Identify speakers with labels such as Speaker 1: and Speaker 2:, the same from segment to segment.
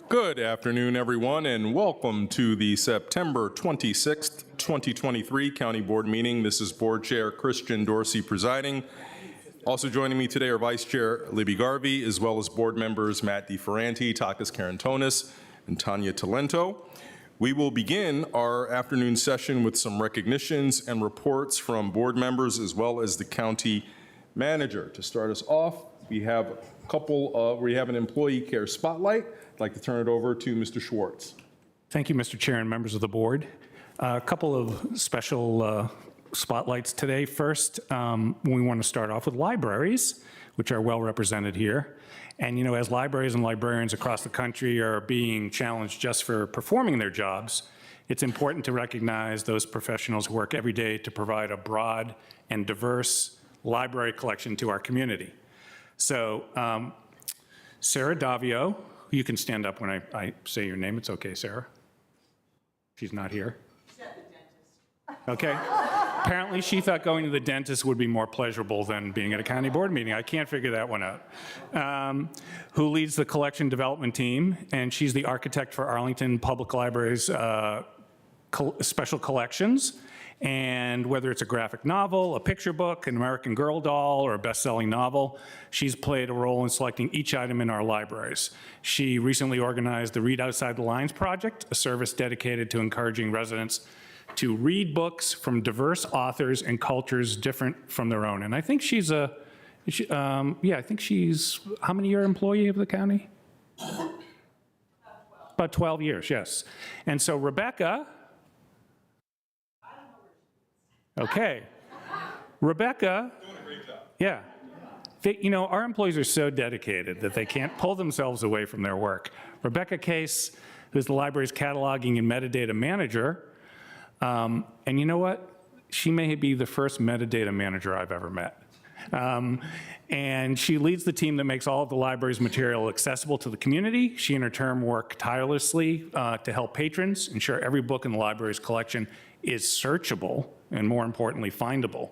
Speaker 1: Good afternoon, everyone, and welcome to the September 26th, 2023 County Board meeting. This is Board Chair Christian Dorsey presiding. Also joining me today are Vice Chair Libby Garvey, as well as board members Matt DeFerranti, Takis Karantonis, and Tanya Talento. We will begin our afternoon session with some recognitions and reports from board members as well as the county manager. To start us off, we have an employee care spotlight. I'd like to turn it over to Mr. Schwartz.
Speaker 2: Thank you, Mr. Chair and members of the board. A couple of special spotlights today. First, we want to start off with libraries, which are well represented here. And you know, as libraries and librarians across the country are being challenged just for performing their jobs, it's important to recognize those professionals who work every day to provide a broad and diverse library collection to our community. So Sarah Davio, you can stand up when I say your name. It's okay, Sarah. She's not here. She's at the dentist. Okay. Apparently she thought going to the dentist would be more pleasurable than being at a county board meeting. I can't figure that one out. Who leads the collection development team, and she's the architect for Arlington Public Library's special collections. And whether it's a graphic novel, a picture book, an American Girl doll, or a best-selling novel, she's played a role in selecting each item in our libraries. She recently organized the Read Outside the Lines project, a service dedicated to encouraging residents to read books from diverse authors and cultures different from their own. And I think she's I think she's, how many year employee of the county? About 12 years, yes. And so Rebecca, okay. Rebecca, doing a great job. Yeah. You know, our employees are so dedicated that they can't pull themselves away from their work. Rebecca Case, who's the library's cataloging and metadata manager, and you know what? She may be the first metadata manager I've ever met. And she leads the team that makes all of the library's material accessible to the community. She and her team work tirelessly to help patrons ensure every book in the library's collection is searchable and, more importantly, findable.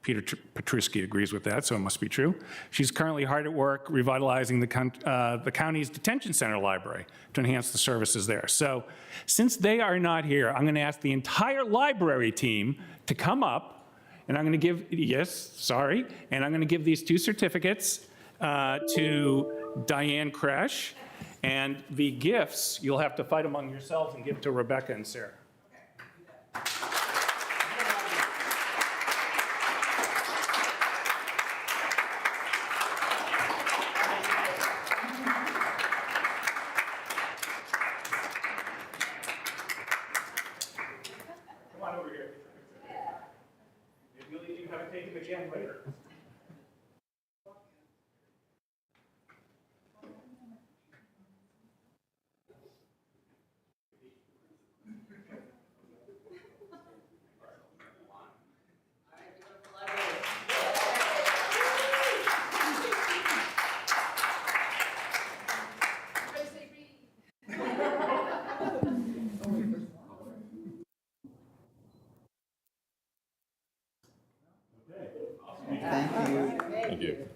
Speaker 2: Peter Petrusky agrees with that, so it must be true. She's currently hard at work revitalizing the county's detention center library to enhance the services there. So since they are not here, I'm going to ask the entire library team to come up, and I'm going to give, and I'm going to give these two certificates to Diane Kresh, and the gifts you'll have to fight among yourselves and give to Rebecca and Sarah.
Speaker 1: Thank you.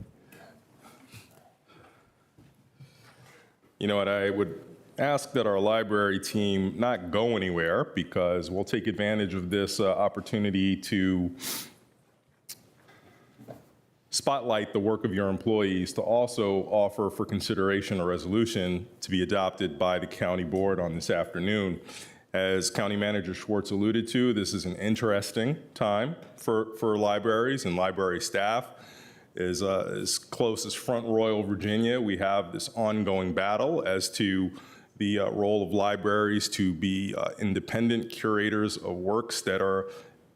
Speaker 1: You know what, I would ask that our library team not go anywhere, because we'll take advantage of this opportunity to spotlight the work of your employees, to also offer for consideration a resolution to be adopted by the county board on this afternoon. As County Manager Schwartz alluded to, this is an interesting time for libraries and library staff. As close as Front Royal, Virginia, we have this ongoing battle as to the role of libraries to be independent curators of works that are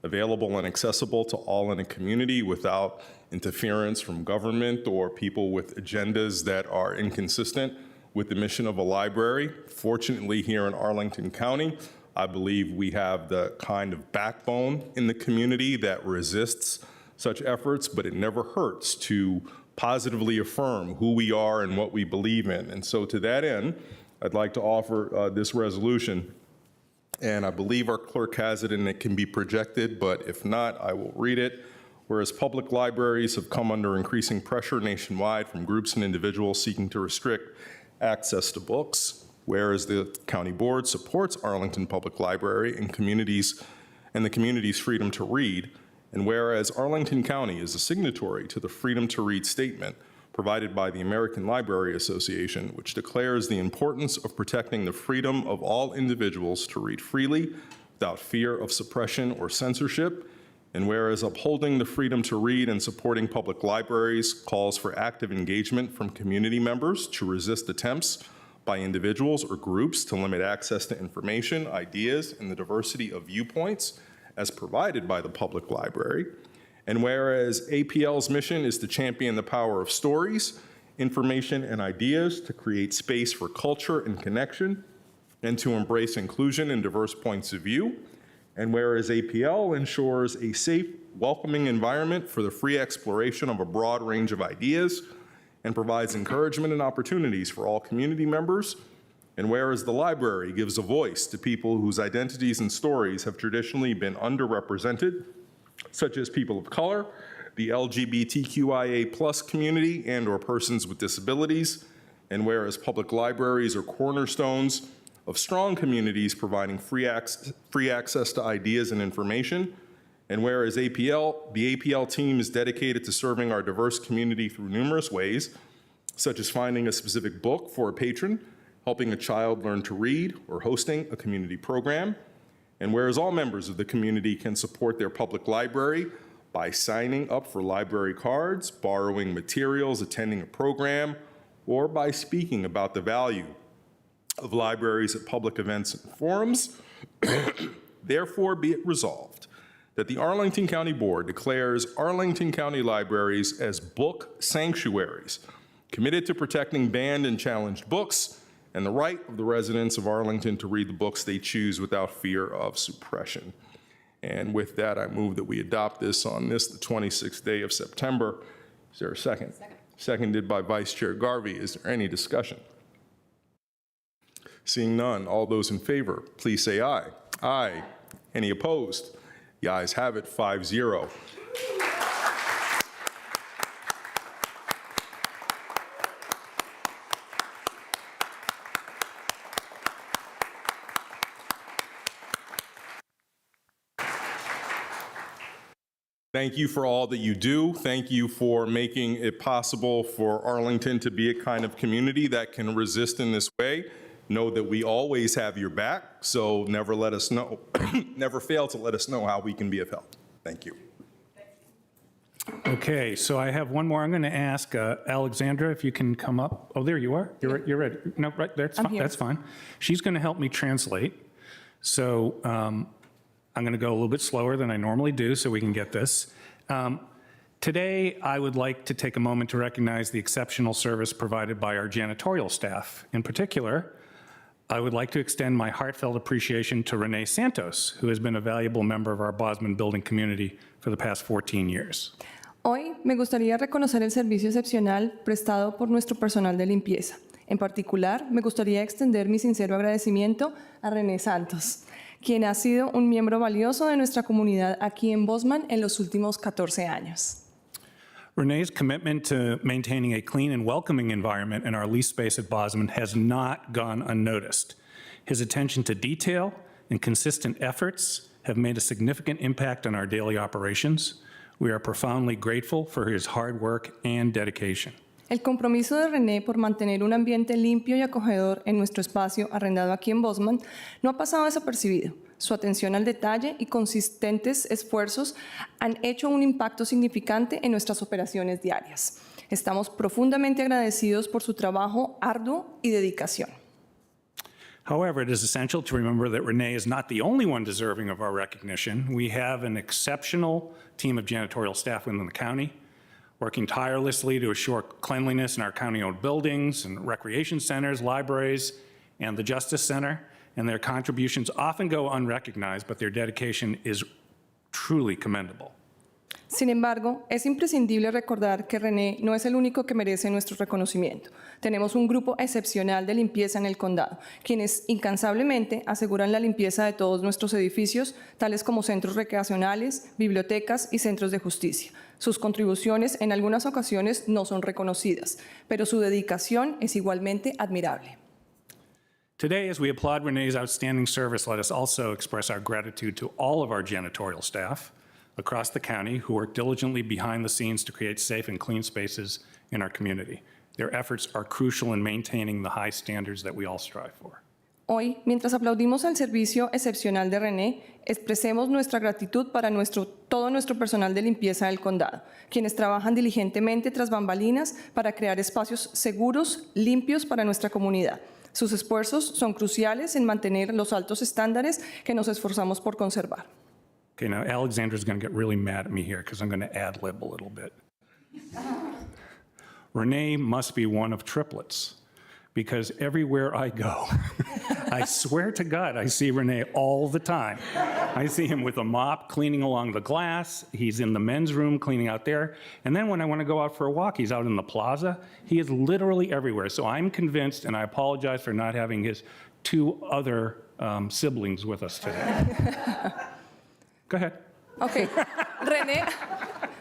Speaker 1: available and accessible to all in a community without interference from government or people with agendas that are inconsistent with the mission of a library. Fortunately, here in Arlington County, I believe we have the kind of backbone in the community that resists such efforts, but it never hurts to positively affirm who we are and what we believe in. And so to that end, I'd like to offer this resolution. And I believe our clerk has it and it can be projected, but if not, I will read it. Whereas public libraries have come under increasing pressure nationwide from groups and individuals seeking to restrict access to books, whereas the county board supports Arlington Public Library and the community's freedom to read, and whereas Arlington County is a signatory to the Freedom to Read statement provided by the American Library Association, which declares the importance of protecting the freedom of all individuals to read freely without fear of suppression or censorship, and whereas upholding the freedom to read and supporting public libraries calls for active engagement from community members to resist attempts by individuals or groups to limit access to information, ideas, and the diversity of viewpoints as provided by the public library. And whereas APL's mission is to champion the power of stories, information, and ideas to create space for culture and connection, and to embrace inclusion and diverse points of view. And whereas APL ensures a safe, welcoming environment for the free exploration of a broad range of ideas and provides encouragement and opportunities for all community members. And whereas the library gives a voice to people whose identities and stories have traditionally been underrepresented, such as people of color, the LGBTQIA+ community, and/or persons with disabilities. And whereas public libraries are cornerstones of strong communities providing free access to ideas and information. And whereas the APL team is dedicated to serving our diverse community through numerous ways, such as finding a specific book for a patron, helping a child learn to read, or hosting a community program. And whereas all members of the community can support their public library by signing up for library cards, borrowing materials, attending a program, or by speaking about the value of libraries at public events and forums, therefore be it resolved that the Arlington County Board declares Arlington County Libraries as book sanctuaries, committed to protecting banned and challenged books, and the right of the residents of Arlington to read the books they choose without fear of suppression. And with that, I move that we adopt this on the 26th day of September. Is there a second? Second. Seconded by Vice Chair Garvey. Is there any discussion? Seeing none, all those in favor, please say aye. Aye. Any opposed? The ayes have it, 5-0. Thank you for all that you do. Thank you for making it possible for Arlington to be a kind of community that can resist in this way. Know that we always have your back, so never let us know, never fail to let us know how we can be of help. Thank you.
Speaker 2: Okay, so I have one more. I'm going to ask Alexandra if you can come up. Oh, there you are. You're ready. No, right there.
Speaker 3: I'm here.
Speaker 2: That's fine. She's going to help me translate. So I'm going to go a little bit slower than I normally do so we can get this. Today, I would like to take a moment to recognize the exceptional service provided by our janitorial staff. In particular, I would like to extend my heartfelt appreciation to Renee Santos, who has been a valuable member of our Bosman building community for the past 14 years.
Speaker 3: Hoy me gustaría reconocer el servicio excepcional prestado por nuestro personal de limpieza. En particular, me gustaría extender mi sincero agradecimiento a René Santos, quien ha sido un miembro valioso de nuestra comunidad aquí en Bosman en los últimos 14 años.
Speaker 2: Renee's commitment to maintaining a clean and welcoming environment in our lease space at Bosman has not gone unnoticed. His attention to detail and consistent efforts have made a significant impact on our daily operations. We are profoundly grateful for his hard work and dedication.
Speaker 3: El compromiso de René por mantener un ambiente limpio y acogedor en nuestro espacio arrendado aquí en Bosman no ha pasado desapercibido. Su atención al detalle y consistentes esfuerzos han hecho un impacto significante en nuestras operaciones diarias. Estamos profundamente agradecidos por su trabajo arduo y dedicación.
Speaker 2: However, it is essential to remember that Renee is not the only one deserving of our recognition. We have an exceptional team of janitorial staff within the county, working tirelessly to assure cleanliness in our county-owned buildings and recreation centers, libraries, and the Justice Center. And their contributions often go unrecognized, but their dedication is truly commendable.
Speaker 3: Sin embargo, es imprescindible recordar que René no es el único que merece nuestro reconocimiento. Tenemos un grupo excepcional de limpieza en el condado, quienes incansablemente aseguran la limpieza de todos nuestros edificios, tales como centros recreacionales, bibliotecas y centros de justicia. Sus contribuciones en algunas ocasiones no son reconocidas, pero su dedicación es igualmente admirable.
Speaker 2: Today, as we applaud Renee's outstanding service, let us also express our gratitude to all of our janitorial staff across the county who work diligently behind the scenes to create safe and clean spaces in our community. Their efforts are crucial in maintaining the high standards that we all strive for.
Speaker 3: Hoy, mientras aplaudimos al servicio excepcional de René, expresemos nuestra gratitud para todo nuestro personal de limpieza del condado, quienes trabajan diligentemente tras bambalinas para crear espacios seguros, limpios para nuestra comunidad. Sus esfuerzos son cruciales en mantener los altos estándares que nos esforzamos por conservar.
Speaker 2: Okay, now Alexandra's going to get really mad at me here because I'm going to ad-lib a little bit. Renee must be one of triplets because everywhere I go, I swear to God, I see Renee all the time. I see him with a mop cleaning along the glass. He's in the men's room cleaning out there. And then when I want to go out for a walk, he's out in the plaza. He is literally everywhere. So I'm convinced, and I apologize for not having his two other siblings with us today. Go ahead.
Speaker 3: Ok,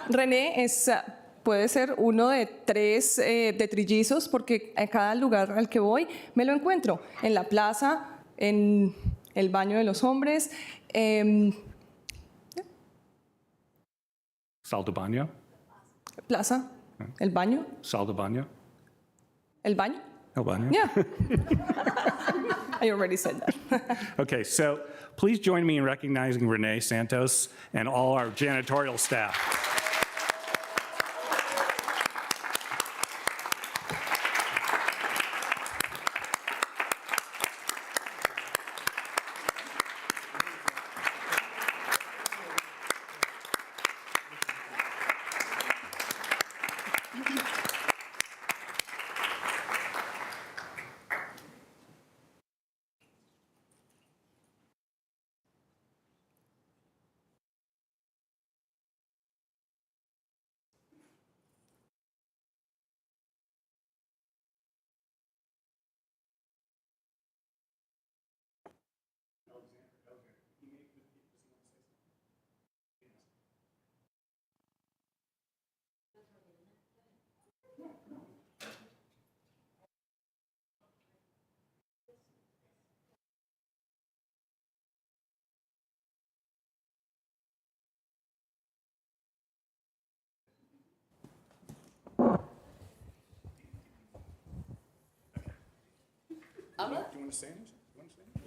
Speaker 3: René puede ser uno de tres de trillizos porque a cada lugar al que voy me lo encuentro. En la plaza, en el baño de los hombres.
Speaker 2: Sal de baño.
Speaker 3: Plaza, el baño.
Speaker 2: Sal de baño.
Speaker 3: El baño.
Speaker 2: El baño.
Speaker 3: Yeah. I already said that.
Speaker 2: Okay, so please join me in recognizing Renee Santos and all our janitorial staff.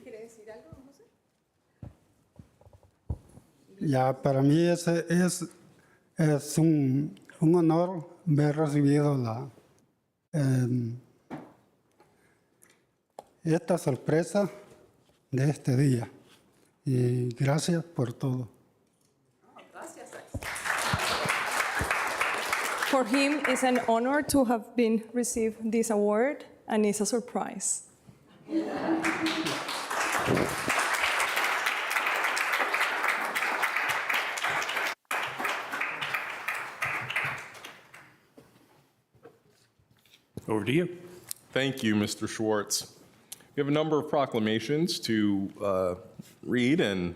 Speaker 3: ¿Quiere decir algo, José?
Speaker 4: Ya, para mí es un honor haber recibido esta sorpresa de este día. Y gracias por todo.
Speaker 3: For him, it's an honor to have been received this award, and it's a surprise.
Speaker 2: Over to you.
Speaker 1: Thank you, Mr. Schwartz. We have a number of proclamations to read and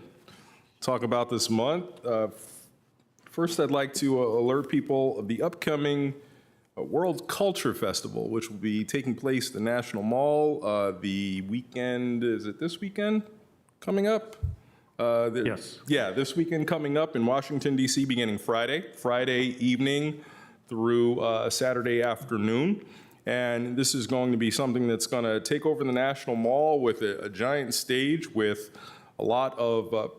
Speaker 1: talk about this month. First, I'd like to alert people of the upcoming World Culture Festival, which will be taking place at the National Mall the weekend, is it this weekend coming up?
Speaker 2: Yes.
Speaker 1: Yeah, this weekend coming up in Washington, D.C., beginning Friday evening through Saturday afternoon. And this is going to be something that's going to take over the National Mall with a giant stage with a lot of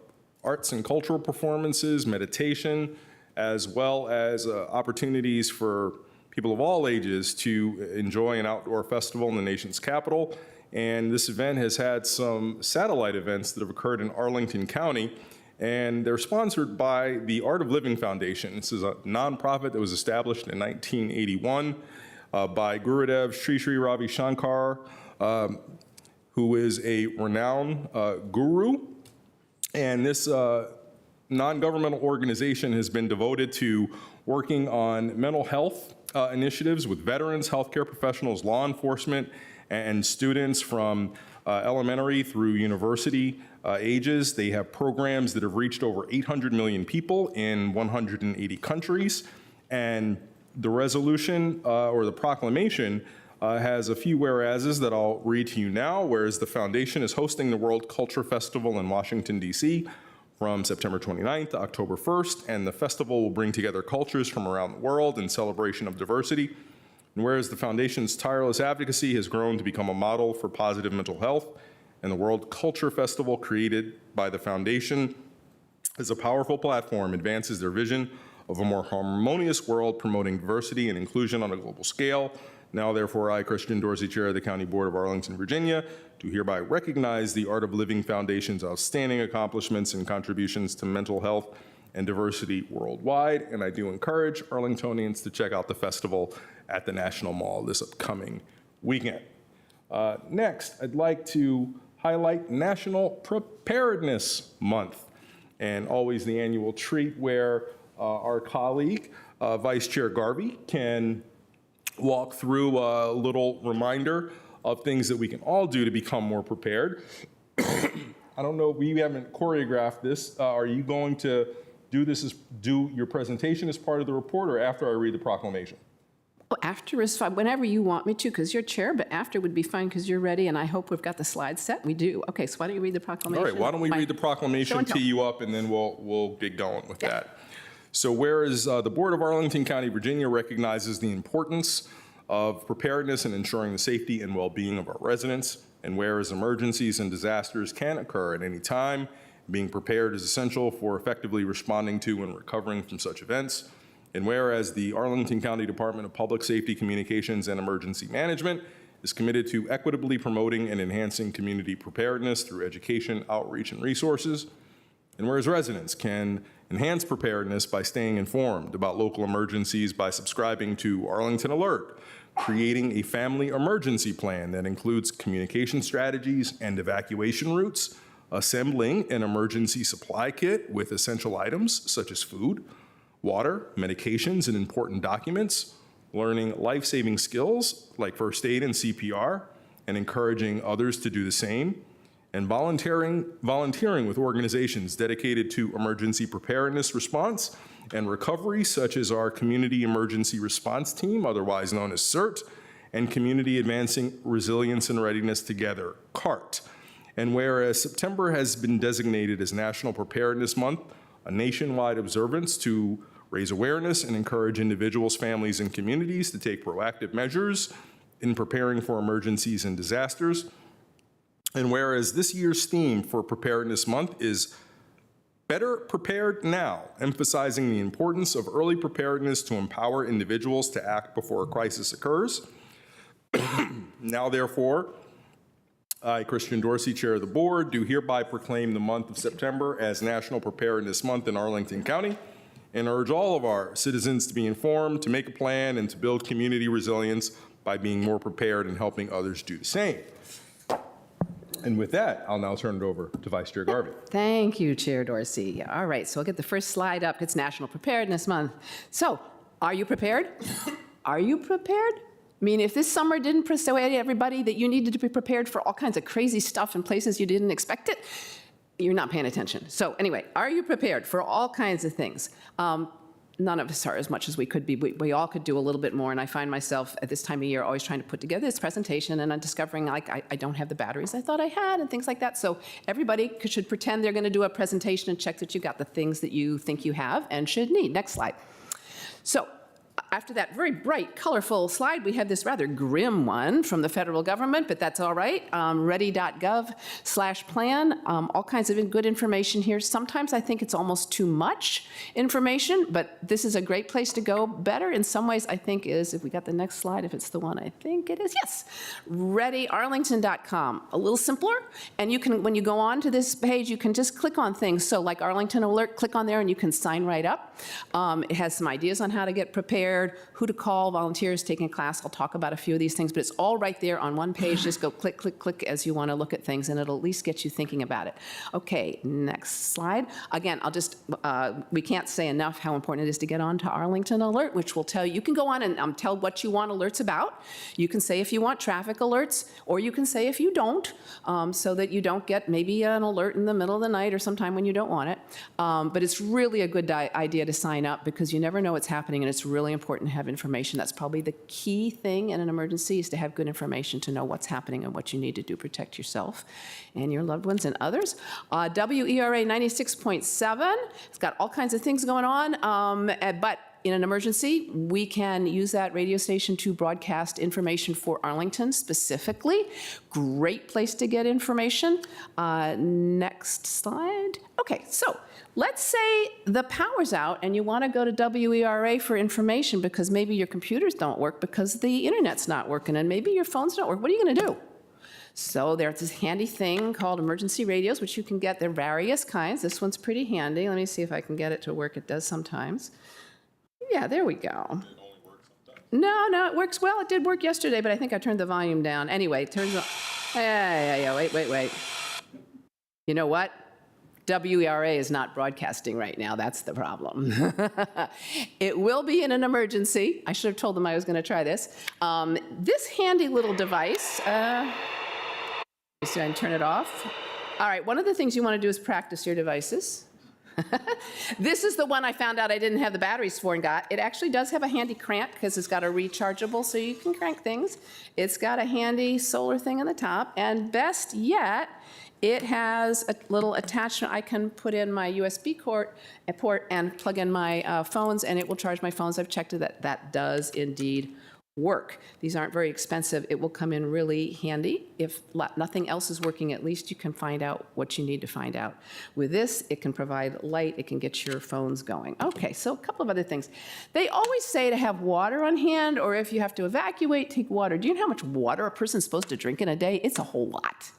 Speaker 1: arts and cultural performances, meditation, as well as opportunities for people of all ages to enjoy an outdoor festival in the nation's capital. And this event has had some satellite events that have occurred in Arlington County, and they're sponsored by the Art of Living Foundation. This is a nonprofit that was established in 1981 by Gurudev Sri Sri Ravi Shankar, who is a renowned guru. And this non-governmental organization has been devoted to working on mental health initiatives with veterans, healthcare professionals, law enforcement, and students from elementary through university ages. They have programs that have reached over 800 million people in 180 countries. And the resolution or the proclamation has a few whereases that I'll read to you now. Whereas the foundation is hosting the World Culture Festival in Washington, D.C. from September 29th to October 1st, and the festival will bring together cultures from around the world in celebration of diversity. And whereas the foundation's tireless advocacy has grown to become a model for positive mental health, and the World Culture Festival created by the foundation as a powerful platform advances their vision of a more harmonious world promoting diversity and inclusion on a global scale. Now, therefore, I, Christian Dorsey, Chair of the County Board of Arlington, Virginia, do hereby recognize the Art of Living Foundation's outstanding accomplishments and contributions to mental health and diversity worldwide. And I do encourage Arlingtonians to check out the festival at the National Mall this upcoming weekend. Next, I'd like to highlight National Preparedness Month, and always the annual treat where our colleague, Vice Chair Garvey, can walk through a little reminder of things that we can all do to become more prepared. I don't know, we haven't choreographed this. Are you going to do your presentation as part of the report or after I read the proclamation?
Speaker 5: Well, after is fine, whenever you want me to, because you're chair, but after would be fine because you're ready, and I hope we've got the slides set. We do. Okay, so why don't you read the proclamation?
Speaker 1: All right, why don't we read the
Speaker 5: Show
Speaker 1: proclamation,
Speaker 5: and tell.
Speaker 1: tee you up, and then we'll get going with that. So whereas the Board of Arlington County, Virginia recognizes the importance of preparedness and ensuring the safety and well-being of our residents, and whereas emergencies and disasters can occur at any time, being prepared is essential for effectively responding to and recovering from such events, and whereas the Arlington County Department of Public Safety, Communications, and Emergency Management is committed to equitably promoting and enhancing community preparedness through education, outreach, and resources, and whereas residents can enhance preparedness by staying informed about local emergencies by subscribing to Arlington Alert, creating a family emergency plan that includes communication strategies and evacuation routes, assembling an emergency supply kit with essential items such as food, water, medications, and important documents, learning life-saving skills like first aid and CPR, and encouraging others to do the same, and volunteering with organizations dedicated to emergency preparedness response and recovery, such as our Community Emergency Response Team, otherwise known as CERT, and Community Advancing Resilience and Readiness Together, CART. And whereas September has been designated as National Preparedness Month, a nationwide observance to raise awareness and encourage individuals, families, and communities to take proactive measures in preparing for emergencies and disasters. And whereas this year's theme for Preparedness Month is Better Prepared Now, emphasizing the importance of early preparedness to empower individuals to act before a crisis occurs. Now, therefore, I, Christian Dorsey, Chair of the Board, do hereby proclaim the month of September as National Preparedness Month in Arlington County, and urge all of our citizens to be informed, to make a plan, and to build community resilience by being more prepared and helping others do the same. And with that, I'll now turn it over to Vice Chair Garvey.
Speaker 5: Thank you, Chair Dorsey. All right, so I'll get the first slide up. It's National Preparedness Month. So, are you prepared? Are you prepared? I mean, if this summer didn't persuade everybody that you needed to be prepared for all kinds of crazy stuff in places you didn't expect it, you're not paying attention. So anyway, are you prepared for all kinds of things? None of us are as much as we could be. We all could do a little bit more, and I find myself at this time of year always trying to put together this presentation, and I'm discovering like I don't have the batteries I thought I had and things like that. So everybody should pretend they're going to do a presentation and check that you got the things that you think you have and should need. Next slide. So after that very bright, colorful slide, we have this rather grim one from the federal government, but that's all right. Ready.gov/plan, all kinds of good information here. Sometimes I think it's almost too much information, but this is a great place to go. Better in some ways, I think, is, if we got the next slide, if it's the one I think it is, yes, readyarlington.com. A little simpler, and you can, when you go on to this page, you can just click on things. So like Arlington Alert, click on there and you can sign right up. It has some ideas on how to get prepared, who to call, volunteers taking a class. I'll talk about a few of these things, but it's all right there on one page. Just go click, click, click as you want to look at things, and it'll at least get you thinking about it. Okay, next slide. Again, I'll just, we can't say enough how important it is to get on to Arlington Alert, which will tell you, you can go on and tell what you want alerts about. You can say if you want traffic alerts, or you can say if you don't, so that you don't get maybe an alert in the middle of the night or sometime when you don't want it. But it's really a good idea to sign up because you never know what's happening, and it's really important important to have information. That's probably the key thing in an emergency, is to have good information to know what's happening and what you need to do to protect yourself and your loved ones and others. WERA 96.7, it's got all kinds of things going on, but in an emergency, we can use that radio station to broadcast information for Arlington specifically. Great place to get information. Next slide. Okay, so let's say the power's out and you want to go to WERA for information because maybe your computers don't work because the internet's not working and maybe your phones don't work. What are you going to do? So there's this handy thing called emergency radios, which you can get. There are various kinds. This one's pretty handy. Let me see if I can get it to work. It does sometimes. Yeah, there we go. No, it works well. It did work yesterday, but I think I turned the volume down. Anyway, it turns on. Yeah, wait. You know what? WERA is not broadcasting right now. That's the problem. It will be in an emergency. I should have told them I was going to try this. This handy little device, see, I can turn it off. All right, one of the things you want to do is practice your devices. This is the one I found out I didn't have the batteries for and got. It actually does have a handy crank because it's got a rechargeable, so you can crank things. It's got a handy solar thing on the top, and best yet, it has a little attachment. I can put in my USB port and plug in my phones, and it will charge my phones. I've checked it, that does indeed work. These aren't very expensive. It will come in really handy. If nothing else is working, at least you can find out what you need to find out. With this, it can provide light. It can get your phones going. Okay, so a couple of other things. They always say to have water on hand, or if you have to evacuate, take water. Do you know how much water a person's supposed to drink in a day? It's a whole lot.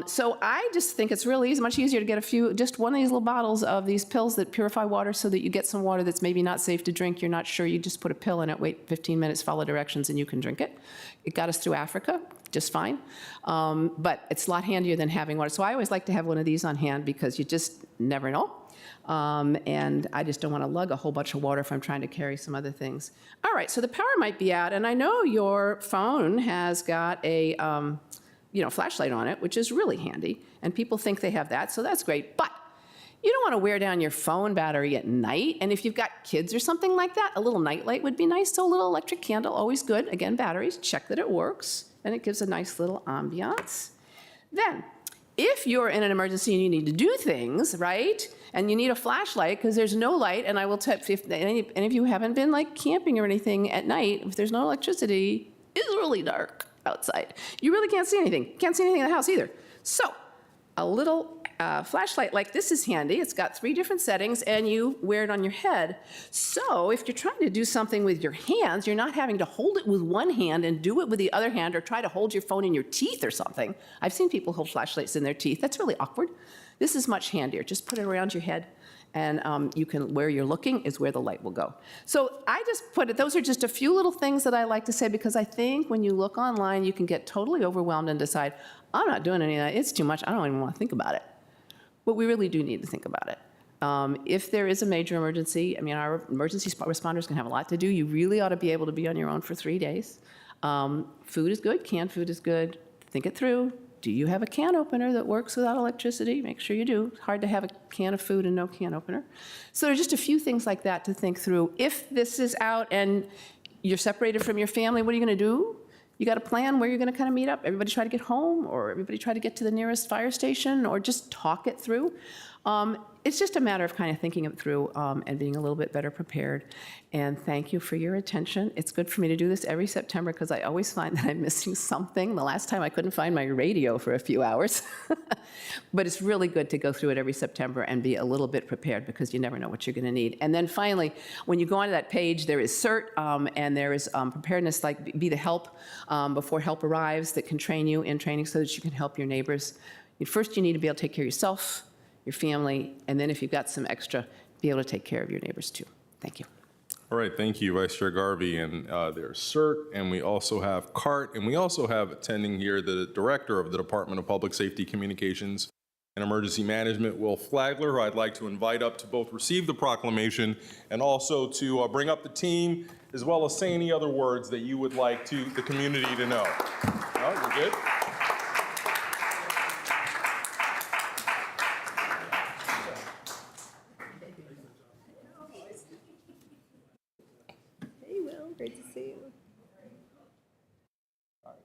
Speaker 5: So I just think it's really easy, much easier to get just one of these little bottles of these pills that purify water so that you get some water that's maybe not safe to drink. You're not sure. You just put a pill in it, wait 15 minutes, follow directions, and you can drink it. It got us through Africa just fine. But it's a lot handier than having water. So I always like to have one of these on hand because you just never know. And I just don't want to lug a whole bunch of water if I'm trying to carry some other things. All right, so the power might be out, and I know your phone has got a flashlight on it, which is really handy, and people think they have that, so that's great. But you don't want to wear down your phone battery at night, and if you've got kids or something like that, a little night light would be nice. So a little electric candle, always good. Again, batteries, check that it works, and it gives a nice little ambiance. Then, if you're in an emergency and you need to do things, right, and you need a flashlight because there's no light, and I will tell you, if any of you haven't been like camping or anything at night, if there's no electricity, it's really dark outside. You really can't see anything. Can't see anything in the house either. So a little flashlight like this is handy. It's got 3 different settings, and you wear it on your head. So if you're trying to do something with your hands, you're not having to hold it with one hand and do it with the other hand, or try to hold your phone in your teeth or something. I've seen people hold flashlights in their teeth. That's really awkward. This is much handier. Just put it around your head, and you can, where you're looking is where the light will go. So I just put it, those are just a few little things that I like to say, because I think when you look online, you can get totally overwhelmed and decide, I'm not doing any of that, it's too much, I don't even want to think about it. But we really do need to think about it. If there is a major emergency, I mean, our emergency responders can have a lot to do. You really ought to be able to be on your own for 3 days. Food is good, canned food is good. Think it through. Do you have a can opener that works without electricity? Make sure you do. It's hard to have a can of food and no can opener. So there's just a few things like that to think through. If this is out and you're separated from your family, what are you going to do? You got a plan where you're going to kind of meet up? Everybody try to get home, or everybody try to get to the nearest fire station, or just talk it through. It's just a matter of kind of thinking it through and being a little bit better prepared. And thank you for your attention. It's good for me to do this every September because I always find that I'm missing something. The last time I couldn't find my radio for a few hours. But it's really good to go through it every September and be a little bit prepared, because you never know what you're going to need. And then finally, when you go onto that page, there is CERT and there is preparedness, like Be the Help before help arrives, that can train you in training so that you can help your neighbors. First, you need to be able to take care of yourself, your family, and then if you've got some extra, be able to take care of your neighbors too. Thank you.
Speaker 1: All right, thank you, Vice Chair Garvey. And there's CERT, and we also have CART, and we also have attending here the Director of the Department of Public Safety Communications and Emergency Management, Will Flagler, who I'd like to invite up to both receive the proclamation and also to bring up the team, as well as say any other words that you would like the community to know. Oh, you're good?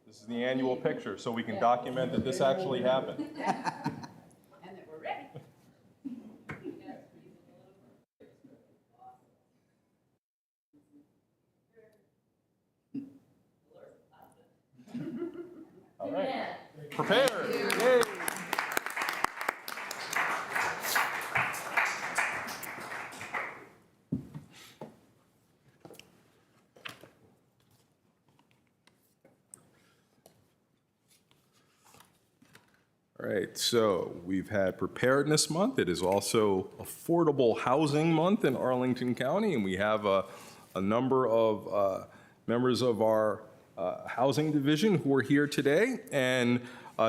Speaker 1: This is the annual picture, so we can document that this actually happened.
Speaker 5: And that we're ready.
Speaker 1: All right. Prepared. Yay. All right, so we've had Preparedness Month. It is also Affordable Housing Month in Arlington County, and we have a number of members of our Housing Division who are here today, and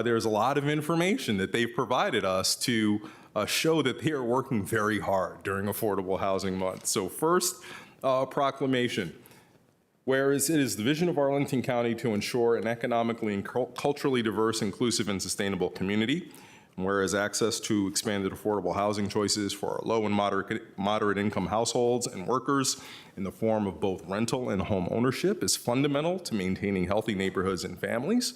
Speaker 1: there's a lot of information that they've provided us to show that they are working very hard during Affordable Housing Month. So first, proclamation. Whereas it is the vision of Arlington County to ensure an economically and culturally diverse, inclusive, and sustainable community, and whereas access to expanded affordable housing choices for our low and moderate income households and workers in the form of both rental and home ownership is fundamental to maintaining healthy neighborhoods and families,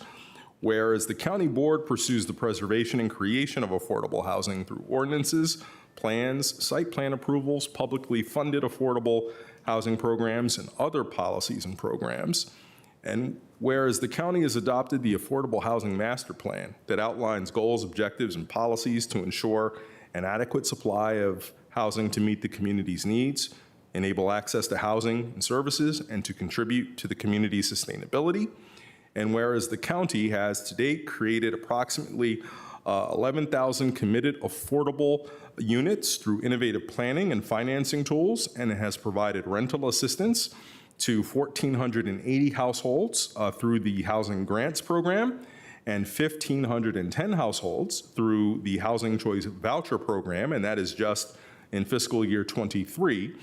Speaker 1: whereas the county board pursues the preservation and creation of affordable housing through ordinances, plans, site plan approvals, publicly funded affordable housing programs, and other policies and programs. And whereas the county has adopted the Affordable Housing Master Plan that outlines goals, objectives, and policies to ensure an adequate supply of housing to meet the community's needs, enable access to housing and services, and to contribute to the community's sustainability. And whereas the county has to date created approximately 11,000 committed affordable units through innovative planning and financing tools, and it has provided rental assistance to 1,480 households through the Housing Grants Program and 1,510 households through the Housing Choice Voucher Program, and that is just in fiscal year 23.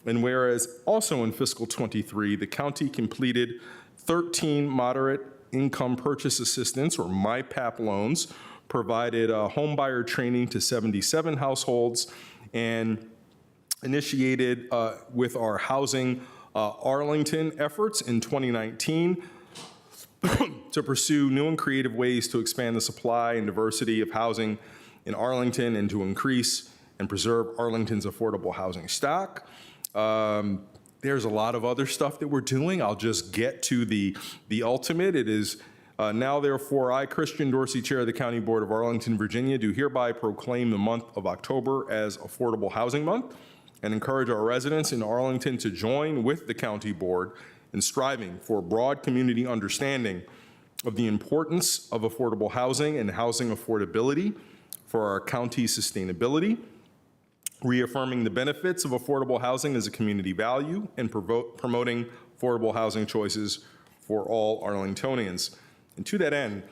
Speaker 1: And whereas also in fiscal 23, the county completed 13 moderate income purchase assistance or MyPAP loans, provided home buyer training to 77 households, and initiated with our Housing Arlington efforts in 2019 to pursue new and creative ways to expand the supply and diversity of housing in Arlington and to increase and preserve Arlington's affordable housing stock. There's a lot of other stuff that we're doing. I'll just get to the ultimate. It is now, therefore, I, Christian Dorsey, Chair of the County Board of Arlington, Virginia, do hereby proclaim the month of October as Affordable Housing Month and encourage our residents in Arlington to join with the County Board in striving for broad community understanding of the importance of affordable housing and housing affordability for our county's sustainability, reaffirming the benefits of affordable housing as a community value, and promoting affordable housing choices for all Arlingtonians. And to that end,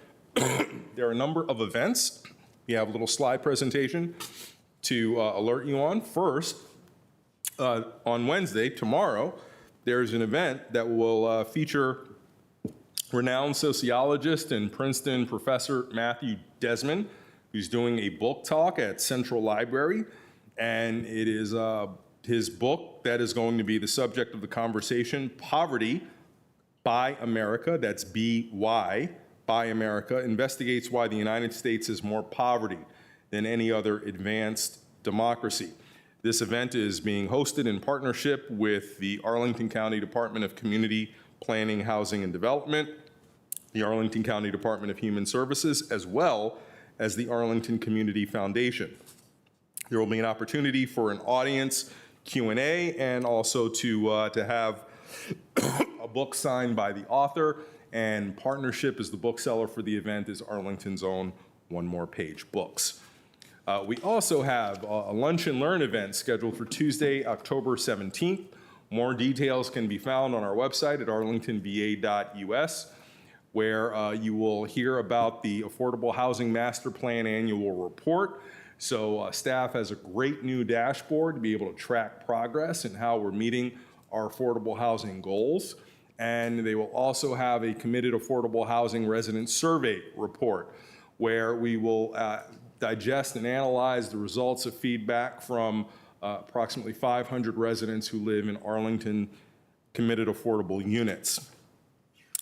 Speaker 1: there are a number of events. We have a little slide presentation to alert you on. First, on Wednesday, tomorrow, there's an event that will feature renowned sociologist and Princeton professor Matthew Desmond, who's doing a book talk at Central Library. And it is his book that is going to be the subject of the conversation, Poverty by America, that's B-Y, by America, investigates why the United States has more poverty than any other advanced democracy. This event is being hosted in partnership with the Arlington County Department of Community Planning, Housing, and Development, the Arlington County Department of Human Services, as well as the Arlington Community Foundation. There will be an opportunity for an audience Q&A and also to have a book signed by the author, and Partnership as the bookseller for the event is Arlington's own One More Page Books. We also have a lunch and learn event scheduled for Tuesday, October 17th. More details can be found on our website at arlingtonva.us, where you will hear about the Affordable Housing Master Plan annual report. So staff has a great new dashboard to be able to track progress and how we're meeting our affordable housing goals. And they will also have a committed affordable housing resident survey report where we will digest and analyze the results of feedback from approximately 500 residents who live in Arlington committed affordable units.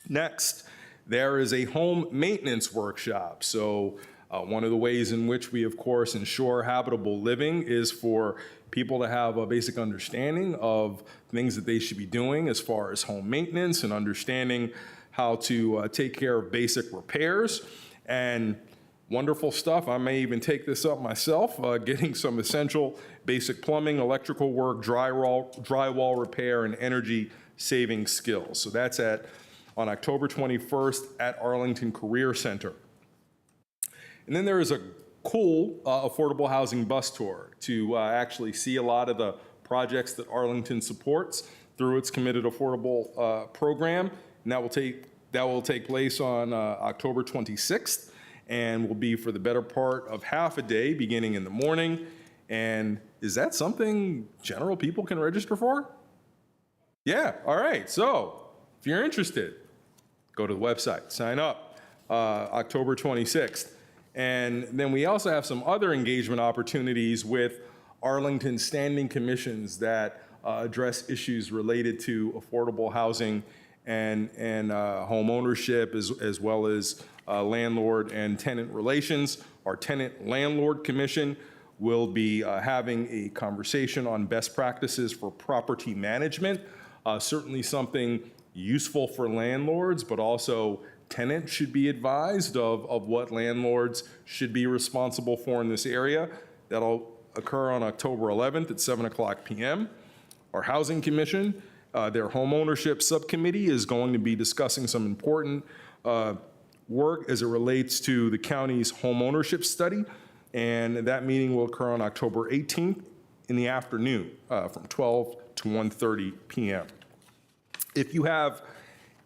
Speaker 1: Next, there is a home maintenance workshop. So one of the ways in which we, of course, ensure habitable living is for people to have a basic understanding of things that they should be doing as far as home maintenance and understanding how to take care of basic repairs. And wonderful stuff. I may even take this up myself, getting some essential basic plumbing, electrical work, drywall repair, and energy saving skills. So that's on October 21st at Arlington Career Center. And then there is a cool affordable housing bus tour to actually see a lot of the projects that Arlington supports through its Committed Affordable program. And that will take place on October 26th and will be for the better part of half a day beginning in the morning. And is that something general people can register for? Yeah, all right. So if you're interested, go to the website, sign up, October 26th. And then we also have some other engagement opportunities with Arlington standing commissions that address issues related to affordable housing and home ownership, as well as landlord and tenant relations. Our Tenant Landlord Commission will be having a conversation on best practices for property management, certainly something useful for landlords, but also tenants should be advised of what landlords should be responsible for in this area. That'll occur on October 11th at 7:00 p.m. Our Housing Commission, their home ownership subcommittee, is going to be discussing some important work as it relates to the county's home ownership study, and that meeting will occur on October 18th in the afternoon from 12 to 1:30 p.m. If you have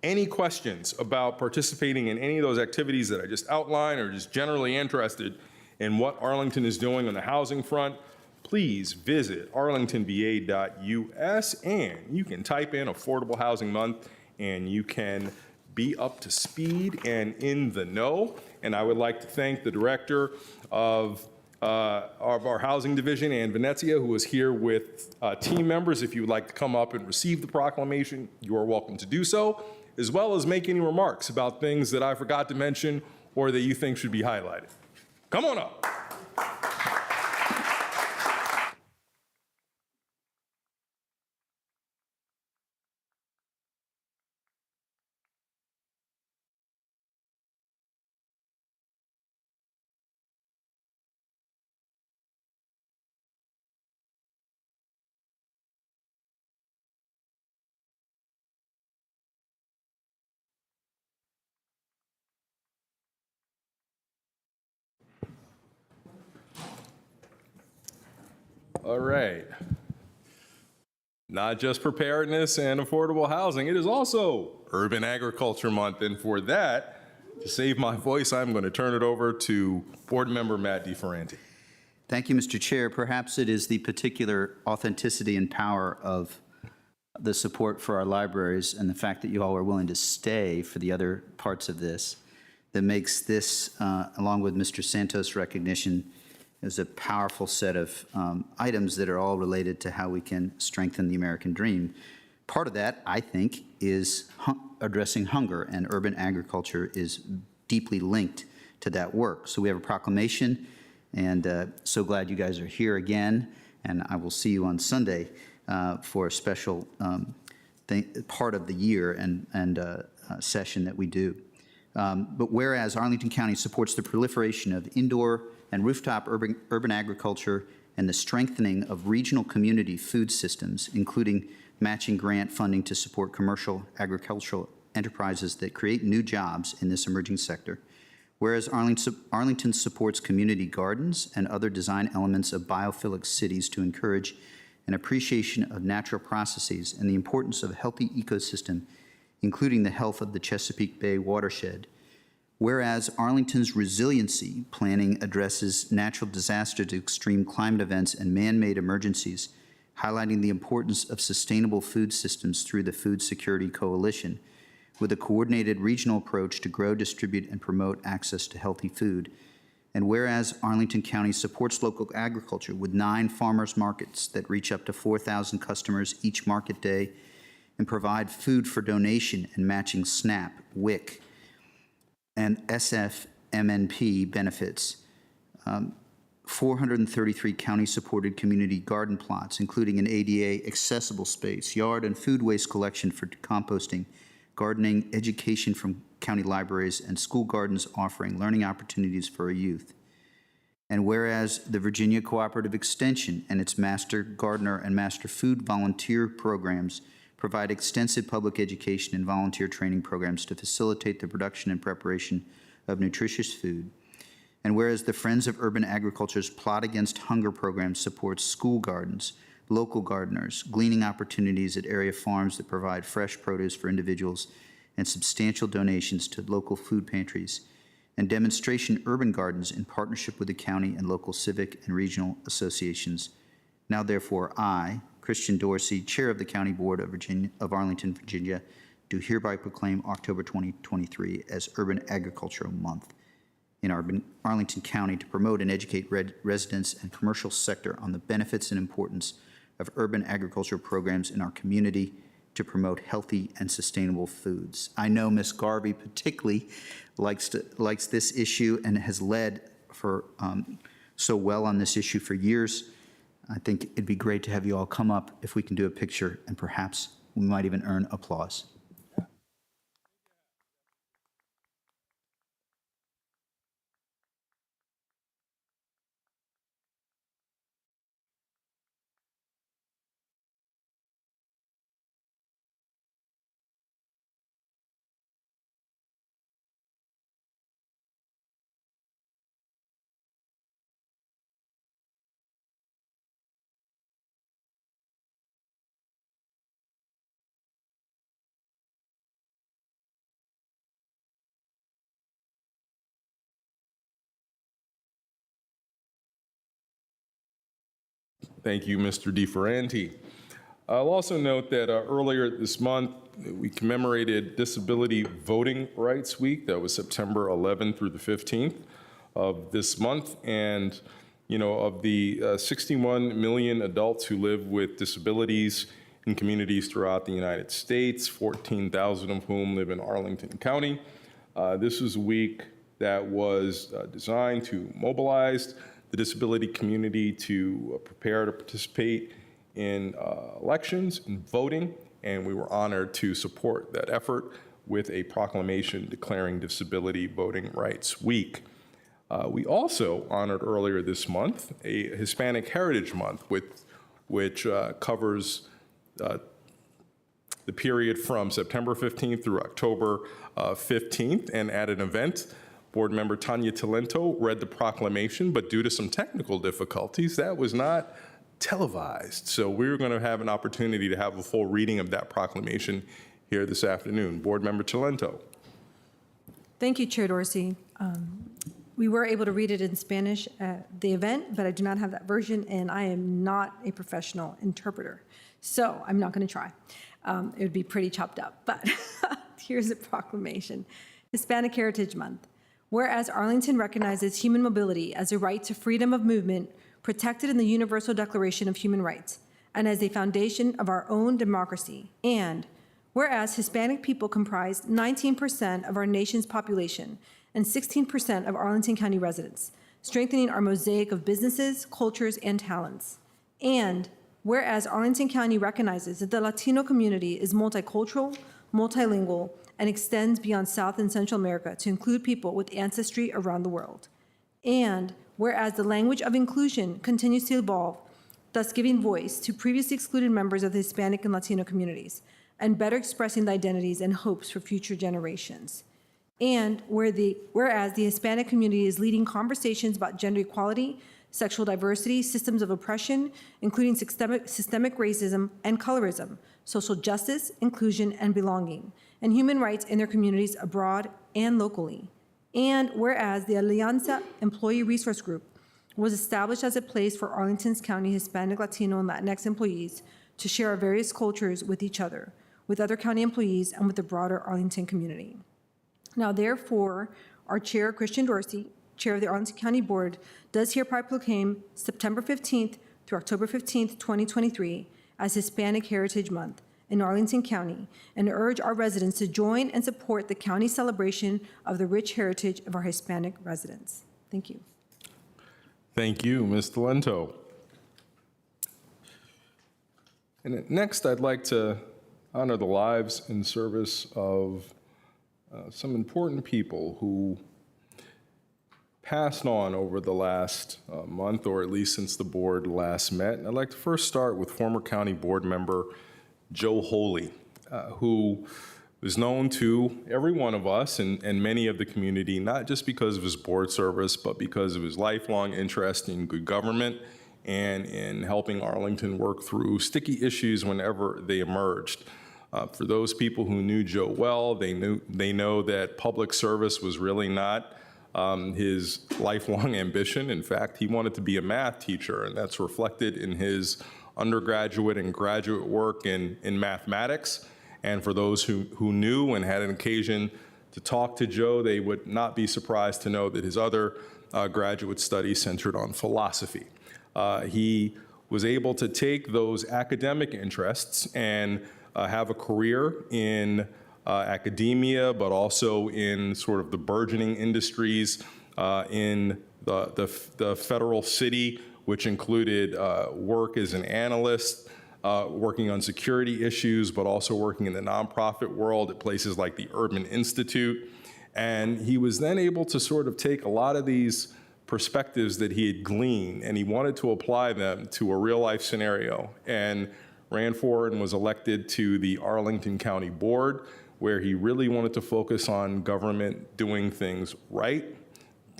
Speaker 1: any questions about participating in any of those activities that I just outlined, or just generally interested in what Arlington is doing on the housing front, please visit arlingtonva.us, and you can type in Affordable Housing Month and you can be up to speed and in the know. And I would like to thank the director of our housing division, Ann Venezia, who is here with team members. If you would like to come up and receive the proclamation, you are welcome to do so, as well as make any remarks about things that I forgot to mention or that you think should be highlighted. Come on up. All right. Not just preparedness and affordable housing, it is also Urban Agriculture Month. And for that, to save my voice, I'm going to turn it over to Board Member Matt DeFerranti.
Speaker 6: Thank you, Mr. Chair. Perhaps it is the particular authenticity and power of the support for our libraries and the fact that you all are willing to stay for the other parts of this that makes this, along with Mr. Santos' recognition, as a powerful set of items that are all related to how we can strengthen the American dream. Part of that, I think, is addressing hunger, and urban agriculture is deeply linked to that work. So we have a proclamation, and so glad you guys are here again, and I will see you on Sunday for a special part of the year and session that we do. But whereas Arlington County supports the proliferation of indoor and rooftop urban agriculture and the strengthening of regional community food systems, including matching grant funding to support commercial agricultural enterprises that create new jobs in this emerging sector. Whereas Arlington supports community gardens and other design elements of biophilic cities to encourage an appreciation of natural processes and the importance of a healthy ecosystem, including the health of the Chesapeake Bay watershed. Whereas Arlington's resiliency planning addresses natural disaster to extreme climate events and man-made emergencies, highlighting the importance of sustainable food systems through the Food Security Coalition, with a coordinated regional approach to grow, distribute, and promote access to healthy food. And whereas Arlington County supports local agriculture with 9 farmers markets that reach up to 4,000 customers each market day, and provide food for donation and matching SNAP, WIC, and SFMNP benefits. 433 county-supported community garden plots, including an ADA accessible space, yard and food waste collection for composting, gardening, education from county libraries, and school gardens offering learning opportunities for our youth. And whereas the Virginia Cooperative Extension and its Master Gardener and Master Food volunteer programs provide extensive public education and volunteer training programs to facilitate the production and preparation of nutritious food. And whereas the Friends of Urban Agriculture's Plot Against Hunger program supports school gardens, local gardeners, gleaning opportunities at area farms that provide fresh produce for individuals, and substantial donations to local food pantries, and demonstration urban gardens in partnership with the county and local civic and regional associations. Now therefore, I, Christian Dorsey, Chair of the County Board of Arlington, Virginia, do hereby proclaim October 2023 as Urban Agricultural Month in Arlington County to promote and educate residents and commercial sector on the benefits and importance of urban agricultural programs in our community to promote healthy and sustainable foods. I know Ms. Garvey particularly likes this issue and has led for so well on this issue for years. I think it'd be great to have you all come up if we can do a picture, and perhaps we might even earn applause.
Speaker 1: Thank you, Mr. DeFerranti. I'll also note that earlier this month, we commemorated Disability Voting Rights Week. That was September 11th through the 15th of this month. And, you know, of the 61 million adults who live with disabilities in communities throughout the United States, 14,000 of whom live in Arlington County. This was a week that was designed to mobilize the disability community to prepare to participate in elections and voting, and we were honored to support that effort with a proclamation declaring Disability Voting Rights Week. We also honored earlier this month a Hispanic Heritage Month, which covers the period from September 15th through October 15th, and at an event, Board Member Tanya Talento read the proclamation, but due to some technical difficulties, that was not televised. So we're going to have an opportunity to have a full reading of that proclamation here this afternoon. Board Member Talento.
Speaker 7: Thank you, Chair Dorsey. We were able to read it in Spanish at the event, but I do not have that version, and I am not a professional interpreter, so I'm not going to try. It would be pretty chopped up, but here's a proclamation. Hispanic Heritage Month. Whereas Arlington recognizes human mobility as a right to freedom of movement protected in the Universal Declaration of Human Rights and as a foundation of our own democracy, and whereas Hispanic people comprise 19% of our nation's population and 16% of Arlington County residents, strengthening our mosaic of businesses, cultures, and talents. And whereas Arlington County recognizes that the Latino community is multicultural, multilingual, and extends beyond South and Central America to include people with ancestry around the world. And whereas the language of inclusion continues to evolve, thus giving voice to previously excluded members of the Hispanic and Latino communities, and better expressing the identities and hopes for future generations. And whereas the Hispanic community is leading conversations about gender equality, sexual diversity, systems of oppression, including systemic racism and colorism, social justice, inclusion, and belonging, and human rights in their communities abroad and locally. And whereas the Alianza Employee Resource Group was established as a place for Arlington's County Hispanic, Latino, and Latinx employees to share our various cultures with each other, with other county employees, and with the broader Arlington community. Now, therefore, our Chair, Christian Dorsey, Chair of the Arlington County Board, does hereby proclaim September 15th through October 15th, 2023 as Hispanic Heritage Month, in Arlington County and urge our residents to join and support the county celebration of the rich heritage of our Hispanic residents. Thank you.
Speaker 1: Thank you, Ms. Talento. And next, I'd like to honor the lives and service of some important people who passed on over the last month, or at least since the board last met. And I'd like to first start with former county board member Joe Holy, who was known to every one of us and many of the community, not just because of his board service, but because of his lifelong interest in good government and in helping Arlington work through sticky issues whenever they emerged. For those people who knew Joe well, they know that public service was really not his lifelong ambition. In fact, he wanted to be a math teacher, and that's reflected in his undergraduate and graduate work in mathematics. And for those who knew and had an occasion to talk to Joe, they would not be surprised to know that his other graduate studies centered on philosophy. He was able to take those academic interests and have a career in academia, but also in sort of the burgeoning industries in the federal city, which included work as an analyst, working on security issues, but also working in the nonprofit world at places like the Urban Institute. And he was then able to sort of take a lot of these perspectives that he had gleaned, and he wanted to apply them to a real life scenario, and ran for and was elected to the Arlington County Board, where he really wanted to focus on government doing things right,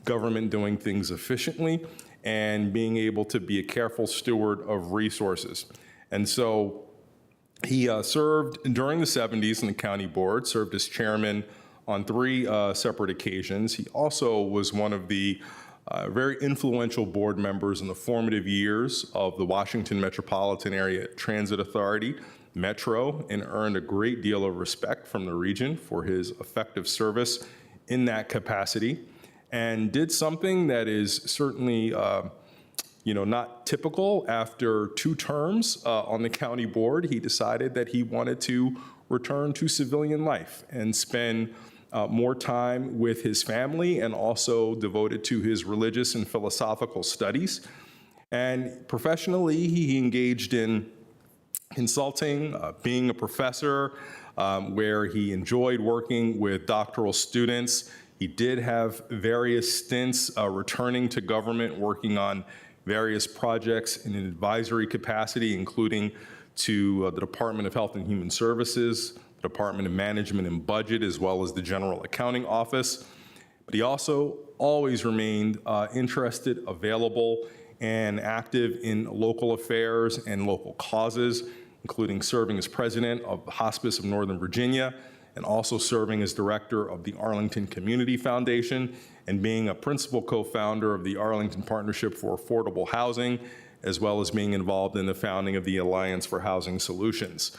Speaker 1: government doing things efficiently, and being able to be a careful steward of resources. And so he served during the 70s in the county board, served as chairman on 3 separate occasions. He also was one of the very influential board members in the formative years of the Washington Metropolitan Area Transit Authority, Metro, and earned a great deal of respect from the region for his effective service in that capacity, and did something that is certainly not typical. After 2 terms on the county board, he decided that he wanted to return to civilian life and spend more time with his family, and also devoted to his religious and philosophical studies. And professionally, he engaged in consulting, being a professor, where he enjoyed working with doctoral students. He did have various stints returning to government, working on various projects in an advisory capacity, including to the Department of Health and Human Services, the Department of Management and Budget, as well as the General Accounting Office. But he also always remained interested, available, and active in local affairs and local causes, including serving as president of the Hospice of Northern Virginia, and also serving as director of the Arlington Community Foundation, and being a principal co-founder of the Arlington Partnership for Affordable Housing, as well as being involved in the founding of the Alliance for Housing Solutions.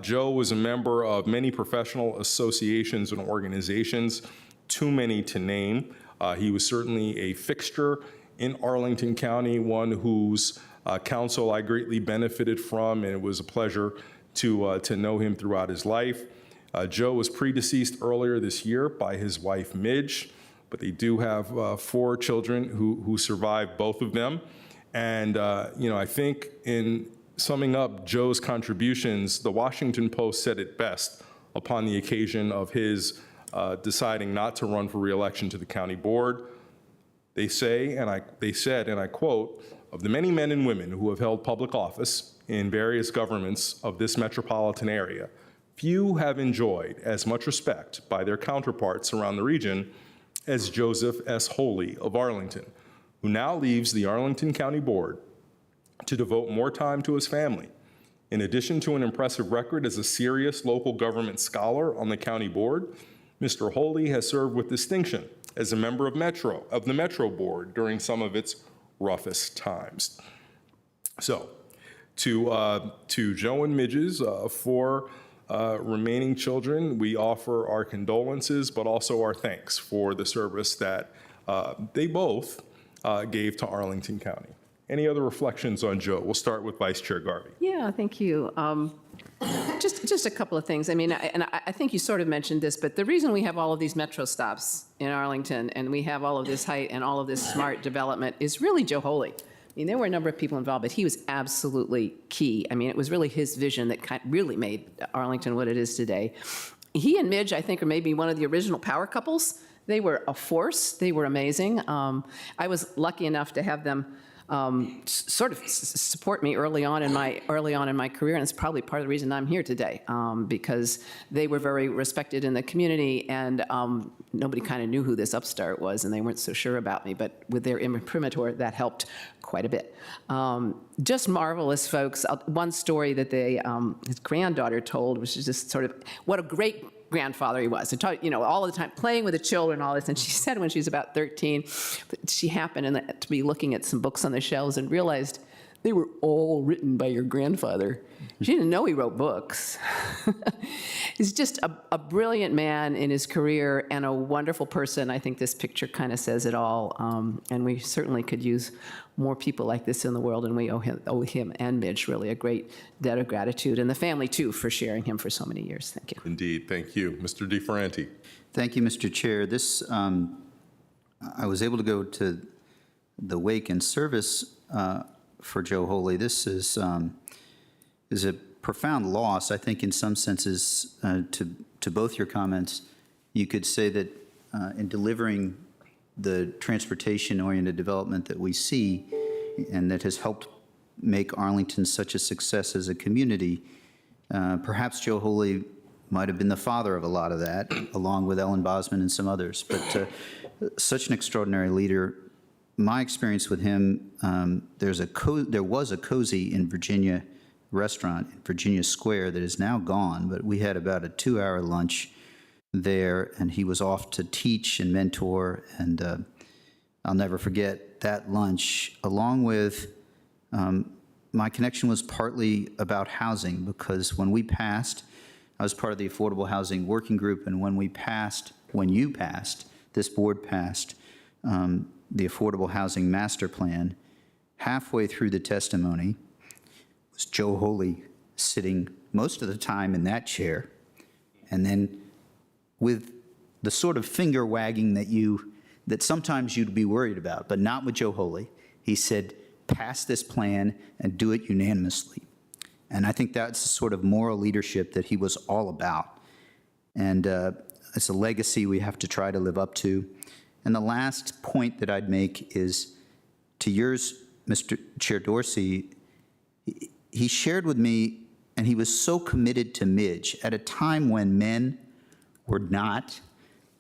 Speaker 1: Joe was a member of many professional associations and organizations, too many to name. He was certainly a fixture in Arlington County, one whose counsel I greatly benefited from, and it was a pleasure to know him throughout his life. Joe was predeceased earlier this year by his wife, Midge, but they do have 4 children who survived, both of them. And I think in summing up Joe's contributions, the Washington Post said it best upon the occasion of his deciding not to run for re-election to the county board. They said, and I quote, "Of the many men and women who have held public office in various governments of this metropolitan area, few have enjoyed as much respect by their counterparts around the region as Joseph S. Holy of Arlington, who now leaves the Arlington County Board to devote more time to his family. In addition to an impressive record as a serious local government scholar on the county board, Mr. Holy has served with distinction as a member of the Metro Board during some of its roughest times." So, to Joe and Midge's 4 remaining children, we offer our condolences, but also our thanks for the service that they both gave to Arlington County. Any other reflections on Joe? We'll start with Vice Chair Garvey.
Speaker 5: Yeah, thank you. Just a couple of things. I mean, I think you sort of mentioned this, but the reason we have all of these metro stops in Arlington and we have all of this height and all of this smart development is really Joe Holy. I mean, there were a number of people involved, but he was absolutely key. I mean, it was really his vision that really made Arlington what it is today. He and Midge, I think, are maybe one of the original power couples. They were a force. They were amazing. I was lucky enough to have them sort of support me early on in my career, and it's probably part of the reason I'm here today, because they were very respected in the community, and nobody kind of knew who this upstart was, and they weren't so sure about me. But with their imprimatur, that helped quite a bit. Just marvelous folks. One story that his granddaughter told, which is just sort of what a great grandfather he was. All the time playing with the children, all this. And she said when she was about 13, she happened to be looking at some books on the shelves and realized they were all written by your grandfather. She didn't know he wrote books. He's just a brilliant man in his career and a wonderful person. I think this picture kind of says it all. And we certainly could use more people like this in the world, and we owe him and Midge really a great debt of gratitude, and the family too for sharing him for so many years. Thank you.
Speaker 1: Indeed, thank you. Mr. DeFerranti.
Speaker 6: Thank you, Mr. Chair. This, I was able to go to the wake and service for Joe Holy. This is a profound loss, I think, in some senses, to both your comments. You could say that in delivering the transportation-oriented development that we see and that has helped make Arlington such a success as a community, perhaps Joe Holy might have been the father of a lot of that, along with Ellen Bosman and some others. But such an extraordinary leader. My experience with him, there was a Cozy in Virginia restaurant in Virginia Square that is now gone, but we had about a 2-hour lunch there, and he was off to teach and mentor, and I'll never forget that lunch, along with my connection was partly about housing, because when we passed, I was part of the Affordable Housing Working Group, and when you passed, this board passed the Affordable Housing Master Plan, halfway through the testimony was Joe Holy sitting most of the time in that chair, and then with the sort of finger wagging that sometimes you'd be worried about, but not with Joe Holy. He said, pass this plan and do it unanimously. And I think that's the sort of moral leadership that he was all about. And it's a legacy we have to try to live up to. And the last point that I'd make is to yours, Mr. Chair Dorsey. He shared with me, and he was so committed to Midge at a time when men were not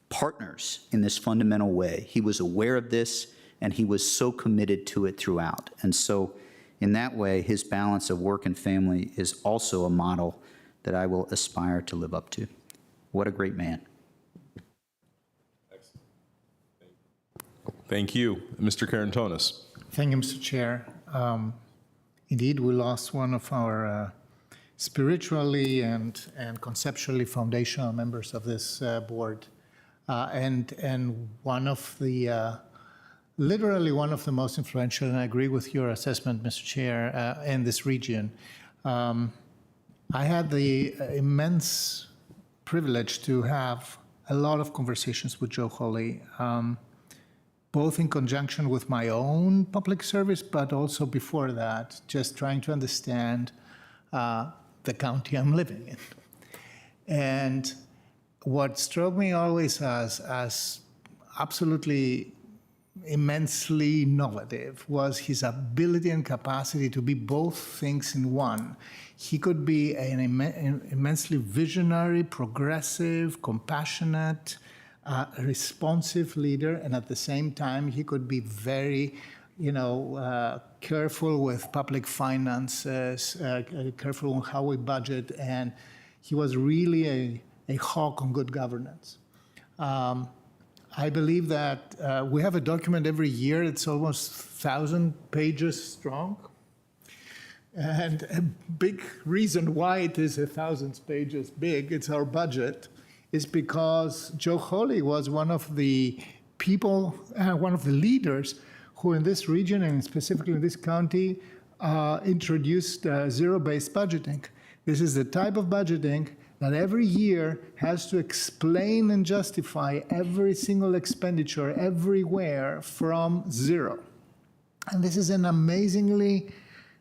Speaker 6: partners in this fundamental way. He was aware of this, and he was so committed to it throughout. And so in that way, his balance of work and family is also a model that I will aspire to live up to. What a great man.
Speaker 1: Thank you. Mr. Karantonis.
Speaker 8: Thank you, Mr. Chair. Indeed, we lost one of our spiritually and conceptually foundational members of this board, and one of the, literally one of the most influential, and I agree with your assessment, Mr. Chair, in this region. I had the immense privilege to have a lot of conversations with Joe Holy, both in conjunction with my own public service, but also before that, just trying to understand the county I'm living in. And what struck me always as absolutely immensely innovative was his ability and capacity to be both things in one. He could be an immensely visionary, progressive, compassionate, responsive leader, and at the same time, he could be very, careful with public finances, careful on how we budget, and he was really a hawk on good governance. I believe that we have a document every year. It's almost 1,000 pages strong. And a big reason why it is 1,000 pages big, it's our budget, is because Joe Holy was one of the people, one of the leaders who in this region and specifically in this county introduced zero-based budgeting. This is the type of budgeting that every year has to explain and justify every single expenditure everywhere from zero. And this is an amazingly,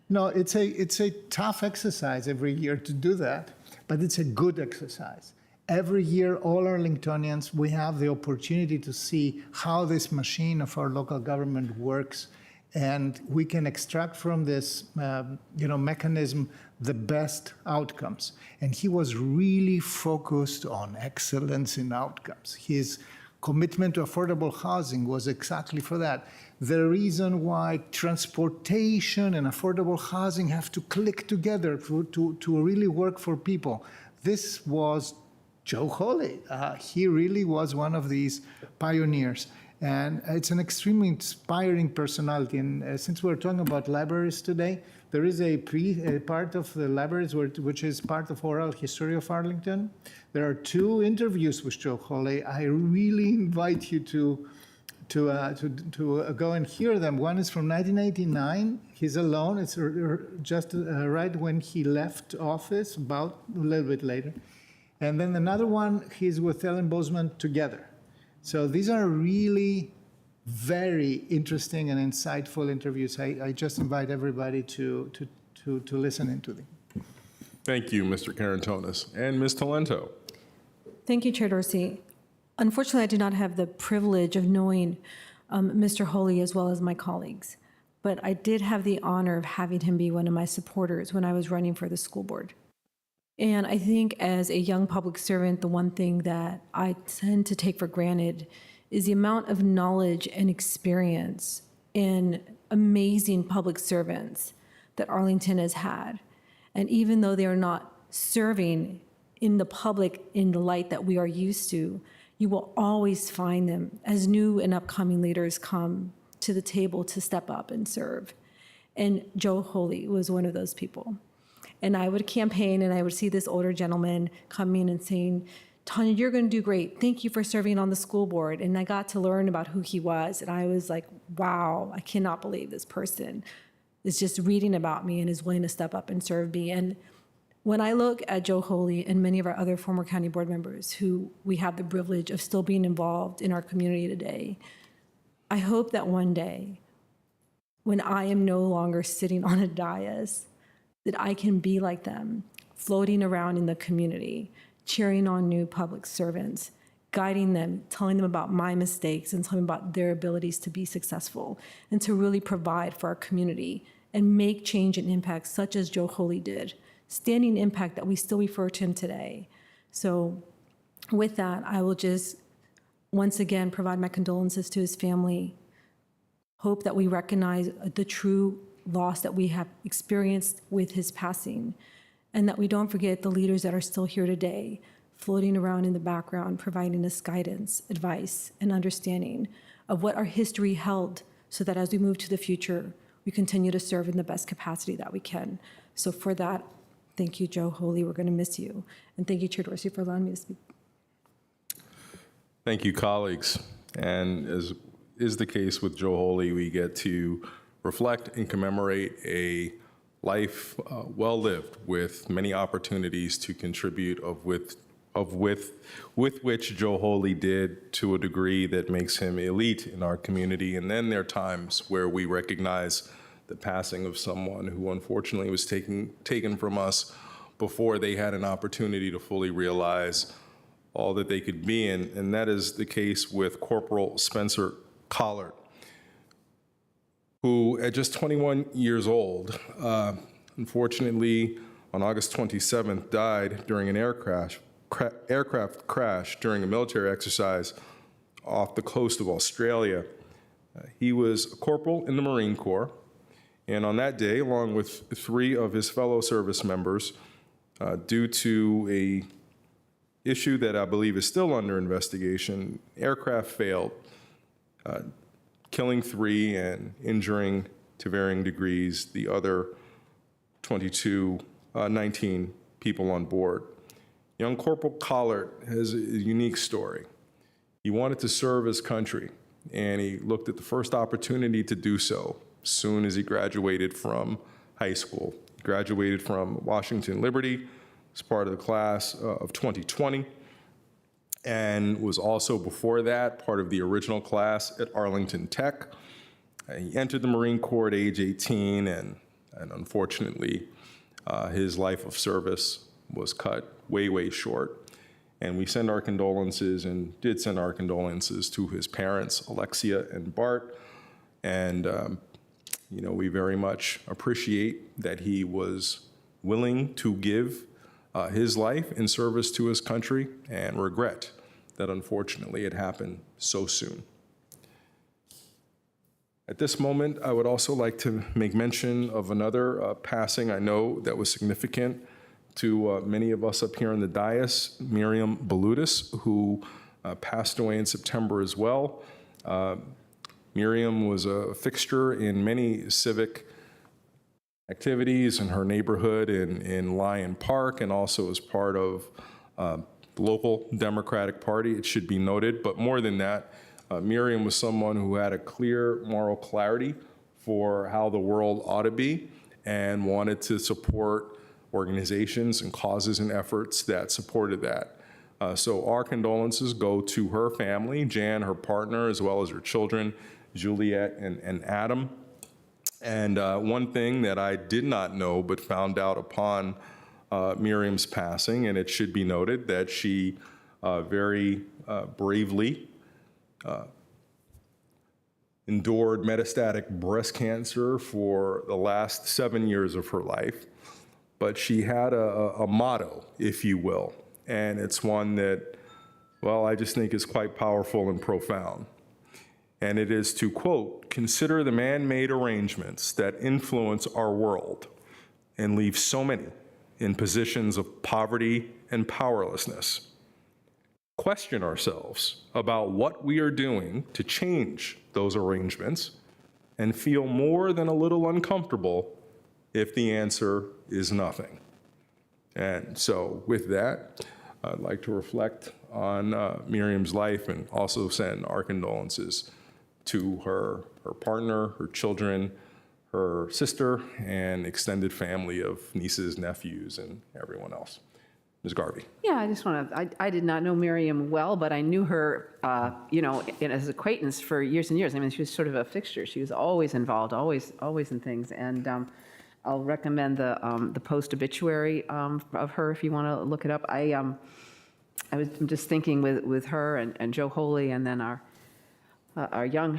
Speaker 8: no, it's a tough exercise every year to do that, but it's a good exercise. Every year, all Arlingtonians, we have the opportunity to see how this machine of our local government works, and we can extract from this mechanism the best outcomes. And he was really focused on excellence in outcomes. His commitment to affordable housing was exactly for that. The reason why transportation and affordable housing have to click together to really work for people. This was Joe Hawley. He really was one of these pioneers. And it's an extremely inspiring personality. And since we're talking about libraries today, there is a part of the libraries which is part of Oral History of Arlington. There are 2 interviews with Joe Hawley. I really invite you to go and hear them. One is from 1989. He's alone. It's just right when he left office, about a little bit later. And then another one, he's with Ellen Bozeman together. So these are really very interesting and insightful interviews. I just invite everybody to listen into them.
Speaker 1: Thank you, Mr. Carantonis. And Ms. Talento.
Speaker 7: Thank you, Chair Dorsey. Unfortunately, I did not have the privilege of knowing Mr. Holy as well as my colleagues, but I did have the honor of having him be one of my supporters when I was running for the school board. And I think as a young public servant, the one thing that I tend to take for granted is the amount of knowledge and experience and amazing public servants that Arlington has had. And even though they are not serving in the public in the light that we are used to, you will always find them as new and upcoming leaders come to the table to step up and serve. And Joe Hawley was one of those people. And I would campaign and I would see this older gentleman coming and saying, Tanya, you're going to do great. Thank you for serving on the school board. And I got to learn about who he was. And I was like, wow, I cannot believe this person is just reading about me and is willing to step up and serve me. And when I look at Joe Hawley and many of our other former county board members who we have the privilege of still being involved in our community today, I hope that one day, when I am no longer sitting on a dais, that I can be like them, floating around in the community, cheering on new public servants, guiding them, telling them about my mistakes and telling them about their abilities to be successful and to really provide for our community and make change and impact such as Joe Hawley did, standing impact that we still refer to him today. So with that, I will just once again provide my condolences to his family, hope that we recognize the true loss that we have experienced with his passing, and that we don't forget the leaders that are still here today, floating around in the background, providing us guidance, advice, and understanding of what our history held, so that as we move to the future, we continue to serve in the best capacity that we can. So for that, thank you, Joe Hawley. We're going to miss you. And thank you, Chair Dorsey, for allowing me to speak.
Speaker 1: Thank you, colleagues. And as is the case with Joe Hawley, we get to reflect and commemorate a life well lived with many opportunities to contribute with which Joe Hawley did to a degree that makes him elite in our community. And then there are times where we recognize the passing of someone who unfortunately was taken from us before they had an opportunity to fully realize all that they could be. And that is the case with Corporal Spencer Collard, who at just 21 years old, unfortunately on August 27th, died during an aircraft crash during a military exercise off the coast of Australia. He was a corporal in the Marine Corps, and on that day, along with 3 of his fellow service members, due to a issue that I believe is still under investigation, aircraft failed, killing 3 and injuring to varying degrees the other 19 people on board. Young Corporal Collard has a unique story. He wanted to serve his country, and he looked at the first opportunity to do so soon as he graduated from high school. graduated from Washington Liberty as part of the class of 2020, and was also before that part of the original class at Arlington Tech. He entered the Marine Corps at age 18, and unfortunately, his life of service was cut way short. And we send our condolences, and did send our condolences to his parents, Alexia and Bart. And, we very much appreciate that he was willing to give his life in service to his country, and regret that unfortunately it happened so soon. At this moment, I would also like to make mention of another passing I know that was significant to many of us up here in the dais, Miriam Balutis, who passed away in September as well. Miriam was a fixture in many civic activities in her neighborhood in Lyon Park, and also as part of the local Democratic Party, it should be noted. But more than that, Miriam was someone who had a clear moral clarity for how the world ought to be, and wanted to support organizations and causes and efforts that supported that. So our condolences go to her family, Jan, her partner, as well as her children, Juliet and Adam. And one thing that I did not know but found out upon Miriam's passing, and it should be noted that she very bravely endured metastatic breast cancer for the last 7 years of her life. But she had a motto, if you will, and it's one that, well, I just think is quite powerful and profound. And it is to, quote, "Consider the man-made arrangements that influence our world and leave so many in positions of poverty and powerlessness. Question ourselves about what we are doing to change those arrangements, and feel more than a little uncomfortable if the answer is nothing." And so with that, I'd like to reflect on Miriam's life, and also send our condolences to her partner, her children, her sister, and extended family of nieces, nephews, and everyone else. Ms. Garvey.
Speaker 5: Yeah, I just want to, I did not know Miriam well, but I knew her, as an acquaintance for years and years. I mean, she was sort of a fixture. She was always involved, always in things. And I'll recommend the post-obituary of her if you want to look it up. I'm just thinking with her and Joe Holy, and then our young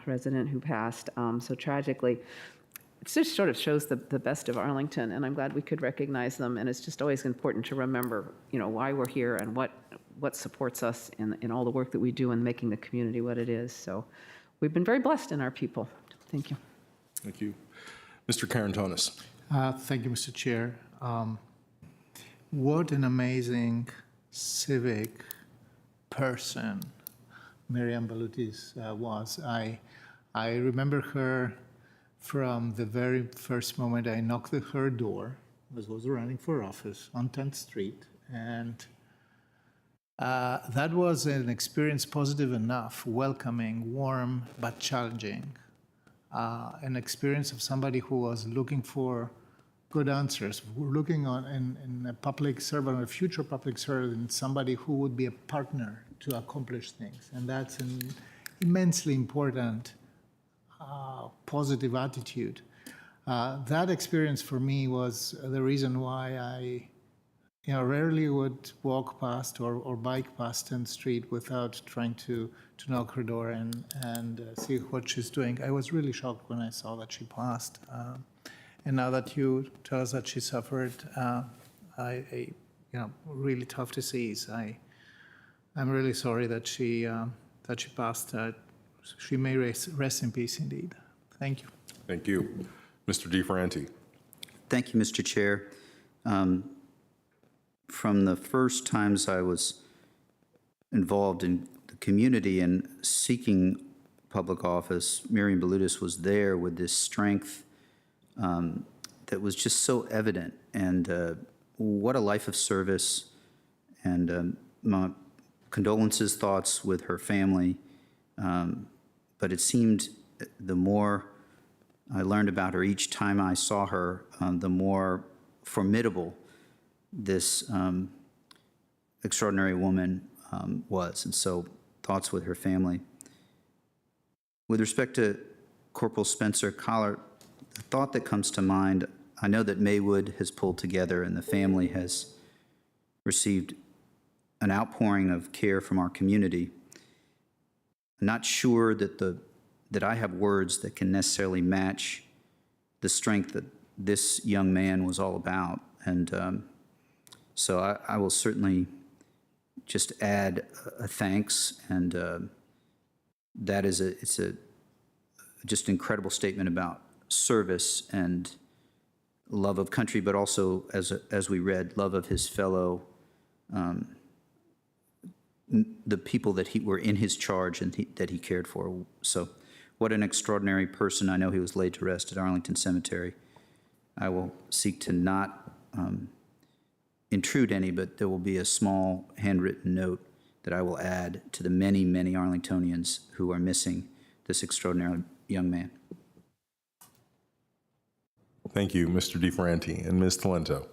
Speaker 5: resident who passed so tragically. It just sort of shows the best of Arlington, and I'm glad we could recognize them. And it's just always important to remember, why we're here and what supports us in all the work that we do in making the community what it is. So we've been very blessed in our people. Thank you.
Speaker 1: Thank you. Mr. Karantonis.
Speaker 8: Thank you, Mr. Chair. What an amazing civic person Miriam Balutis was. I remember her from the very first moment I knocked at her door. I was running for office on 10th Street, and that was an experience positive enough, welcoming, warm, but challenging. An experience of somebody who was looking for good answers, looking in a public servant, a future public servant, somebody who would be a partner to accomplish things. And that's an immensely important positive attitude. That experience for me was the reason why I rarely would walk past or bike past 10th Street without trying to knock her door and see what she's doing. I was really shocked when I saw that she passed. And now that you tell us that she suffered, really tough disease. I'm really sorry that she passed. She may rest in peace indeed. Thank you.
Speaker 1: Thank you. Mr. DiFerenti.
Speaker 6: Thank you, Mr. Chair. From the first times I was involved in the community and seeking public office, Miriam Balutis was there with this strength that was just so evident. And what a life of service. And my condolences, thoughts with her family. But it seemed the more I learned about her each time I saw her, the more formidable this extraordinary woman was. And so thoughts with her family. With respect to Corporal Spencer Collard, the thought that comes to mind, I know that Maywood has pulled together and the family has received an outpouring of care from our community. I'm not sure that I have words that can necessarily match the strength that this young man was all about. And so I will certainly just add a thanks, and that is it's a just incredible statement about service and love of country, but also, as we read, love of his fellow, the people that were in his charge and that he cared for. So what an extraordinary person. I know he was laid to rest at Arlington Cemetery. I will seek to not intrude any, but there will be a small handwritten note that I will add to the many, many Arlingtonians who are missing this extraordinary young man.
Speaker 1: Thank you, Mr. DeFerranti. And Ms. Talento.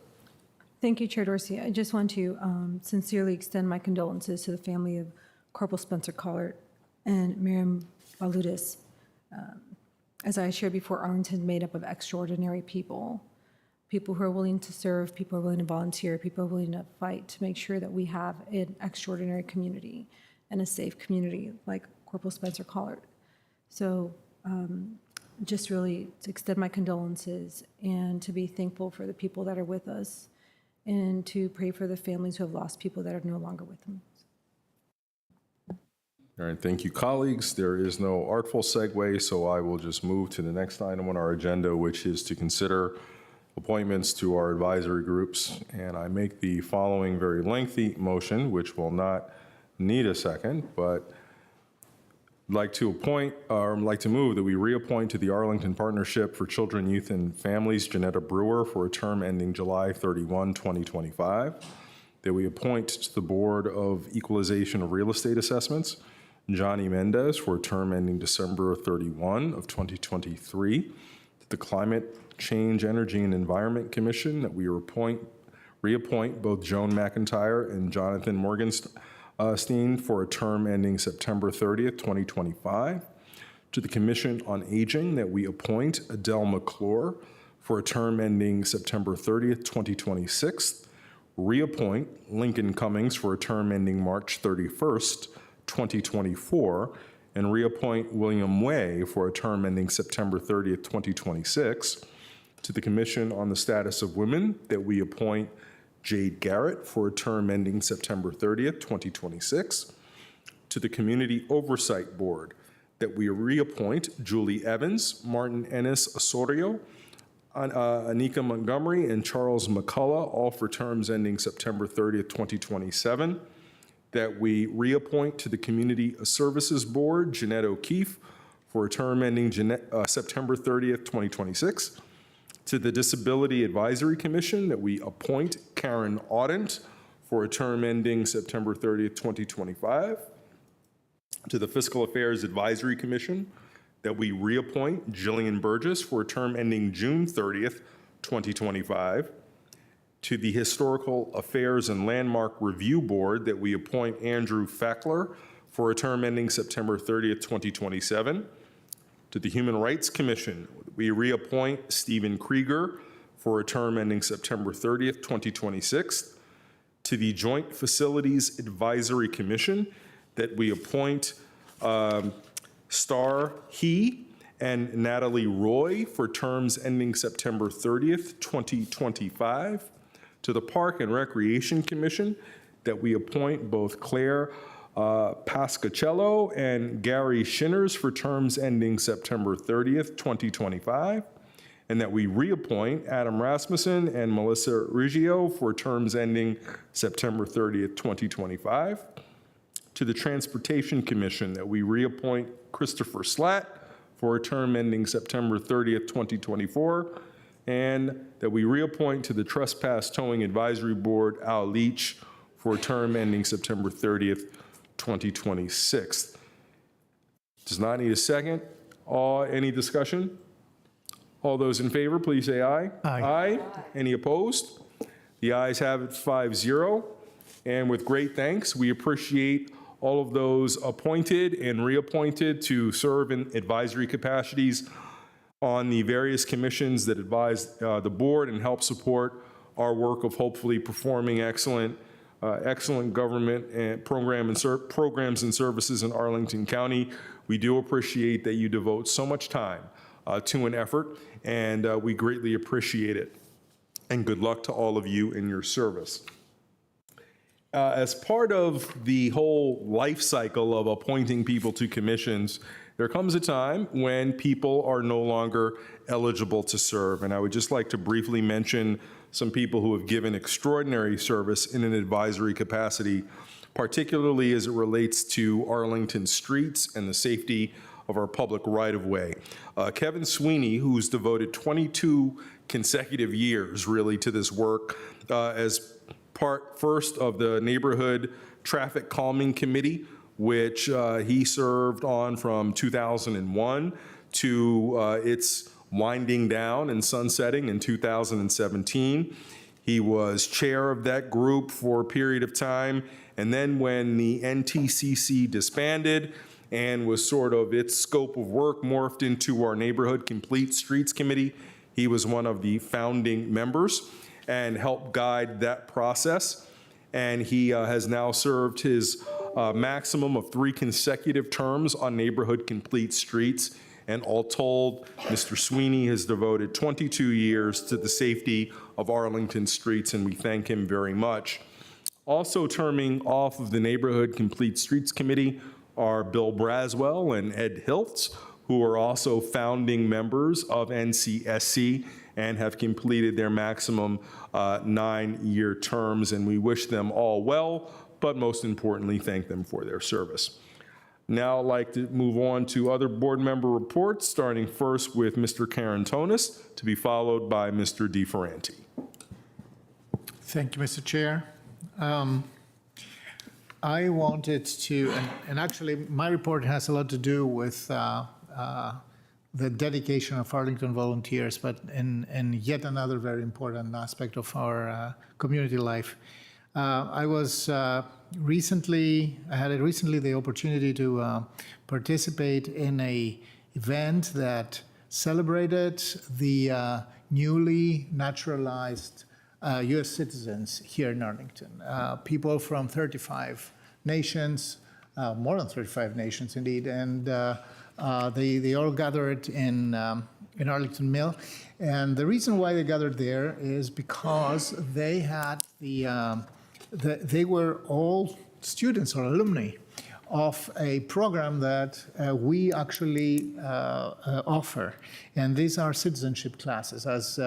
Speaker 7: Thank you, Chair Dorsey. I just want to sincerely extend my condolences to the family of Corporal Spencer Collard and Miriam Baludis. As I shared before, Arlington is made up of extraordinary people, people who are willing to serve, people who are willing to volunteer, people who are willing to fight to make sure that we have an extraordinary community and a safe community like Corporal Spencer Collard. So just really to extend my condolences and to be thankful for the people that are with us and to pray for the families who have lost people that are no longer with them.
Speaker 1: All right, thank you, colleagues. There is no artful segue, so I will just move to the next item on our agenda, which is to consider appointments to our advisory groups. And I make the following very lengthy motion, which will not need a second, but I'd like to move that we reappoint to the Arlington Partnership for Children, Youth, and Families, Janetta Brewer, for a term ending July 31, 2025. That we appoint to the Board of Equalization of Real Estate Assessments, Johnny Mendez, for a term ending December 31 of 2023. To the Climate Change, Energy, and Environment Commission, that we reappoint both Joan McIntyre and Jonathan Morgenstein for a term ending September 30th, 2025. To the Commission on Aging, that we appoint Adele McClure for a term ending September 30th, 2026. Reappoint Lincoln Cummings for a term ending March 31st, 2024, and reappoint William Way for a term ending September 30th, 2026. To the Commission on the Status of Women, that we appoint Jade Garrett for a term ending September 30th, 2026. To the Community Oversight Board, that we reappoint Julie Evans, Martin Ennis Osorio, Anika Montgomery, and Charles McCullough, all for terms ending September 30th, 2027. That we reappoint to the Community Services Board, Jeanette O'Keefe, for a term ending September 30th, 2026. To the Disability Advisory Commission, that we appoint Karen Audent for a term ending September 30th, 2025. To the Fiscal Affairs Advisory Commission, that we reappoint Jillian Burgess for a term ending June 30th, 2025. To the Historical Affairs and Landmark Review Board, that we appoint Andrew Fackler for a term ending September 30th, 2027. To the Human Rights Commission, we reappoint Stephen Krieger for a term ending September 30th, 2026. To the Joint Facilities Advisory Commission, that we appoint Star He and Natalie Roy for terms ending September 30th, 2025. To the Park and Recreation Commission, that we appoint both Claire Pascacello and Gary Shinners for terms ending September 30th, 2025. And that we reappoint Adam Rasmussen and Melissa Riggio for terms ending September 30th, 2025. To the Transportation Commission, that we reappoint Christopher Slatt for a term ending September 30th, 2024. And that we reappoint to the Trespass Towing Advisory Board, Al Leach, for a term ending September 30th, 2026. Does not need a second. Any discussion? All those in favor, please say aye.
Speaker 8: Aye.
Speaker 1: Aye. Any opposed? The ayes have it 5-0. And with great thanks, we appreciate all of those appointed and reappointed to serve in advisory capacities on the various commissions that advise the board and help support our work of hopefully performing excellent government and programs and services in Arlington County. We do appreciate that you devote so much time to an effort, and we greatly appreciate it. And good luck to all of you in your service. As part of the whole life cycle of appointing people to commissions, there comes a time when people are no longer eligible to serve. And I would just like to briefly mention some people who have given extraordinary service in an advisory capacity, particularly as it relates to Arlington streets and the safety of our public right-of-way. Kevin Sweeney, who's devoted 22 consecutive years really to this work as part first of the Neighborhood Traffic Calming Committee, which he served on from 2001 to its winding down and sunsetting in 2017. He was chair of that group for a period of time, and then when the NTCC disbanded and was sort of its scope of work morphed into our Neighborhood Complete Streets Committee, he was one of the founding members and helped guide that process. And he has now served his maximum of 3 consecutive terms on Neighborhood Complete Streets. And all told, Mr. Sweeney has devoted 22 years to the safety of Arlington streets, and we thank him very much. Also terming off of the Neighborhood Complete Streets Committee are Bill Braswell and Ed Hiltz, who are also founding members of NCSC and have completed their maximum 9-year terms, and we wish them all well, but most importantly, thank them for their service. Now I'd like to move on to other board member reports, starting first with Mr. Carantonis, to be followed by Mr. DeFerranti.
Speaker 8: Thank you, Mr. Chair. I wanted to, and actually my report has a lot to do with the dedication of Arlington volunteers, but in yet another very important aspect of our community life. I had recently the opportunity to participate in an event that celebrated the newly naturalized U.S. citizens here in Arlington. People from 35 nations, more than 35 nations indeed, and they all gathered in Arlington Mill. And the reason why they gathered there is because they had they were all students or alumni of a program that we actually offer. And these are citizenship classes. As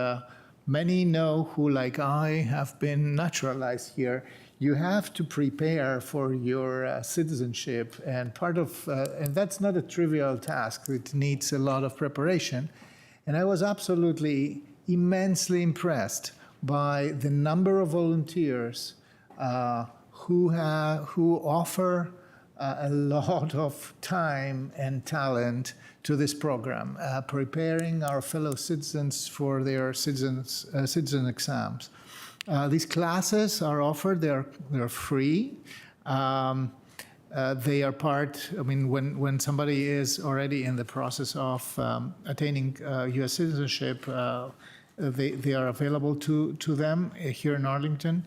Speaker 8: many know who, like I, have been naturalized here, you have to prepare for your citizenship, and and that's not a trivial task. It needs a lot of preparation. And I was absolutely immensely impressed by the number of volunteers who offer a lot of time and talent to this program, preparing our fellow citizens for their citizen exams. These classes are offered, they're free. They are part, I mean, when somebody is already in the process of attaining U.S. citizenship, they are available to them here in Arlington.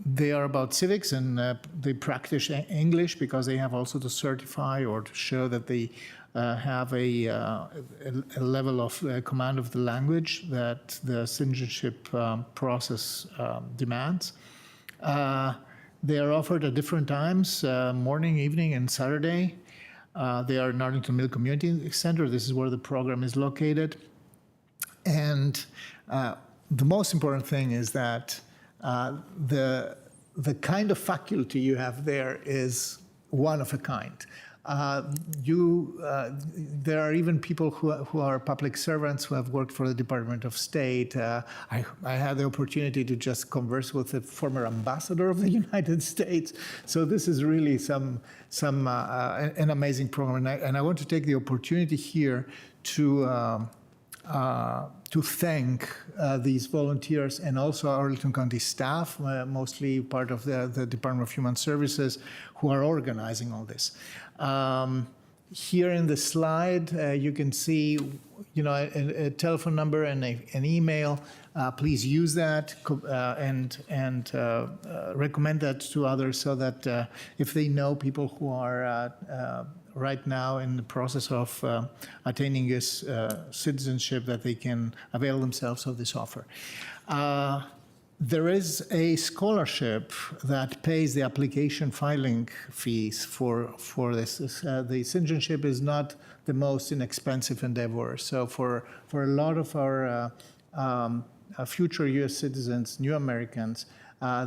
Speaker 8: They are about civics, and they practice English because they have also to certify or to show that they have a level of command of the language that the citizenship process demands. They are offered at different times, morning, evening, and Saturday. They are in Arlington Mill Community Center. This is where the program is located. And the most important thing is that the kind of faculty you have there is one of a kind. There are even people who are public servants who have worked for the Department of State. I had the opportunity to just converse with the former ambassador of the United States. So this is really an amazing program. And I want to take the opportunity here to to thank these volunteers and also Arlington County staff, mostly part of the Department of Human Services, who are organizing all this. Here in the slide, you can see, a telephone number and an email. Please use that and recommend that to others so that if they know people who are right now in the process of attaining this citizenship, that they can avail themselves of this offer. There is a scholarship that pays the application filing fees for this. The citizenship is not the most inexpensive endeavor. So for a lot of our future U.S. citizens, new Americans,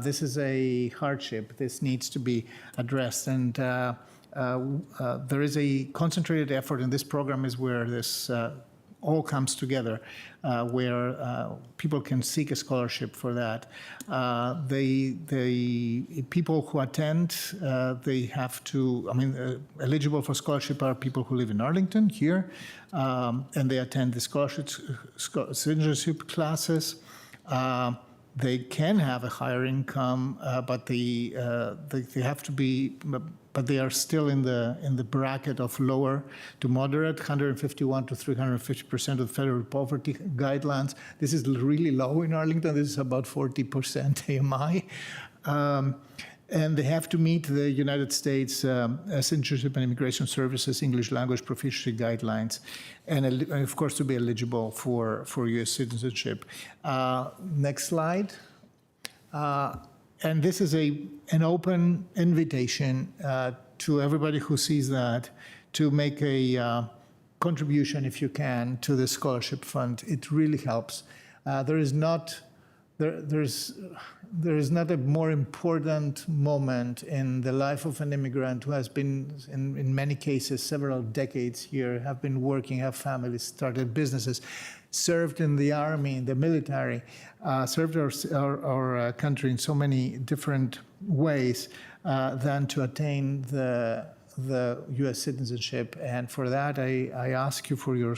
Speaker 8: this is a hardship. This needs to be addressed. And there is a concentrated effort, and this program is where this all comes together, where people can seek a scholarship for that. The people who attend, they have to, eligible for scholarship are people who live in Arlington here, and they attend the citizenship classes. They can have a higher income, but they have to be, but they are still in the bracket of lower to moderate, 151 to 350% of the federal poverty guidelines. This is really low in Arlington. This is about 40% AMI. And they have to meet the United States Citizenship and Immigration Services English language proficiency guidelines, and of course to be eligible for U.S. citizenship. Next slide. And this is an open invitation to everybody who sees that to make a contribution, if you can, to the scholarship fund. It really helps. There is not a more important moment in the life of an immigrant who has been, in many cases, several decades here, have been working, have families, started businesses, served in the army, in the military, served our country in so many different ways, than to attain the U.S. citizenship, and for that I ask you for your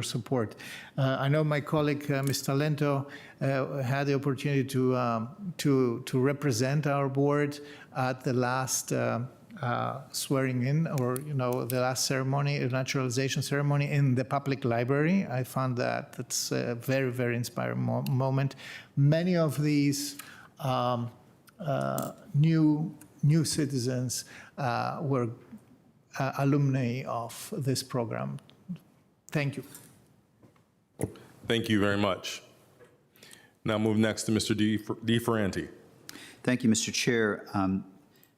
Speaker 8: support. I know my colleague Ms. Talento had the opportunity to represent our board at the last swearing in, or the last ceremony, naturalization ceremony in the public library. I found that's a very, very inspiring moment. Many of these new citizens were alumni of this program. Thank you.
Speaker 1: Thank you very much. Now move next to Mr. DeFerranti.
Speaker 6: Thank you, Mr. Chair.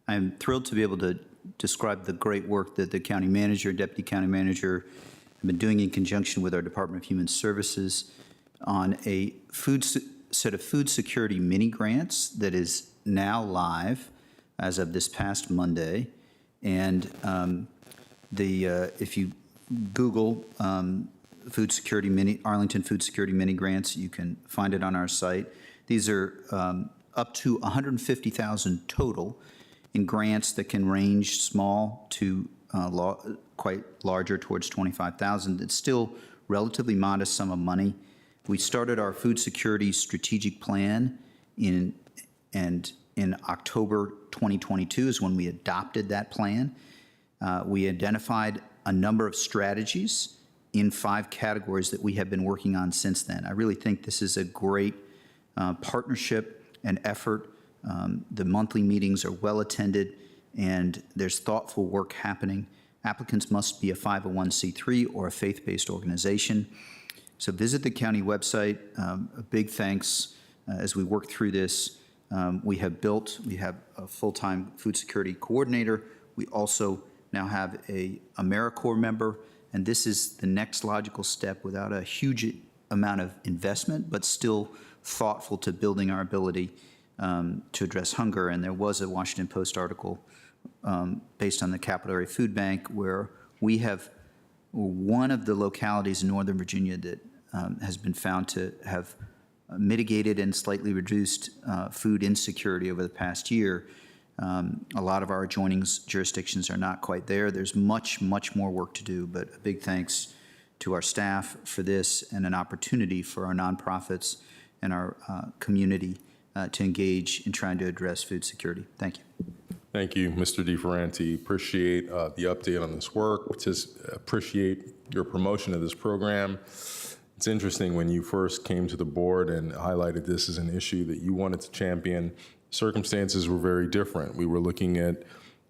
Speaker 6: I'm thrilled to be able to describe the great work that the county manager, deputy county manager have been doing in conjunction with our Department of Human Services on a set of food security mini grants that is now live as of this past Monday. And if you Google food security Arlington food security mini grants, you can find it on our site. These are up to $150,000 total in grants that can range small to quite larger, towards $25,000. It's still relatively modest sum of money. We started our food security strategic plan in October 2022 is when we adopted that plan. We identified a number of strategies in 5 categories that we have been working on since then. I really think this is a great partnership and effort. The monthly meetings are well attended, and there's thoughtful work happening. Applicants must be a 501c3 or a faith-based organization. So visit the county website. A big thanks as we work through this. We have a full-time food security coordinator. We also now have a AmeriCorps member, and this is the next logical step without a huge amount of investment, but still thoughtful to building our ability to address hunger. And there was a Washington Post article based on the Capital Area Food Bank where we have one of the localities in Northern Virginia that has been found to have mitigated and slightly reduced food insecurity over the past year. A lot of our adjoining jurisdictions are not quite there. There's much, much more work to do, but a big thanks to our staff for this and an opportunity for our nonprofits and our community to engage in trying to address food security. Thank you.
Speaker 1: Thank you, Mr. DeFerranti. Appreciate the update on this work. Just appreciate your promotion of this program. It's interesting, when you first came to the board and highlighted this as an issue that you wanted to champion, circumstances were very different. We were looking at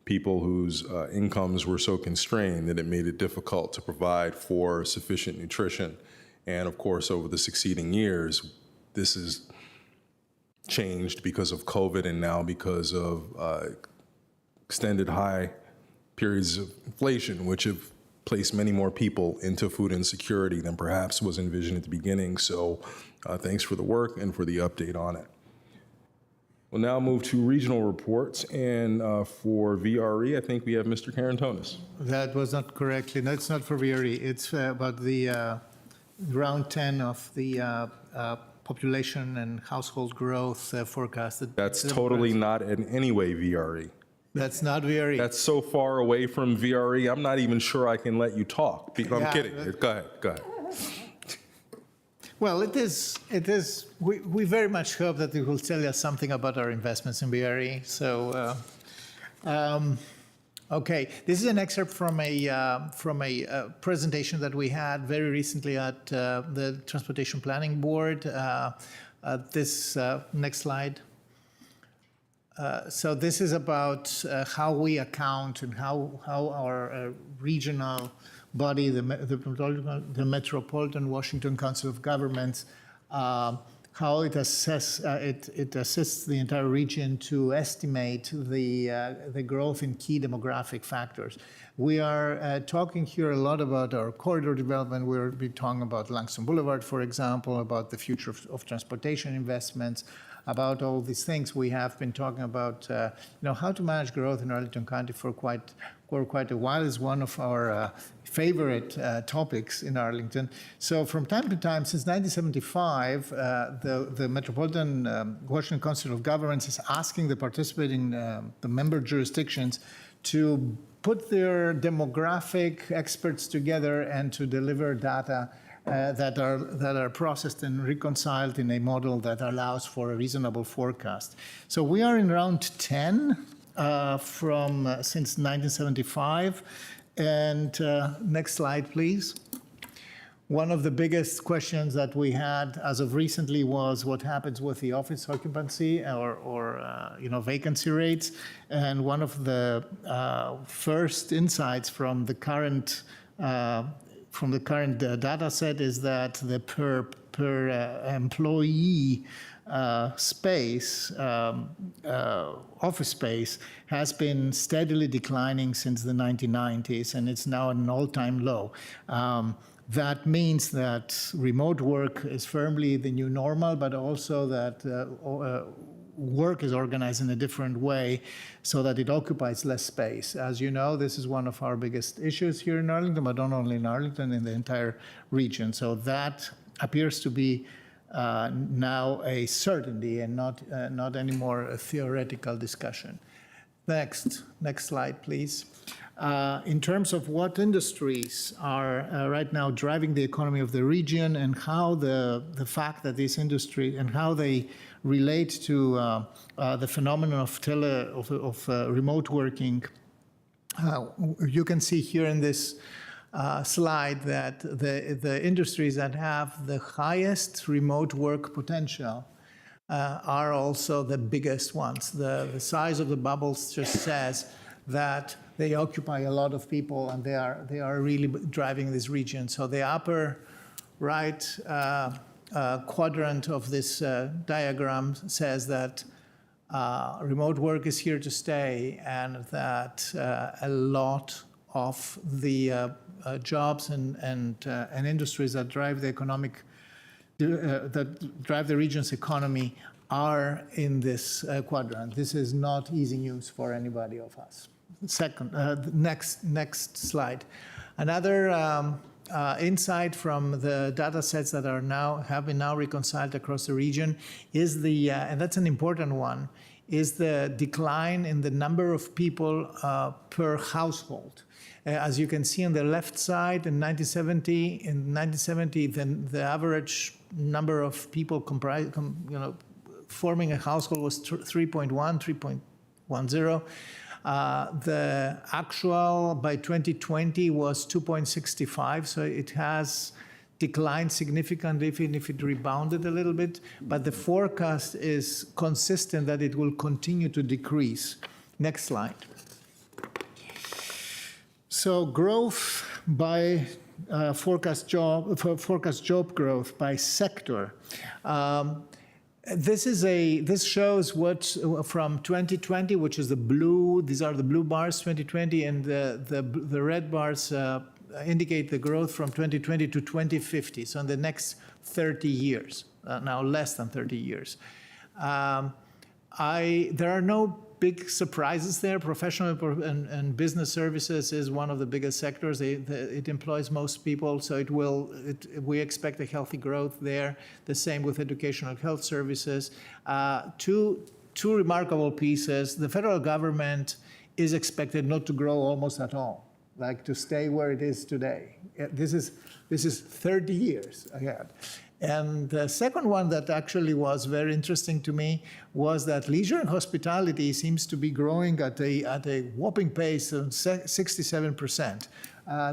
Speaker 1: people whose incomes were so constrained that it made it difficult to provide for sufficient nutrition. And of course, over the succeeding years, this has changed because of COVID and now because of extended high periods of inflation, which have placed many more people into food insecurity than perhaps was envisioned at the beginning. So thanks for the work and for the update on it. We'll now move to regional reports, and for VRE, I think we have Mr. Carantonis.
Speaker 8: That was not correctly. No, it's not for VRE. It's about the round 10 of the population and household growth forecast.
Speaker 1: That's totally not in any way VRE.
Speaker 8: That's not VRE.
Speaker 1: That's so far away from VRE, I'm not even sure I can let you talk. I'm
Speaker 8: Yeah,
Speaker 1: kidding. Go ahead.
Speaker 8: Well, it is. We very much hope that it will tell us something about our investments in BRE. So, okay, this is an excerpt from a presentation that we had very recently at the Transportation Planning Board. This next slide. So this is about how we account and how our regional body, the Metropolitan Washington Council of Governments, how it assists the entire region to estimate the growth in key demographic factors. We are talking here a lot about our corridor development. We'll be talking about Langston Boulevard, for example, about the future of transportation investments, about all these things. We have been talking about how to manage growth in Arlington County for quite a while. Is one of our favorite topics in Arlington. So from time to time, since 1975, the Metropolitan Washington Council of Governments is asking the participating the member jurisdictions to put their demographic experts together and to deliver data that are processed and reconciled in a model that allows for a reasonable forecast. So we are in round 10 since 1975. And next slide, please. One of the biggest questions that we had as of recently was what happens with the office occupancy or vacancy rates. And one of the first insights from the current data set is that the per employee space, office space, has been steadily declining since the 1990s, and it's now at an all-time low. That means that remote work is firmly the new normal, but also that work is organized in a different way so that it occupies less space. As you know, this is one of our biggest issues here in Arlington, but not only in Arlington, in the entire region. So that appears to be now a certainty and not anymore a theoretical discussion. Next slide, please. In terms of what industries are right now driving the economy of the region and how the fact that this industry and how they relate to the phenomenon of remote working, you can see here in this slide that the industries that have the highest remote work potential are also the biggest ones. The size of the bubbles just says that they occupy a lot of people and they are really driving this region. So the upper right quadrant of this diagram says that remote work is here to stay and that a lot of the jobs and industries that drive the economic, that drive the region's economy are in this quadrant. This is not easy news for anybody of us. Second, next slide. Another insight from the data sets that have been reconciled across the region is and that's an important one, is the decline in the number of people per household. As you can see on the left side, in 1970, then the average number of people forming a household was 3.10. The actual by 2020 was 2.65, so it has declined significantly, even if it rebounded a little bit. But the forecast is consistent that it will continue to decrease. Next slide. So growth by forecast job growth by sector. This shows what from 2020, which is the blue. These are the blue bars, 2020, and the red bars indicate the growth from 2020 to 2050. So in the next 30 years, now less than 30 years. There are no big surprises there. Professional and business services is one of the biggest sectors. It employs most people, so we expect a healthy growth there. The same with educational health services. Two remarkable pieces. The federal government is expected not to grow almost at all, like to stay where it is today. This is 30 years ahead. And the second one that actually was very interesting to me was that leisure and hospitality seems to be growing at a whopping pace of 67%.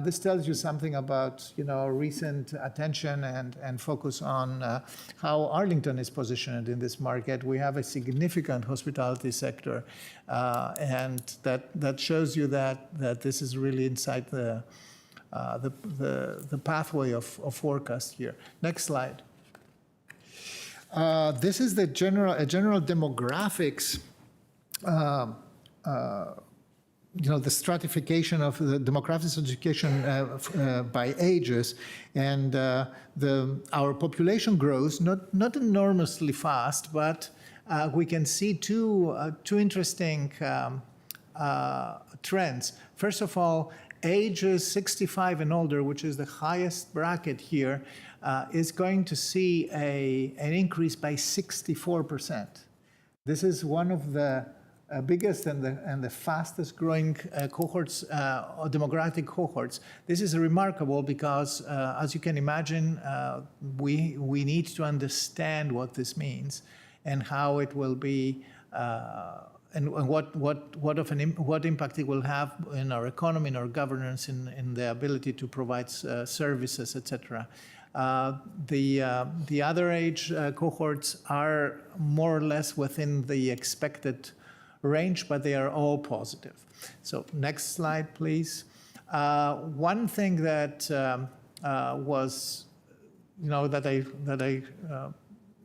Speaker 8: This tells you something about recent attention and focus on how Arlington is positioned in this market. We have a significant hospitality sector, and that shows you that this is really inside the pathway of forecast here. Next slide. This is the general demographics, the stratification of the demographic stratification by ages, and our population grows not enormously fast, but we can see two interesting trends. First of all, ages 65 and older, which is the highest bracket here, is going to see an increase by 64%. This is one of the biggest and the fastest growing cohorts, demographic cohorts. This is remarkable because, as you can imagine, we need to understand what this means and how it will be. And what impact it will have in our economy, in our governance, in the ability to provide services, etc. The other age cohorts are more or less within the expected range, but they are all positive. So next slide, please. One thing that was, that I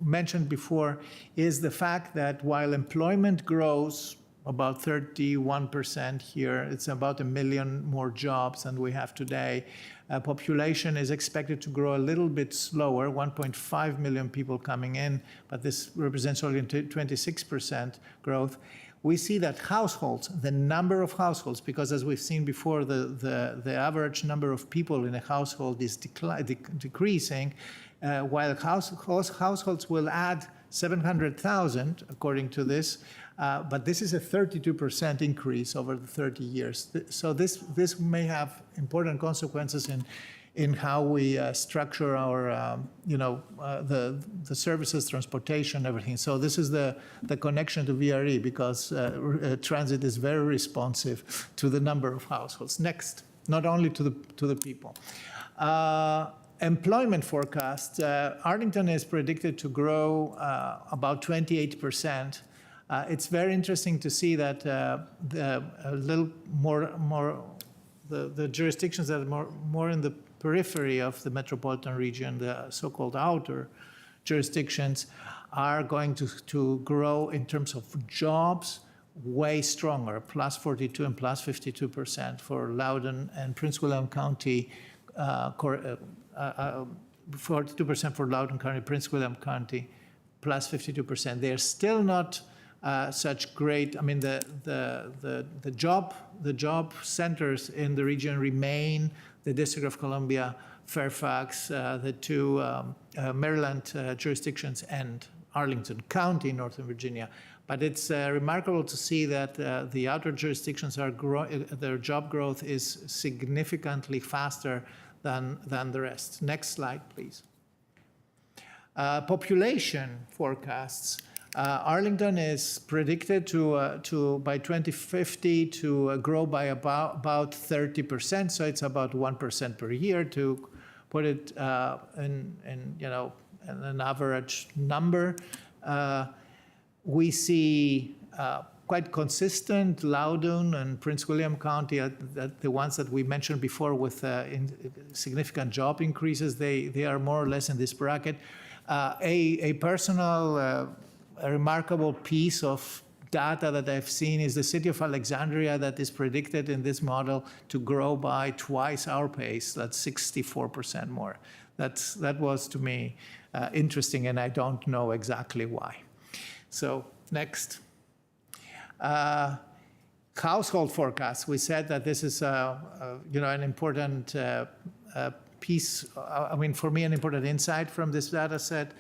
Speaker 8: mentioned before is the fact that while employment grows about 31% here, it's about 1 million more jobs than we have today. Population is expected to grow a little bit slower, 1.5 million people coming in, but this represents only 26% growth. We see that households, the number of households, because as we've seen before, the average number of people in a household is decreasing, while households will add 700,000, according to this, but this is a 32% increase over the 30 years. So this may have important consequences in how we structure our, the services, transportation, everything. So this is the connection to VRE, because transit is very responsive to the number of households. Next, not only to the people. Employment forecast, Arlington is predicted to grow about 28%. It's very interesting to see that a little more the jurisdictions that are more in the periphery of the metropolitan region, the so-called outer jurisdictions, are going to grow in terms of jobs way stronger, plus 42 and plus 52% for Loudoun and Prince William County, 42% for Loudoun County, Prince William County, plus 52%. They're still not such great. I mean, the job centers in the region remain the District of Columbia, Fairfax, the two Maryland jurisdictions, and Arlington County, Northern Virginia. But it's remarkable to see that the outer jurisdictions are their job growth is significantly faster than the rest. Next slide, please. Population forecasts. Arlington is predicted to by 2050 to grow by about 30%. So it's about 1% per year, to put it in an average number. We see quite consistent Loudoun and Prince William County, the ones that we mentioned before with significant job increases. They are more or less in this bracket. A personal, a remarkable piece of data that I've seen is the city of Alexandria that is predicted in this model to grow by twice our pace. That's 64% more. That was, to me, interesting, and I don't know exactly why. So next. Household forecasts. We said that this is an important piece, for me, an important insight from this data set.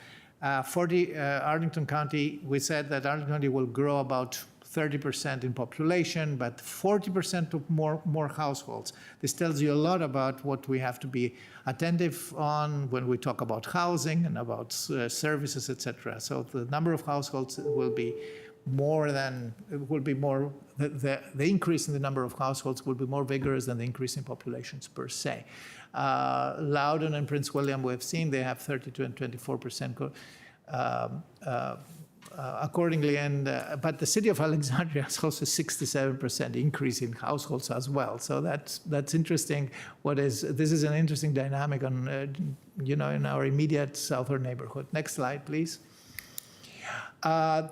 Speaker 8: Arlington County, we said that Arlington County will grow about 30% in population, but 40% of more households. This tells you a lot about what we have to be attentive on when we talk about housing and about services, etc. So the number of households will be the increase in the number of households will be more vigorous than the increase in populations per se. Loudoun and Prince William, we've seen, they have 32 and 24% accordingly, but the city of Alexandria has also 67% increase in households as well. So that's interesting. This is an interesting dynamic on in our immediate southern neighborhood. Next slide, please.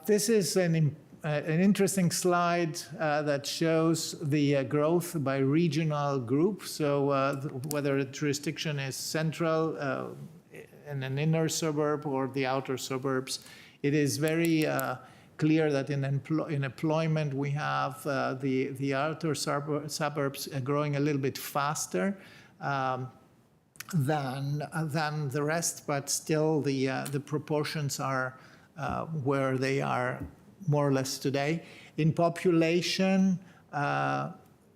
Speaker 8: This is an interesting slide that shows the growth by regional group. So whether a jurisdiction is central in an inner suburb or the outer suburbs, it is very clear that in employment we have the outer suburbs growing a little bit faster than the rest, but still the proportions are where they are more or less today. In population,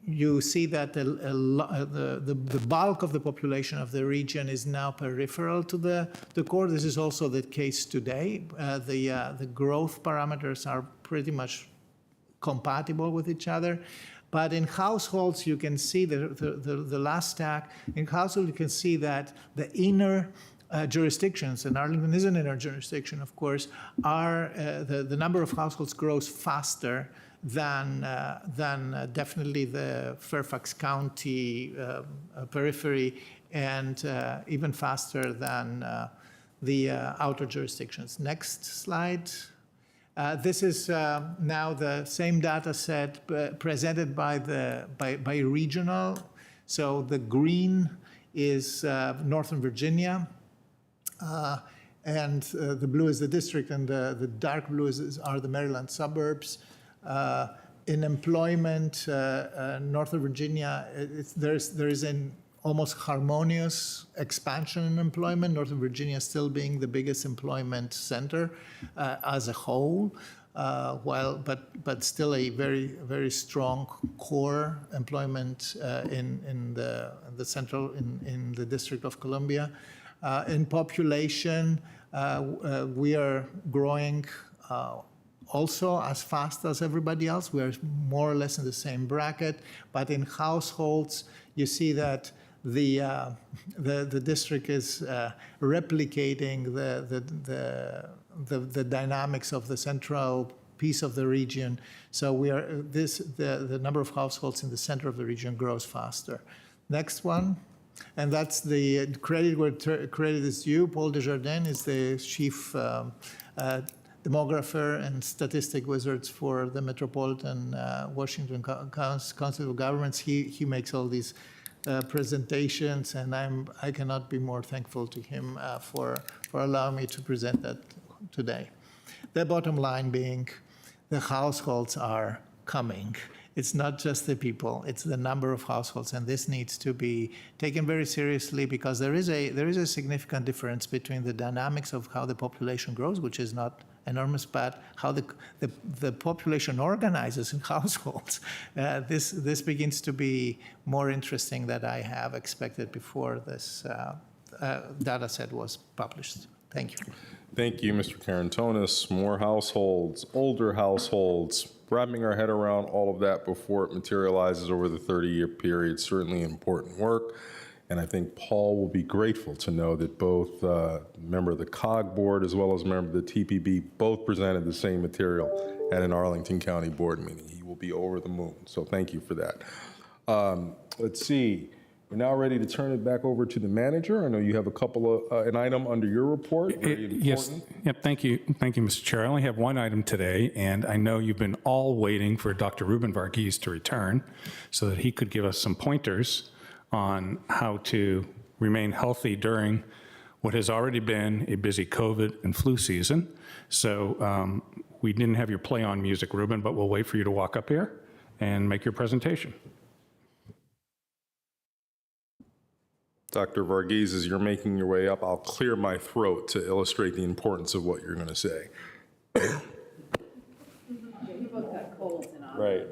Speaker 8: you see that the bulk of the population of the region is now peripheral to the core. This is also the case today. The growth parameters are pretty much compatible with each other. But in households, you can see the last stack. In households, you can see that the inner jurisdictions, and Arlington is an inner jurisdiction, of course, are the number of households grows faster than definitely the Fairfax County periphery, and even faster than the outer jurisdictions. Next slide. This is now the same data set presented by regional. So the green is Northern Virginia, and the blue is the district, and the dark blue are the Maryland suburbs. In employment, Northern Virginia, there is an almost harmonious expansion in employment, Northern Virginia still being the biggest employment center as a whole, but still a very, very strong core employment in the central, in the District of Columbia. In population, we are growing also as fast as everybody else. We are more or less in the same bracket, but in households, you see that the district is replicating the dynamics of the central piece of the region. So the number of households in the center of the region grows faster. Next one. And that's the credit where credit is due. Paul Desjardins is the chief demographer and statistic wizards for the Metropolitan Washington Council of Governments. He makes all these presentations, and I cannot be more thankful to him for allowing me to present that today. The bottom line being the households are coming. It's not just the people, it's the number of households, and this needs to be taken very seriously because there is a significant difference between the dynamics of how the population grows, which is not enormous, but how the population organizes in households, this begins to be more interesting than I have expected before this data set was published. Thank you.
Speaker 1: Thank you, Mr. Carantonis. More households, older households, wrapping our head around all of that before it materializes over the 30-year period, certainly important work. And I think Paul will be grateful to know that both member of the COG board as well as member of the TPB both presented the same material at an Arlington County board meeting. He will be over the moon. So thank you for that. Let's see. We're now ready to turn it back over to the manager. I know you have a couple of, an item under your report, very important.
Speaker 2: Yes, yep, thank you, Mr. Chair. I only have one item today, and I know you've been all waiting for Dr. Ruben Varghese to return so that he could give us some pointers on how to remain healthy during what has already been a busy COVID and flu season. So we didn't have your play on music, Ruben, but we'll wait for you to walk up here and make your presentation.
Speaker 1: Dr. Varghese, as you're making your way up, I'll clear my throat to illustrate the importance of what you're going to say.
Speaker 5: You both got colds and all.
Speaker 1: Right.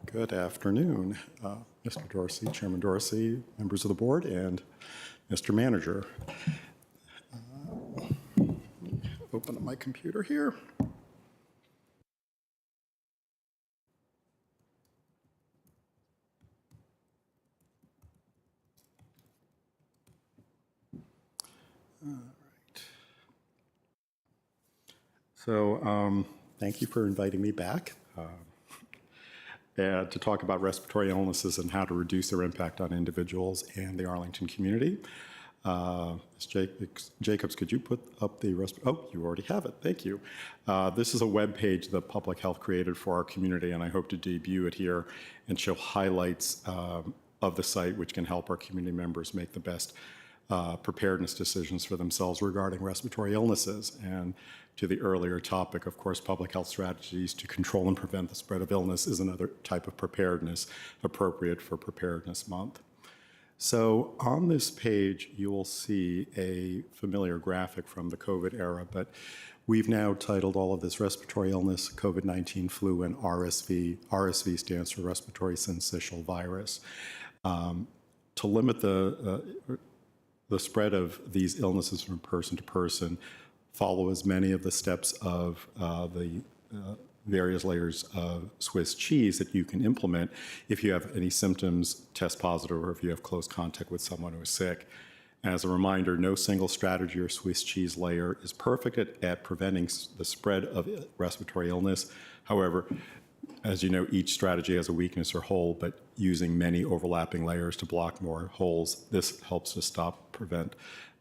Speaker 9: Good afternoon, Mr. Dorsey, Chairman Dorsey, members of the board, and Mr. Manager. Open up my computer here. All right. So thank you for inviting me back. To talk about respiratory illnesses and how to reduce their impact on individuals and the Arlington community. Ms. Jacobs, could you put up the oh, you already have it, thank you. This is a web page that Public Health created for our community, and I hope to debut it here and show highlights of the site, which can help our community members make the best preparedness decisions for themselves regarding respiratory illnesses. And to the earlier topic, of course, public health strategies to control and prevent the spread of illness is another type of preparedness appropriate for Preparedness Month. So on this page, you will see a familiar graphic from the COVID era, but we've now titled all of this respiratory illness, COVID-19, flu, and RSV. RSV stands for respiratory syncytial virus. To limit the spread of these illnesses from person to person, follow as many of the steps of the various layers of Swiss cheese that you can implement if you have any symptoms, test positive, or if you have close contact with someone who is sick. As a reminder, no single strategy or Swiss cheese layer is perfect at preventing the spread of respiratory illness. However, as you know, each strategy has a weakness or hole, but using many overlapping layers to block more holes, this helps to prevent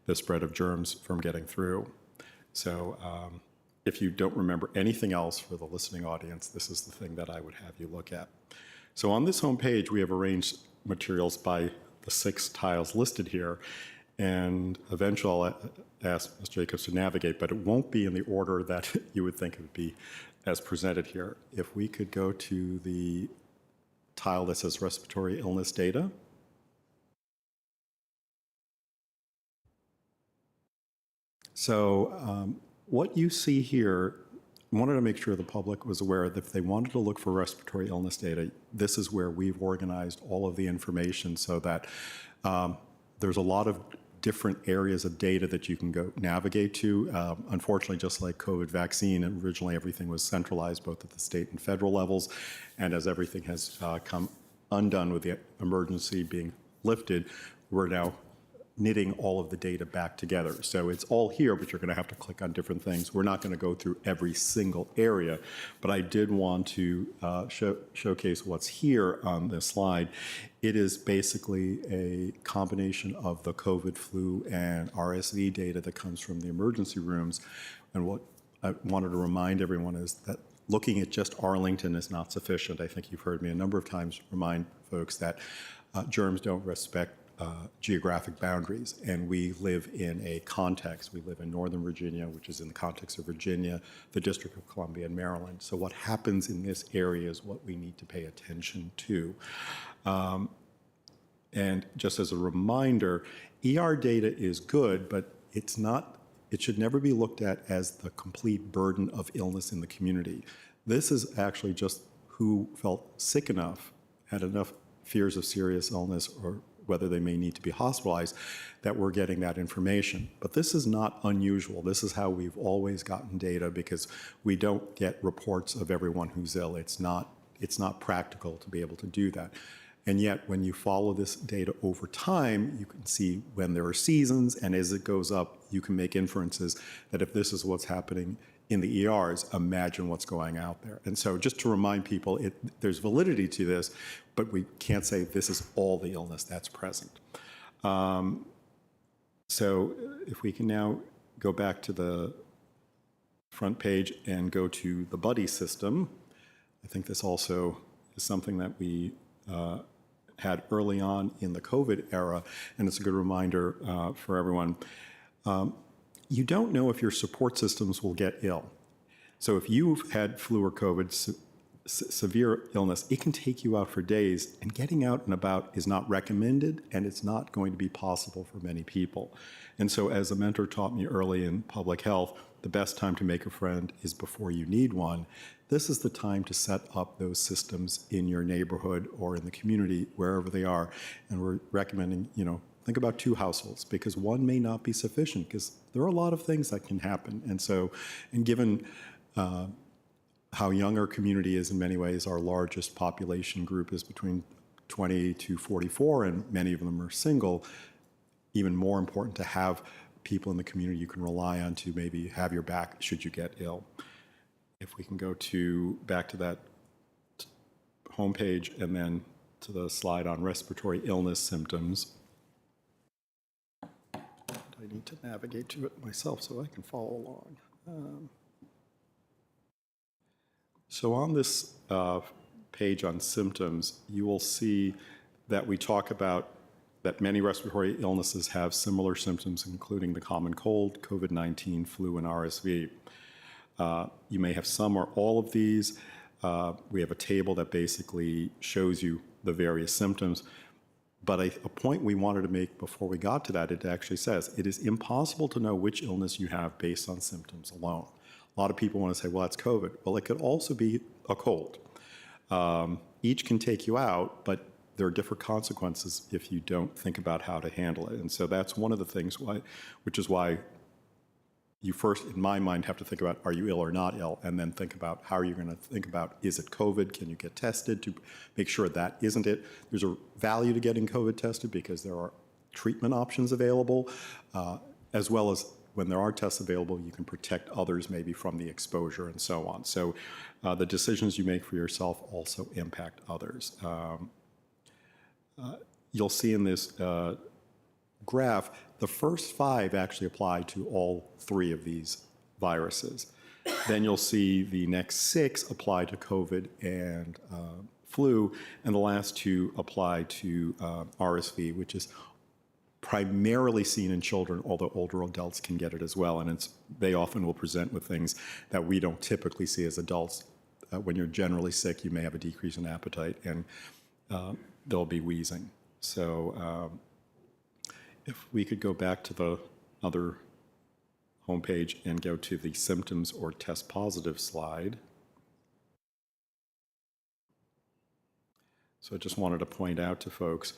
Speaker 9: the spread of germs from getting through. So if you don't remember anything else for the listening audience, this is the thing that I would have you look at. So on this home page, we have arranged materials by the 6 tiles listed here. And eventually I'll ask Ms. Jacobs to navigate, but it won't be in the order that you would think it would be as presented here. If we could go to the tile that says respiratory illness data. So what you see here, I wanted to make sure the public was aware that if they wanted to look for respiratory illness data, this is where we've organized all of the information so that there's a lot of different areas of data that you can go navigate to. Unfortunately, just like COVID vaccine, originally everything was centralized both at the state and federal levels. And as everything has come undone with the emergency being lifted, we're now knitting all of the data back together. So it's all here, but you're going to have to click on different things. We're not going to go through every single area, but I did want to showcase what's here on this slide. It is basically a combination of the COVID, flu, and RSV data that comes from the emergency rooms. And what I wanted to remind everyone is that looking at just Arlington is not sufficient. I think you've heard me a number of times remind folks that germs don't respect geographic boundaries, and we live in a context. We live in Northern Virginia, which is in the context of Virginia, the District of Columbia, and Maryland. So what happens in this area is what we need to pay attention to. And just as a reminder, ER data is good, but it's not, it should never be looked at as the complete burden of illness in the community. This is actually just who felt sick enough, had enough fears of serious illness, or whether they may need to be hospitalized, that we're getting that information. But this is not unusual. This is how we've always gotten data, because we don't get reports of everyone who's ill. It's not practical to be able to do that. And yet, when you follow this data over time, you can see when there are seasons, and as it goes up, you can make inferences that if this is what's happening in the ERs, imagine what's going out there. And so just to remind people, there's validity to this, but we can't say this is all the illness that's present. So if we can now go back to the front page and go to the buddy system, I think this also is something that we had early on in the COVID era, and it's a good reminder for everyone. You don't know if your support systems will get ill. So if you've had flu or COVID, severe illness, it can take you out for days, and getting out and about is not recommended, and it's not going to be possible for many people. And so as a mentor taught me early in public health, the best time to make a friend is before you need one. This is the time to set up those systems in your neighborhood or in the community, wherever they are. And we're recommending, think about 2 households, because one may not be sufficient, because there are a lot of things that can happen. And so, and given how young our community is in many ways, our largest population group is between 20 to 44, and many of them are single, even more important to have people in the community you can rely on to maybe have your back should you get ill. If we can go back to that homepage and then to the slide on respiratory illness symptoms. I need to navigate to it myself so I can follow along. So on this page on symptoms, you will see that we talk about that many respiratory illnesses have similar symptoms, including the common cold, COVID-19, flu, and RSV. You may have some or all of these. We have a table that basically shows you the various symptoms. But a point we wanted to make before we got to that, it actually says, it is impossible to know which illness you have based on symptoms alone. A lot of people want to say, well, that's COVID. Well, it could also be a cold. Each can take you out, but there are different consequences if you don't think about how to handle it. And so that's one of the things which is why you first, in my mind, have to think about, are you ill or not ill? And then think about, how are you going to think about, is it COVID? Can you get tested to make sure that isn't it? There's a value to getting COVID tested because there are treatment options available, as well as when there are tests available, you can protect others maybe from the exposure and so on. So the decisions you make for yourself also impact others. You'll see in this graph, the first 5 actually apply to all 3 of these viruses. Then you'll see the next 6 apply to COVID and flu, and the last 2 apply to RSV, which is primarily seen in children, although older adults can get it as well. And they often will present with things that we don't typically see as adults. When you're generally sick, you may have a decrease in appetite, and there'll be wheezing. So if we could go back to the other homepage and go to the symptoms or test positive slide. So I just wanted to point out to folks,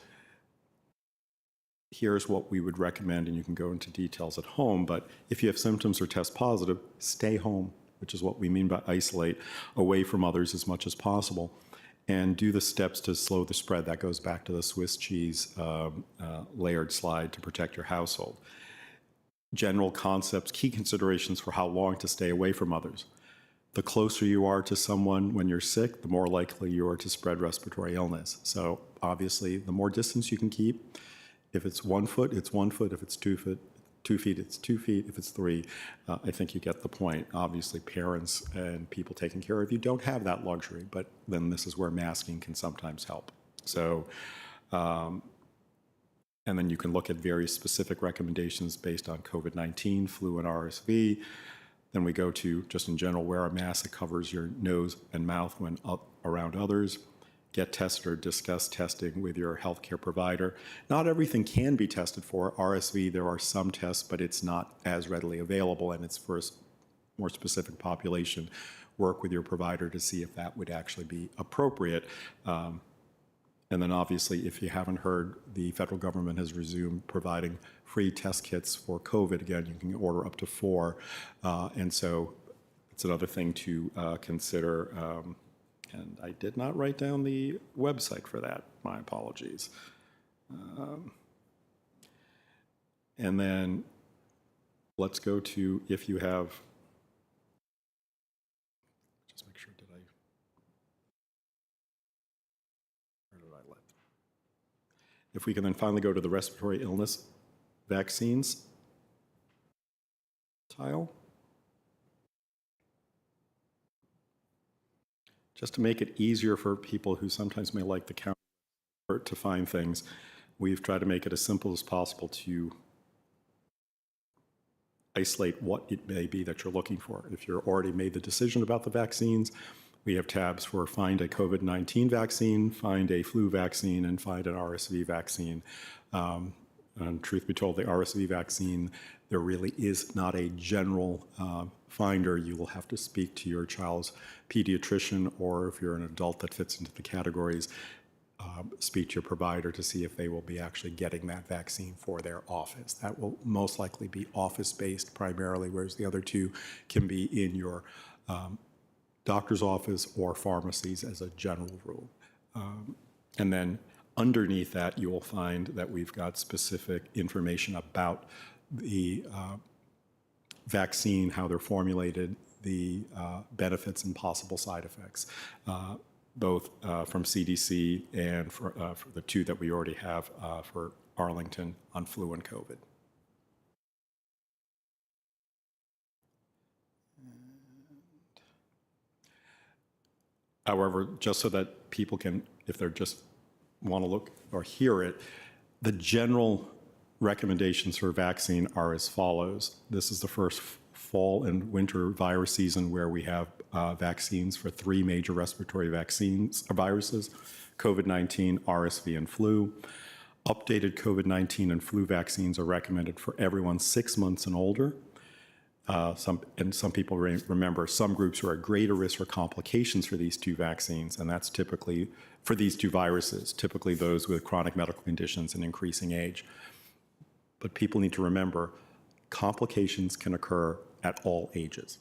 Speaker 9: here's what we would recommend, and you can go into details at home, but if you have symptoms or test positive, stay home, which is what we mean by isolate, away from others as much as possible, and do the steps to slow the spread. That goes back to the Swiss cheese layered slide to protect your household. General concepts, key considerations for how long to stay away from others. The closer you are to someone when you're sick, the more likely you are to spread respiratory illness. So obviously, the more distance you can keep. If it's 1 foot, it's 1 foot. If it's 2 feet, 2 feet, it's 2 feet. If it's 3, I think you get the point. Obviously, parents and people taking care of you don't have that luxury, but then this is where masking can sometimes help. So And then you can look at various specific recommendations based on COVID-19, flu, and RSV. Then we go to, just in general, wear a mask that covers your nose and mouth when around others. Get tested or discuss testing with your healthcare provider. Not everything can be tested for. RSV, there are some tests, but it's not as readily available, and it's for a more specific population. Work with your provider to see if that would actually be appropriate. And then obviously, if you haven't heard, the federal government has resumed providing free test kits for COVID. Again, you can order up to 4. And so it's another thing to consider. And I did not write down the website for that. My apologies. And then let's go to if you have, just make sure, where did I let? If we can then finally go to the respiratory illness vaccines tile. Just to make it easier for people who sometimes may like the county to find things, we've tried to make it as simple as possible to isolate what it may be that you're looking for. If you're already made the decision about the vaccines, we have tabs for find a COVID-19 vaccine, find a flu vaccine, and find an RSV vaccine. And truth be told, the RSV vaccine, there really is not a general finder. You will have to speak to your child's pediatrician, or if you're an adult that fits into the categories, speak to your provider to see if they will be actually getting that vaccine for their office. That will most likely be office-based primarily, whereas the other two can be in your doctor's office or pharmacies as a general rule. And then underneath that, you will find that we've got specific information about the vaccine, how they're formulated, the benefits and possible side effects, both from CDC and for the 2 that we already have for Arlington on flu and COVID. However, just so that people can, if they're just want to look or hear it, the general recommendations for vaccine are as follows. This is the first fall and winter virus season where we have vaccines for 3 major respiratory viruses, COVID-19, RSV, and flu. Updated COVID-19 and flu vaccines are recommended for everyone 6 months and older. Some people remember some groups are at greater risk for complications for these 2 vaccines, and that's typically for these 2 viruses, typically those with chronic medical conditions and increasing age. But people need to remember complications can occur at all ages.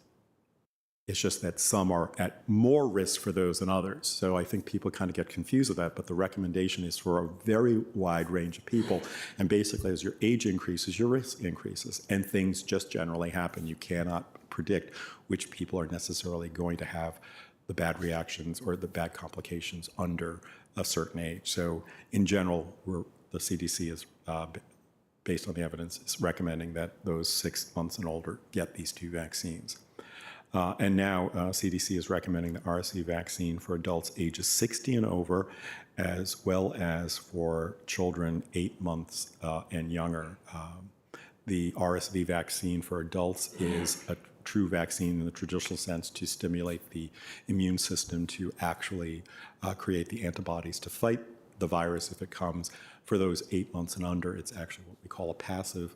Speaker 9: It's just that some are at more risk for those than others. So I think people kind of get confused with that, but the recommendation is for a very wide range of people. And basically, as your age increases, your risk increases, and things just generally happen. You cannot predict which people are necessarily going to have the bad reactions or the bad complications under a certain age. So in general, the CDC is, based on the evidence, is recommending that those 6 months and older get these 2 vaccines. And now CDC is recommending the RSV vaccine for adults ages 60 and over, as well as for children 8 months and younger. The RSV vaccine for adults is a true vaccine in the traditional sense to stimulate the immune system to actually create the antibodies to fight the virus if it comes. For those 8 months and under, it's actually what we call a passive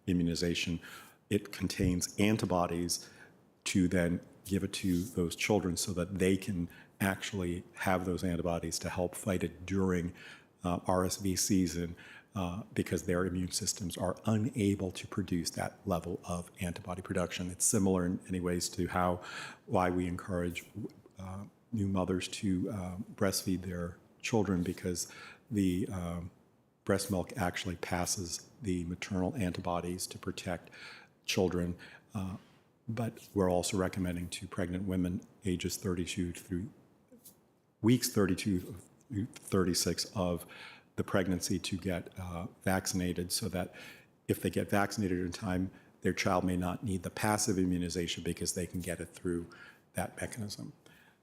Speaker 9: immunization. It contains antibodies to then give it to those children so that they can actually have those antibodies to help fight it during RSV season because their immune systems are unable to produce that level of antibody production. It's similar in many ways to why we encourage new mothers to breastfeed their children, because the breast milk actually passes the maternal antibodies to protect children. But we're also recommending to pregnant women ages 32 through weeks 32 through 36 of the pregnancy to get vaccinated, so that if they get vaccinated in time, their child may not need the passive immunization because they can get it through that mechanism.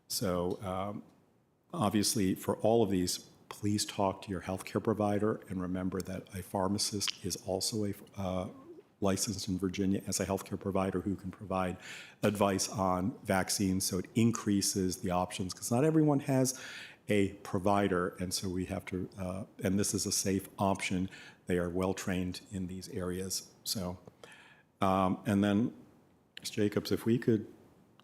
Speaker 9: So obviously, for all of these please talk to your healthcare provider, and remember that a pharmacist is also licensed in Virginia as a healthcare provider who can provide advice on vaccines, so it increases the options, because not everyone has a provider, and so we have to, and this is a safe option. They are well-trained in these areas. So, and then, Ms. Jacobs, if we could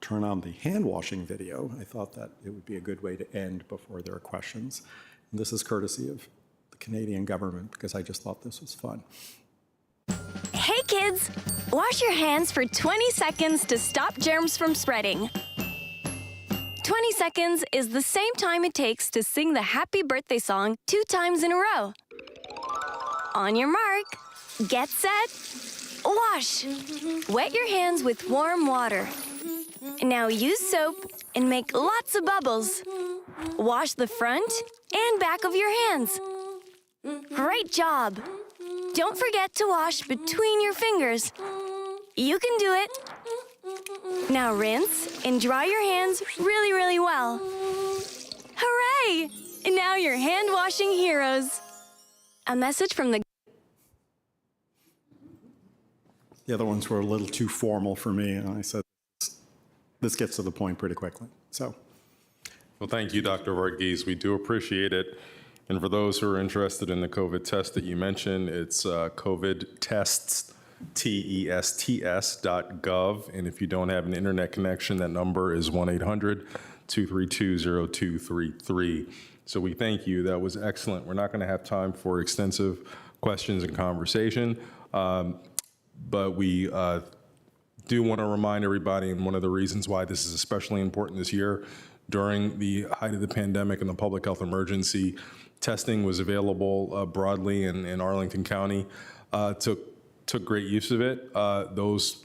Speaker 9: turn on the hand-washing video, I thought that it would be a good way to end before there are questions. And this is courtesy of the Canadian government, because I just thought this was fun.
Speaker 10: Hey kids! Wash your hands for 20 seconds to stop germs from spreading. 20 seconds is the same time it takes to sing the happy birthday song 2 times in a row. On your mark, get set, wash. Wet your hands with warm water. Now use soap and make lots of bubbles. Wash the front and back of your hands. Great job! Don't forget to wash between your fingers. You can do it. Now rinse and dry your hands really, really well. Hooray! And now you're hand-washing heroes. A message from the...
Speaker 9: The other ones were a little too formal for me, and I said, this gets to the point pretty quickly. So,
Speaker 1: Well, thank you, Dr. Varghese. We do appreciate it. And for those who are interested in the COVID test that you mentioned, it's COVID tests, tests.gov. And if you don't have an internet connection, that number is 1-800-232-0233. So we thank you. That was excellent. We're not going to have time for extensive questions and conversation, but we do want to remind everybody, and one of the reasons why this is especially important this year, during the height of the pandemic and the public health emergency, testing was available broadly in Arlington County. Took great use of it. Those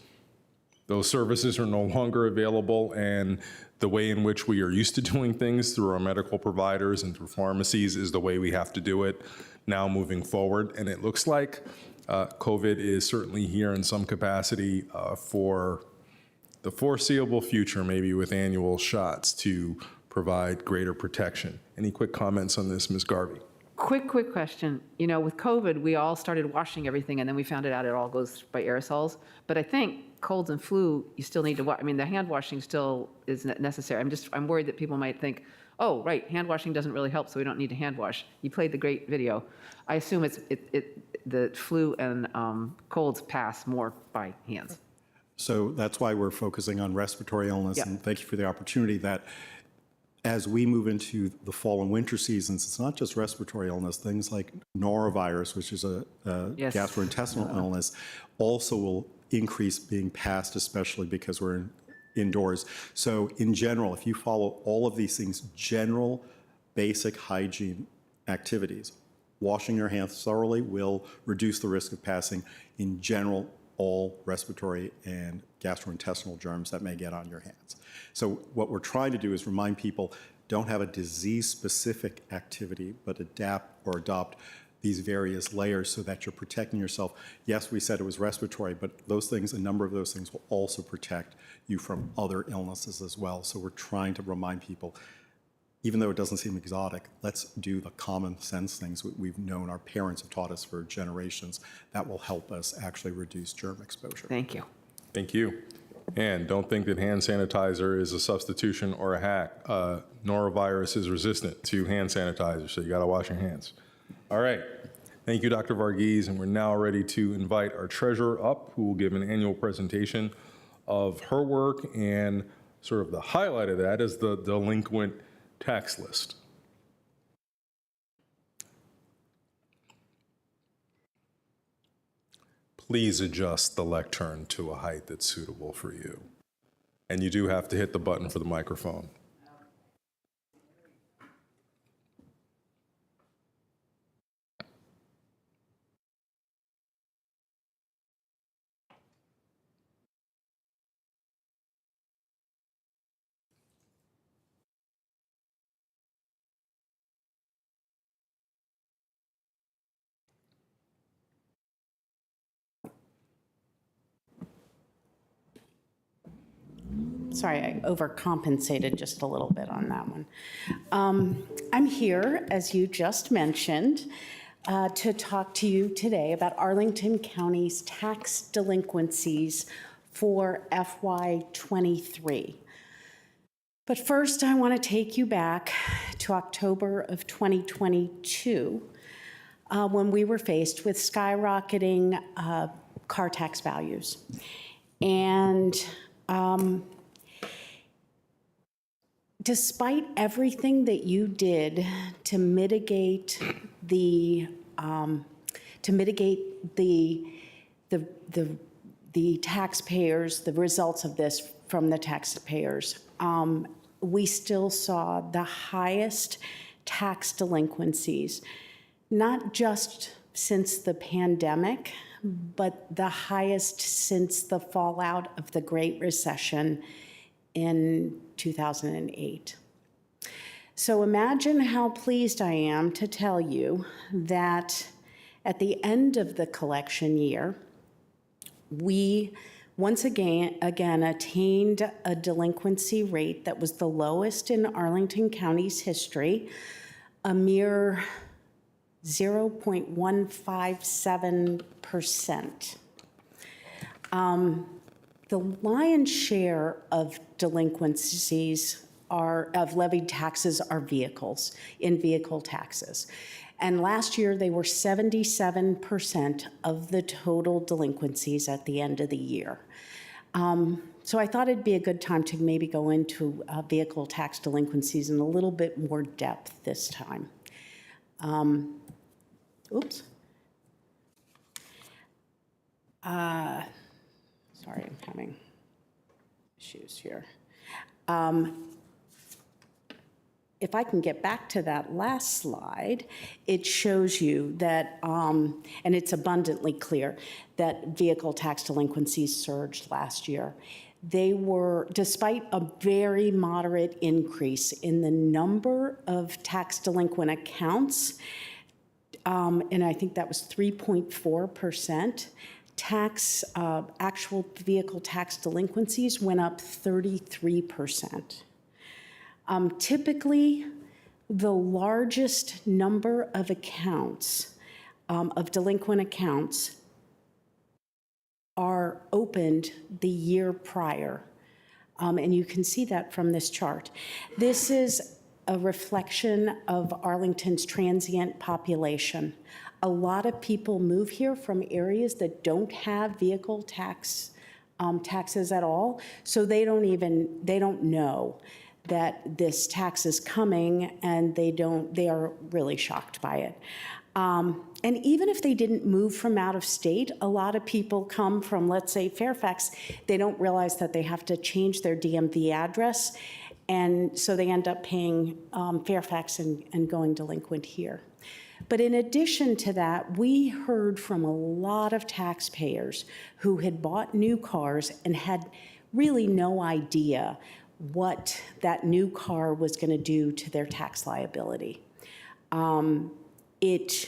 Speaker 1: services are no longer available, and the way in which we are used to doing things through our medical providers and through pharmacies is the way we have to do it now moving forward. And it looks like COVID is certainly here in some capacity for the foreseeable future, maybe with annual shots to provide greater protection. Any quick comments on this, Ms. Garvey?
Speaker 5: Quick question. You know, with COVID, we all started washing everything, and then we found out it all goes by aerosols. But I think colds and flu, you still need to wash. I mean, the hand washing still is necessary. I'm worried that people might think, oh, right, hand washing doesn't really help, so we don't need to hand wash. You played the great video. I assume the flu and colds pass more by hands.
Speaker 9: So that's why we're focusing on respiratory illness.
Speaker 5: Yeah.
Speaker 9: And thank you for the opportunity that as we move into the fall and winter seasons, it's not just respiratory illness. Things like norovirus, which is a
Speaker 5: Yes.
Speaker 9: gastrointestinal illness, also will increase being passed, especially because we're indoors. So in general, if you follow all of these things, general basic hygiene activities, washing your hands thoroughly will reduce the risk of passing, in general, all respiratory and gastrointestinal germs that may get on your hands. So what we're trying to do is remind people, don't have a disease-specific activity, but adapt or adopt these various layers so that you're protecting yourself. Yes, we said it was respiratory, but those things, a number of those things will also protect you from other illnesses as well. So we're trying to remind people, even though it doesn't seem exotic, let's do the common sense things we've known, our parents have taught us for generations, that will help us actually reduce germ exposure.
Speaker 5: Thank you.
Speaker 1: Thank you. And don't think that hand sanitizer is a substitution or a hack. Norovirus is resistant to hand sanitizer, so you got to wash your hands. All right. Thank you, Dr. Varghese. And we're now ready to invite our treasurer up, who will give an annual presentation of her work, and sort of the highlight of that is the delinquent tax list. Please adjust the lectern to a height that's suitable for you. And you do have to hit the button for the microphone.
Speaker 11: Sorry, I overcompensated just a little bit on that one. I'm here, as you just mentioned, to talk to you today about Arlington County's tax delinquencies for FY23. But first, I want to take you back to October of 2022, when we were faced with skyrocketing car tax values. And despite everything that you did to mitigate the taxpayers, the results of this from the taxpayers, we still saw the highest tax delinquencies, not just since the pandemic, but the highest since the fallout of the Great Recession in 2008. So imagine how pleased I am to tell you that at the end of the collection year, we once again attained a delinquency rate that was the lowest in Arlington County's history, a mere 0.157%. The lion's share of delinquencies of levied taxes are vehicles, in vehicle taxes. And last year, they were 77% of the total delinquencies at the end of the year. So I thought it'd be a good time to maybe go into vehicle tax delinquencies in a little bit more depth this time. Oops. Sorry, I'm having issues here. If I can get back to that last slide, it shows you that, and it's abundantly clear, that vehicle tax delinquencies surged last year. They were, despite a very moderate increase in the number of tax delinquent accounts, and I think that was 3.4%, actual vehicle tax delinquencies went up 33%. Typically, the largest number of accounts, of delinquent accounts, are opened the year prior. And you can see that from this chart. This is a reflection of Arlington's transient population. A lot of people move here from areas that don't have vehicle taxes at all, so they don't know that this tax is coming, and they are really shocked by it. And even if they didn't move from out of state, a lot of people come from, let's say, Fairfax. They don't realize that they have to change their DMV address, and so they end up paying Fairfax and going delinquent here. But in addition to that, we heard from a lot of taxpayers who had bought new cars and had really no idea what that new car was going to do to their tax liability. It's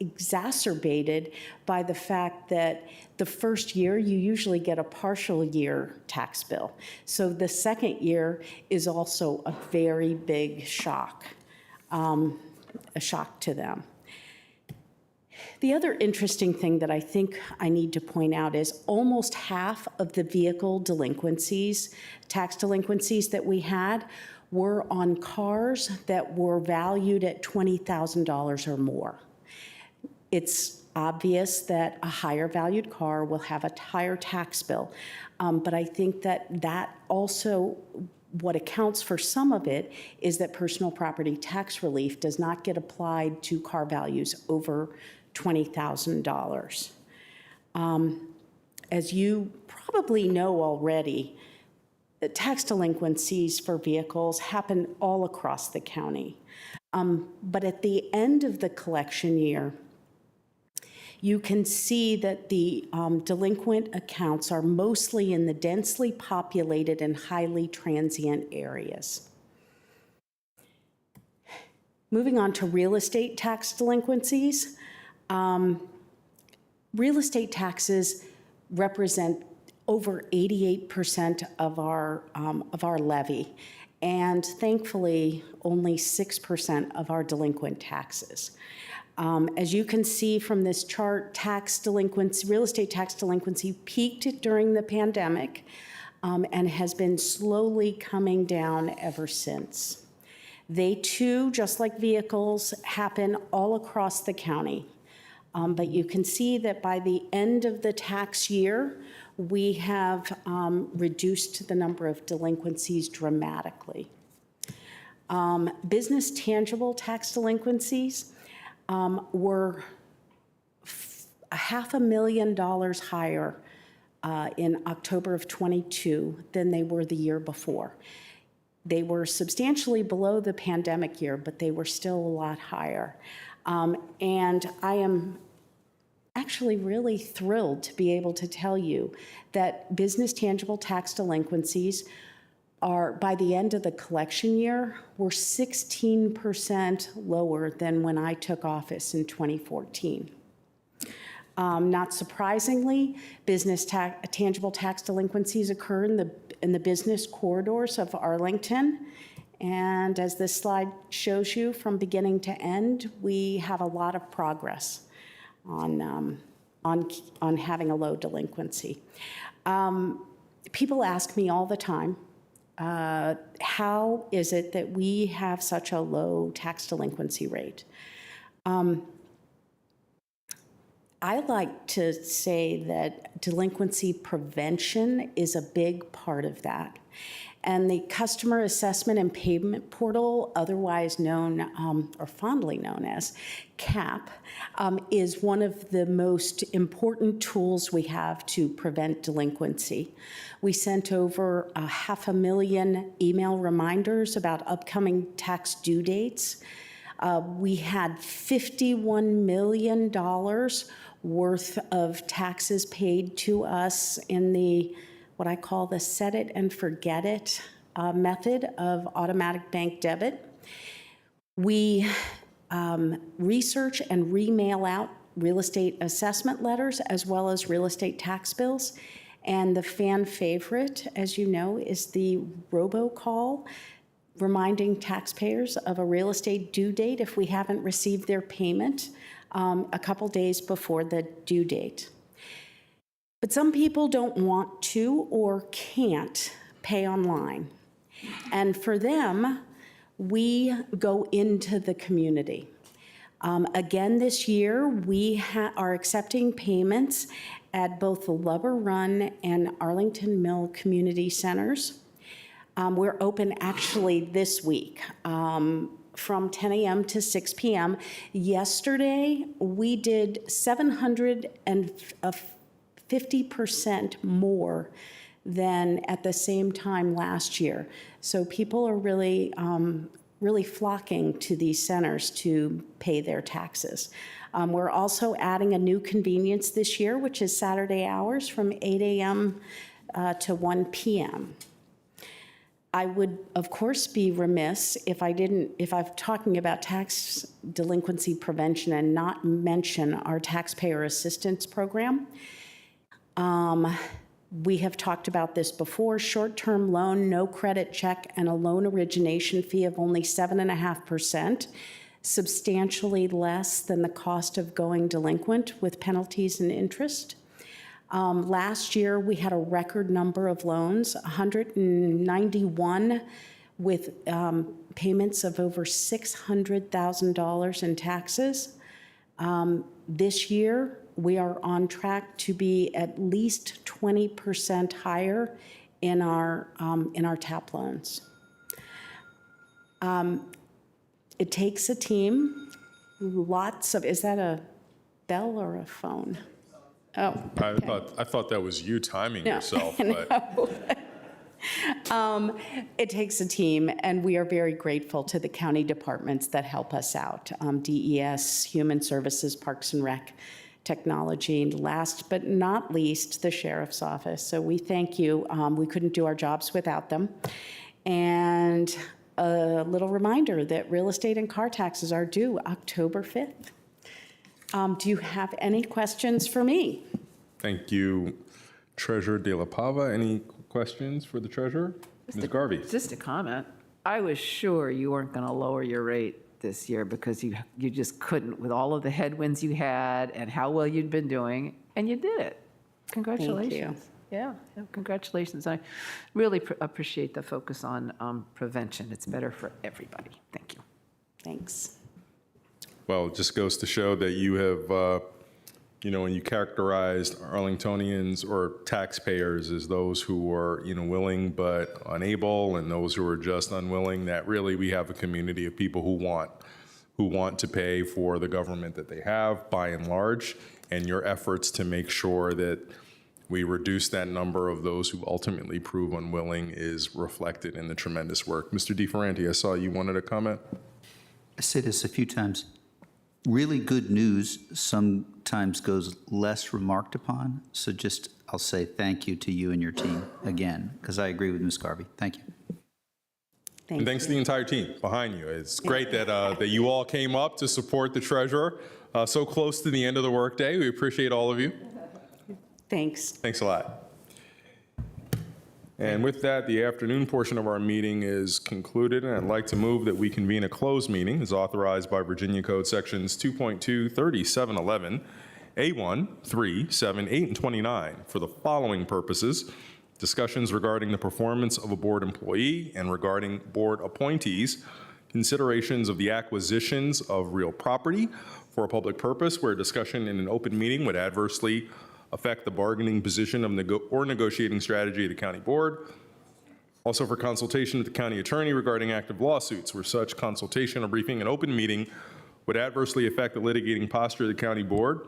Speaker 11: exacerbated by the fact that the first year you usually get a partial year tax bill. So the second year is also a very big shock, a shock to them. The other interesting thing that I think I need to point out is almost half of the vehicle delinquencies, tax delinquencies that we had, were on cars that were valued at $20,000 or more. It's obvious that a higher valued car will have a higher tax bill, but I think that also what accounts for some of it is that personal property tax relief does not get applied to car values over $20,000. As you probably know already, tax delinquencies for vehicles happen all across the county. But at the end of the collection year, you can see that the delinquent accounts are mostly in the densely populated and highly transient areas. Moving on to real estate tax delinquencies. Real estate taxes represent over 88% of our levy, and thankfully, only 6% of our delinquent taxes. As you can see from this chart, tax delinquency, real estate tax delinquency peaked during the pandemic and has been slowly coming down ever since. They too, just like vehicles, happen all across the county. But you can see that by the end of the tax year, we have reduced the number of delinquencies dramatically. Business tangible tax delinquencies were $500,000 higher in October of '22 than they were the year before. They were substantially below the pandemic year, but they were still a lot higher. And I am actually really thrilled to be able to tell you that business tangible tax delinquencies are, by the end of the collection year, were 16% lower than when I took office in 2014. Not surprisingly, business tangible tax delinquencies occur in the business corridors of Arlington. And as this slide shows you, from beginning to end, we have a lot of progress on having a low delinquency. People ask me all the time, how is it that we have such a low tax delinquency rate? I like to say that delinquency prevention is a big part of that. And the Customer Assessment and Payment Portal, otherwise known or fondly known as CAP, is one of the most important tools we have to prevent delinquency. We sent over 500,000 email reminders about upcoming tax due dates. We had $51 million worth of taxes paid to us in the what I call the set it and forget it method of automatic bank debit. We research and remail out real estate assessment letters as well as real estate tax bills. And the fan favorite, as you know, is the robocall, reminding taxpayers of a real estate due date if we haven't received their payment a couple days before the due date. But some people don't want to or can't pay online. And for them, we go into the community. Again, this year, we are accepting payments at both the Lubber Run and Arlington Mill community centers. We're open actually this week from 10 a.m. to 6 p.m. Yesterday, we did 750% more than at the same time last year. So people are really, really flocking to these centers to pay their taxes. We're also adding a new convenience this year, which is Saturday hours from 8 a.m. To 1 p.m. I would, of course, be remiss if I'm talking about tax delinquency prevention and not mention our taxpayer assistance program. We have talked about this before, short-term loan, no credit check, and a loan origination fee of only 7.5%, substantially less than the cost of going delinquent with penalties and interest. Last year, we had a record number of loans, 191 with payments of over $600,000 in taxes. This year, we are on track to be at least 20% higher in our TAP loans. It takes a team, is that a bell or a phone? Oh, okay.
Speaker 1: I thought that was you timing yourself.
Speaker 11: No.
Speaker 1: But.
Speaker 11: It takes a team, and we are very grateful to the county departments that help us out, DES, Human Services, Parks and Rec, Technology, and last but not least, the Sheriff's Office. So we thank you. We couldn't do our jobs without them. And a little reminder that real estate and car taxes are due October 5th. Do you have any questions for me?
Speaker 1: Thank you, Treasurer De La Pava, any questions for the treasurer? Ms. Garvey?
Speaker 5: Just a comment. I was sure you weren't going to lower your rate this year because you just couldn't with all of the headwinds you had and how well you'd been doing, and you did it. Congratulations. Yeah, congratulations. I really appreciate the focus on prevention. It's better for everybody. Thank you.
Speaker 11: Thanks.
Speaker 1: Well, it just goes to show that you have, when you characterized Arlingtonians or taxpayers as those who are, willing but unable, and those who are just unwilling, that really we have a community of people who want to pay for the government that they have, by and large, and your efforts to make sure that we reduce that number of those who ultimately prove unwilling is reflected in the tremendous work. Mr. DeFerranti, I saw you wanted to comment.
Speaker 6: I say this a few times. Really good news sometimes goes less remarked upon. So just, I'll say thank you to you and your team again, because I agree with Ms. Garvey. Thank you.
Speaker 11: Thank
Speaker 1: And thanks
Speaker 11: you.
Speaker 1: to the entire team behind you. It's great that, that you all came up to support the treasurer so close to the end of the workday. We appreciate all of you.
Speaker 11: Thanks.
Speaker 1: Thanks a lot. And with that, the afternoon portion of our meeting is concluded, and I'd like to move that we convene a closed meeting as authorized by Virginia Code Sections 2.2, 3711, A1, 3, 7, 8, and 29 for the following purposes: discussions regarding the performance of a board employee and regarding board appointees, considerations of the acquisitions of real property for a public purpose where discussion in an open meeting would adversely affect the bargaining position of negotiating strategy of the county board. Also for consultation with the county attorney regarding active lawsuits where such consultation or briefing in open meeting would adversely affect the litigating posture of the county board.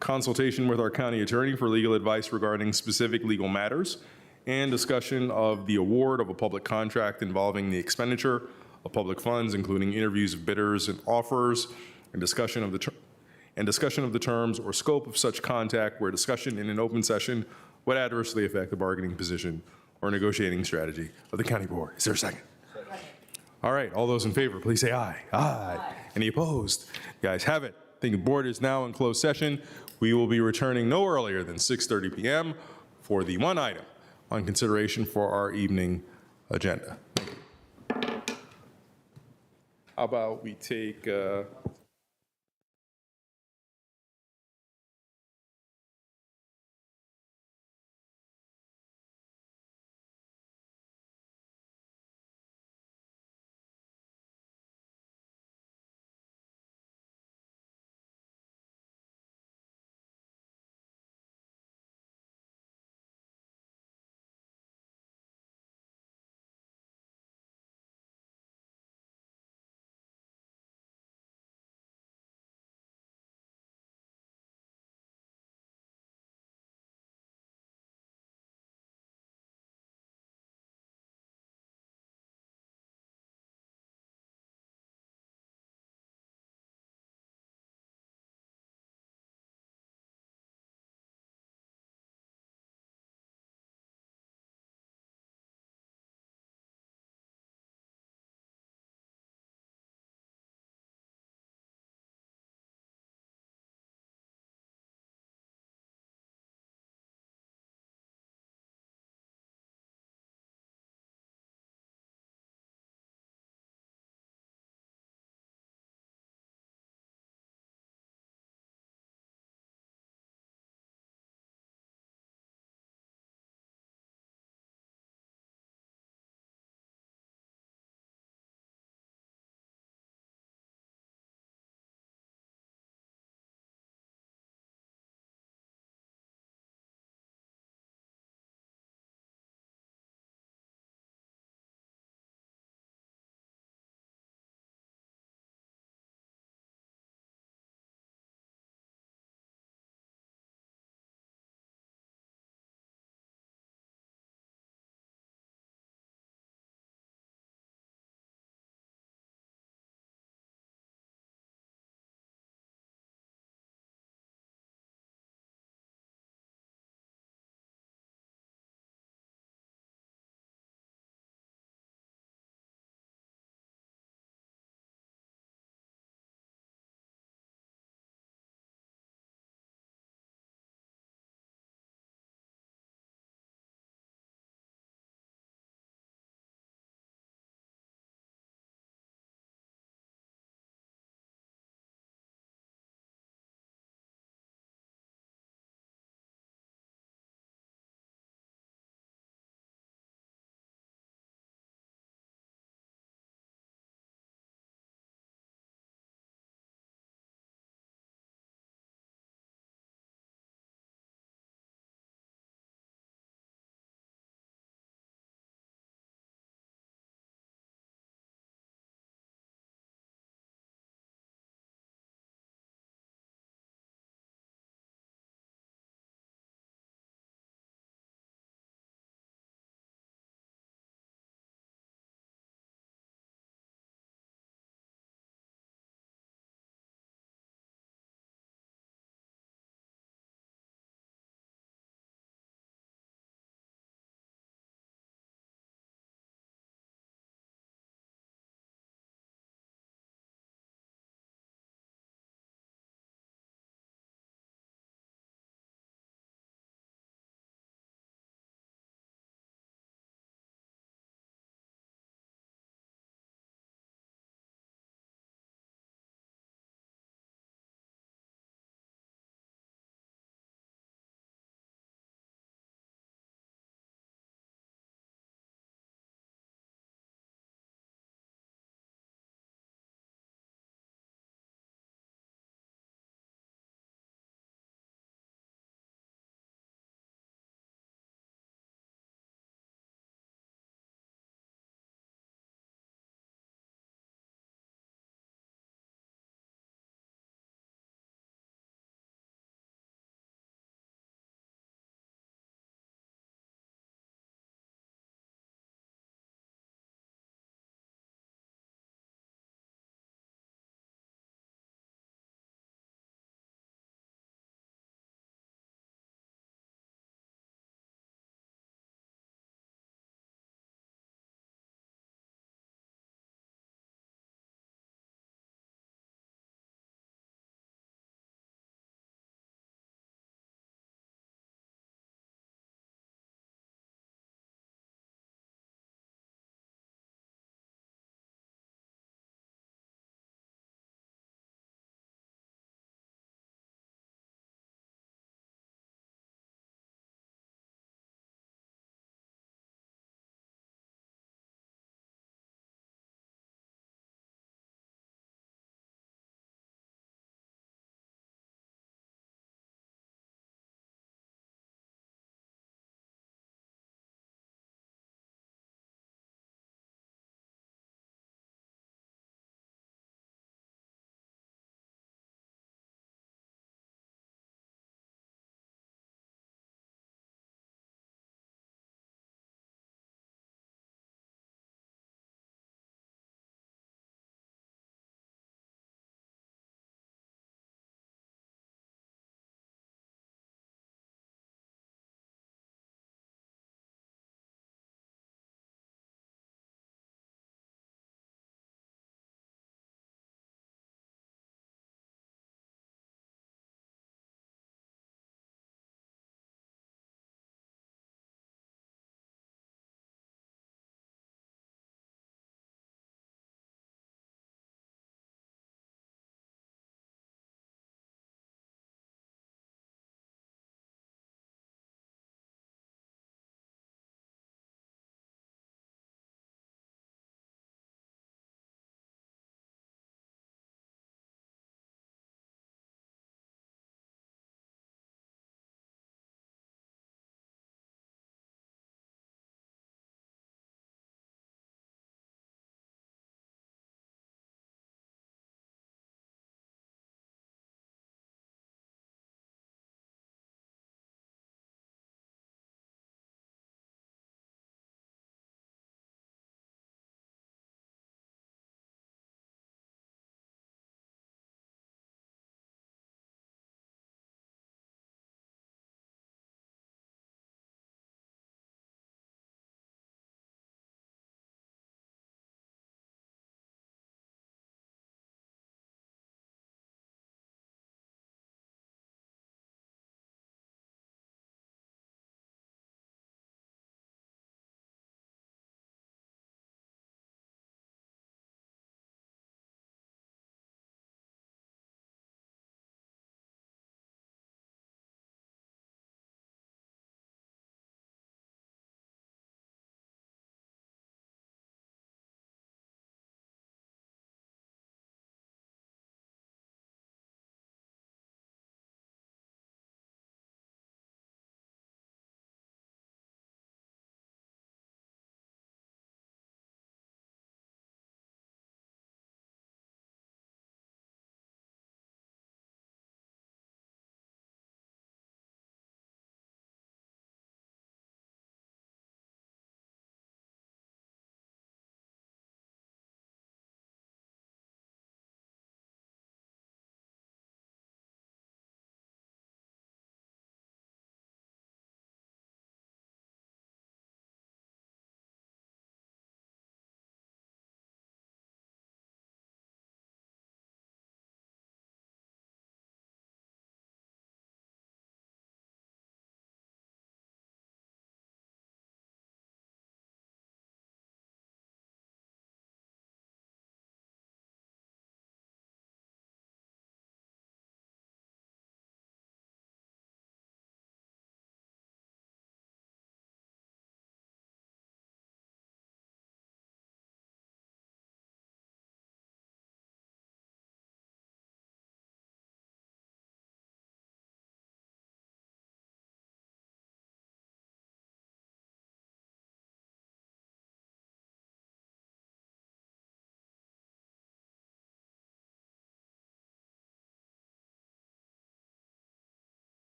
Speaker 1: Consultation with our county attorney for legal advice regarding specific legal matters, and discussion of the award of a public contract involving the expenditure of public funds, including interviews of bidders and offers, and discussion of the terms or scope of such contact where discussion in an open session would adversely affect the bargaining position or negotiating strategy of the county board. Is there a second? Second. All right, all those in favor, please say aye. Aye. Any opposed? The ayes have it. I think the board is now in closed session. We will be returning no earlier than 6:30 p.m. for the one item on consideration for our evening agenda. How about we take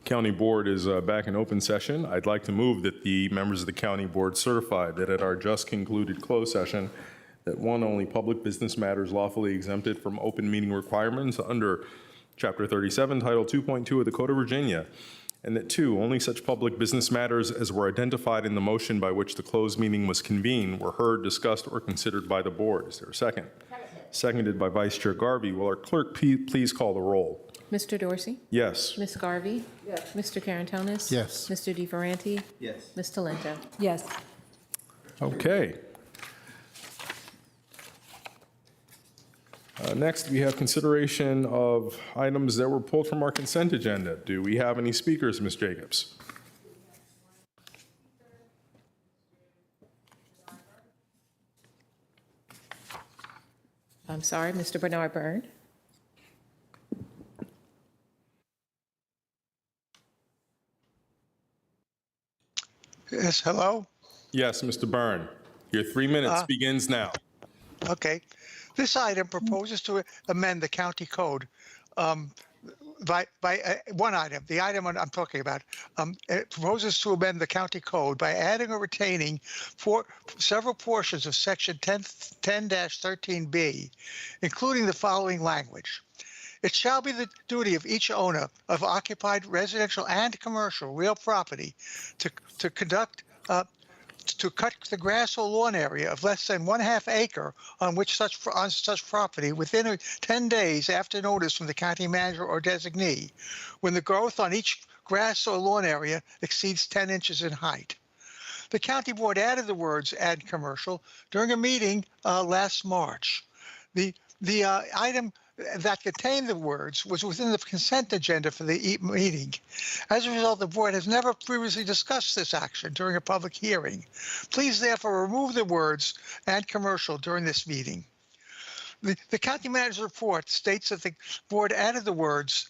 Speaker 1: County Board is back in open session. I'd like to move that the members of the County Board certify that at our just concluded closed session, that one, only public business matters lawfully exempted from open meeting requirements under Chapter 37, Title 2.2 of the Code of Virginia, and that two, only such public business matters as were identified in the motion by which the closed meeting was convened were heard, discussed, or considered by the board. Is there a second? Seconded by Vice Chair Garvey. Will our clerk please call the roll?
Speaker 12: Mr. Dorsey?
Speaker 1: Yes.
Speaker 12: Ms. Garvey? Yes. Mr. Carantonis?
Speaker 8: Yes.
Speaker 12: Mr. DeFerranti?
Speaker 6: Yes.
Speaker 12: Ms. Talento?
Speaker 7: Yes.
Speaker 1: Okay. Next, we have consideration of items that were pulled from our consent agenda. Do we have any speakers, Ms. Jacobs?
Speaker 12: I'm sorry, Mr. Bernard Byrne?
Speaker 13: Yes, hello?
Speaker 1: Yes, Mr. Byrne. Your 3 minutes begins now.
Speaker 13: Okay. This item proposes to amend the county code by one item. The item I'm talking about it proposes to amend the county code by adding or retaining several portions of Section 10-13B, including the following language. It shall be the duty of each owner of occupied residential and commercial real property to cut the grass or lawn area of less than 1/2 acre on such property within 10 days after notice from the county manager or designee, when the growth on each grass or lawn area exceeds 10 inches in height. The county board added the words "and commercial" during a meeting last March. The item that contained the words was within the consent agenda for the meeting. As a result, the board has never previously discussed this action during a public hearing. Please therefore remove the words "and commercial" during this meeting. The county manager's report states that the board added the words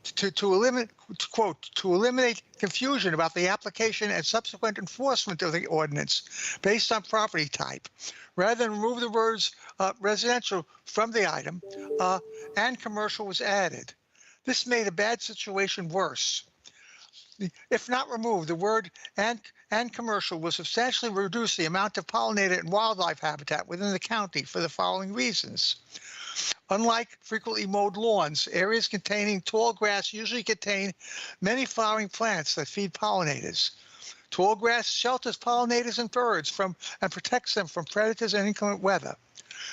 Speaker 13: to eliminate confusion about the application and subsequent enforcement of the ordinance based on property type. Rather than remove the words residential from the item, "and commercial" was added. This made a bad situation worse. If not removed, the word and commercial will substantially reduce the amount of pollinated and wildlife habitat within the county for the following reasons. Unlike frequently mowed lawns, areas containing tall grass usually contain many flowering plants that feed pollinators. Tall grass shelters pollinators and birds and protects them from predators and inclement weather.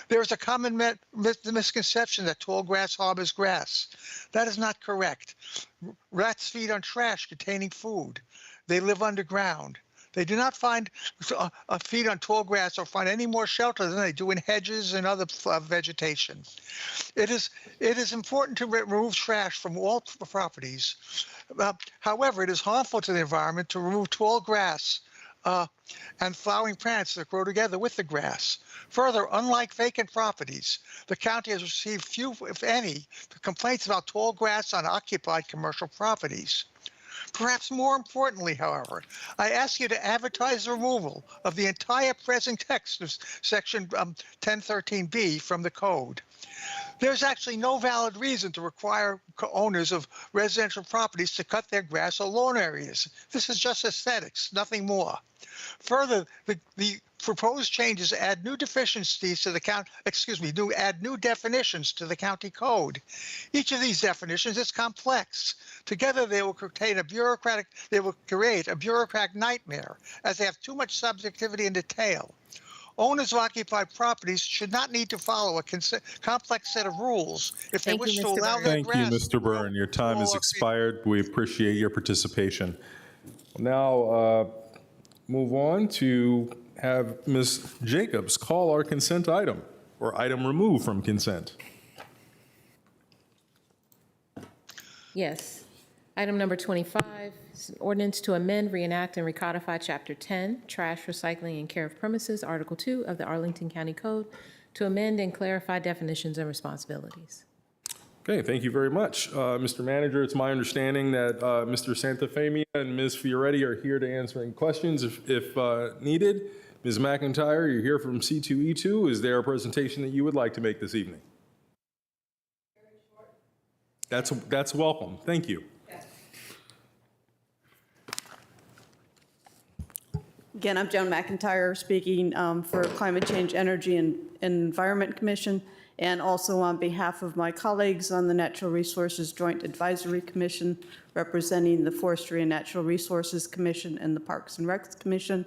Speaker 13: There is a common misconception that tall grass harbors grass. That is not correct. Rats feed on trash containing food. They live underground. They do not feed on tall grass or find any more shelter than they do in hedges and other vegetation. It is important to remove trash from all properties. However, it is harmful to the environment to remove tall grass and flowering plants that grow together with the grass. Further, unlike vacant properties, the county has received few, if any, complaints about tall grass on occupied commercial properties. Perhaps more importantly, however, I ask you to advertise the removal of the entire present text of Section 1013B from the code. There's actually no valid reason to require owners of residential properties to cut their grass or lawn areas. This is just aesthetics, nothing more. Further, the proposed changes add new definitions to the county code. Each of these definitions is complex. Together, they will create a bureaucratic nightmare, as they have too much subjectivity and detail. Owners of occupied properties should not need to follow a complex set of rules if they wish to allow their grass.
Speaker 1: Thank you, Mr. Byrne. Your time has expired. We appreciate your participation. Now, move on to have Ms. Jacobs call our consent item, or item removed from consent.
Speaker 12: Yes. Item number 25 is an ordinance to amend, reenact, and recodify Chapter 10, Trash, Recycling, and Care of Premises, Article 2 of the Arlington County Code, to amend and clarify definitions and responsibilities.
Speaker 1: Okay, thank you very much. Mr. Manager, it's my understanding that Mr. Santafemia and Ms. Fioretti are here to answer any questions if needed. Ms. McIntyre, you're here from C2E2. Is there a presentation that you would like to make this evening? That's welcome. Thank you.
Speaker 14: Again, I'm Joan McIntyre speaking for Climate Change, Energy, and Environment Commission, and also on behalf of my colleagues on the Natural Resources Joint Advisory Commission, representing the Forestry and Natural Resources Commission and the Parks and Recs Commission.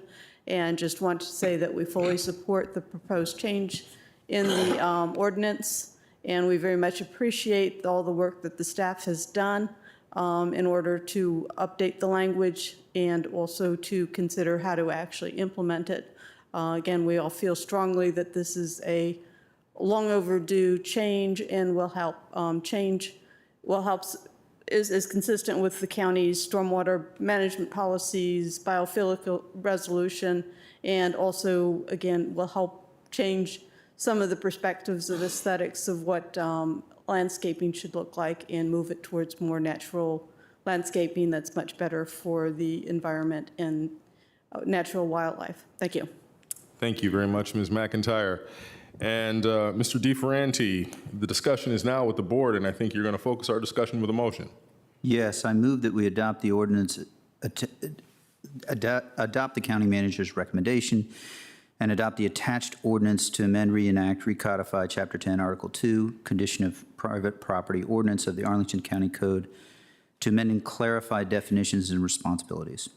Speaker 14: And just want to say that we fully support the proposed change in the ordinance, and we very much appreciate all the work that the staff has done in order to update the language and also to consider how to actually implement it. Again, we all feel strongly that this is a long overdue change and will help is consistent with the county's stormwater management policies, biophilic resolution, and also, again, will help change some of the perspectives of aesthetics of what landscaping should look like and move it towards more natural landscaping that's much better for the environment and natural wildlife. Thank you.
Speaker 1: Thank you very much, Ms. McIntyre. And Mr. DeFerranti, the discussion is now with the board, and I think you're going to focus our discussion with a motion.
Speaker 6: Yes, I move that we adopt the ordinance, adopt the county manager's recommendation, and adopt the attached ordinance to amend, reenact, recodify Chapter 10, Article 2, Condition of Private Property Ordinance of the Arlington County Code to amend and clarify definitions and responsibilities.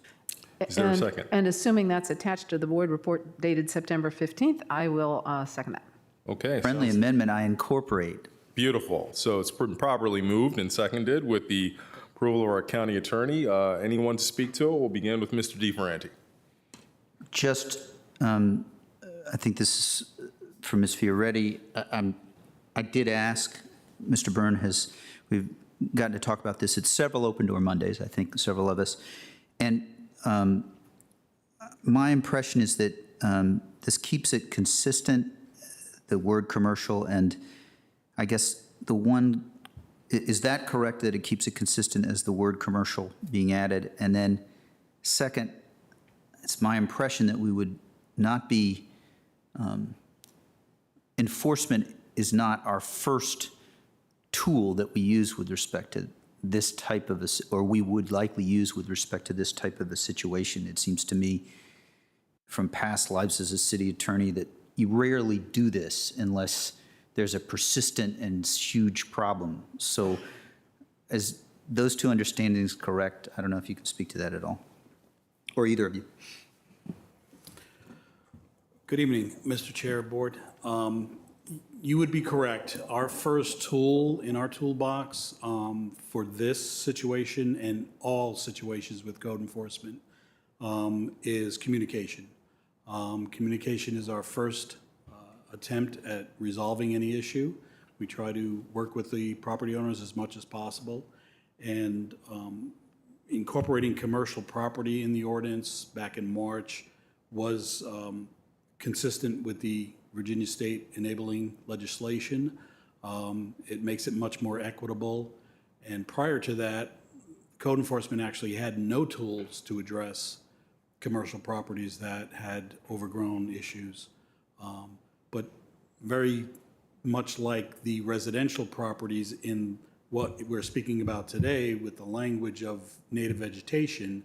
Speaker 1: Is there a second?
Speaker 5: And assuming that's attached to the board report dated September 15th, I will second that.
Speaker 1: Okay.
Speaker 6: Friendly amendment, I incorporate.
Speaker 1: Beautiful. So it's been properly moved and seconded with the approval of our county attorney. Anyone to speak to it? We'll begin with Mr. DeFerranti.
Speaker 6: Just, I think this is for Ms. Fioretti. I did ask, Mr. Byrne we've gotten to talk about this at several Open Door Mondays, I think several of us. And my impression is that this keeps it consistent, the word commercial, and I guess is that correct, that it keeps it consistent as the word commercial being added? And then second, it's my impression that we would not be, enforcement is not our first tool that we use with respect to this type of, or we would likely use with respect to this type of a situation. It seems to me from past lives as a city attorney that you rarely do this unless there's a persistent and huge problem. So as those two understandings correct, I don't know if you can speak to that at all, or either of you.
Speaker 15: Good evening, Mr. Chair, Board. You would be correct. Our first tool in our toolbox for this situation and all situations with code enforcement is communication. Communication is our first attempt at resolving any issue. We try to work with the property owners as much as possible. And incorporating commercial property in the ordinance back in March was consistent with the Virginia State enabling legislation. It makes it much more equitable. And prior to that, code enforcement actually had no tools to address commercial properties that had overgrown issues. But very much like the residential properties in what we're speaking about today with the language of native vegetation,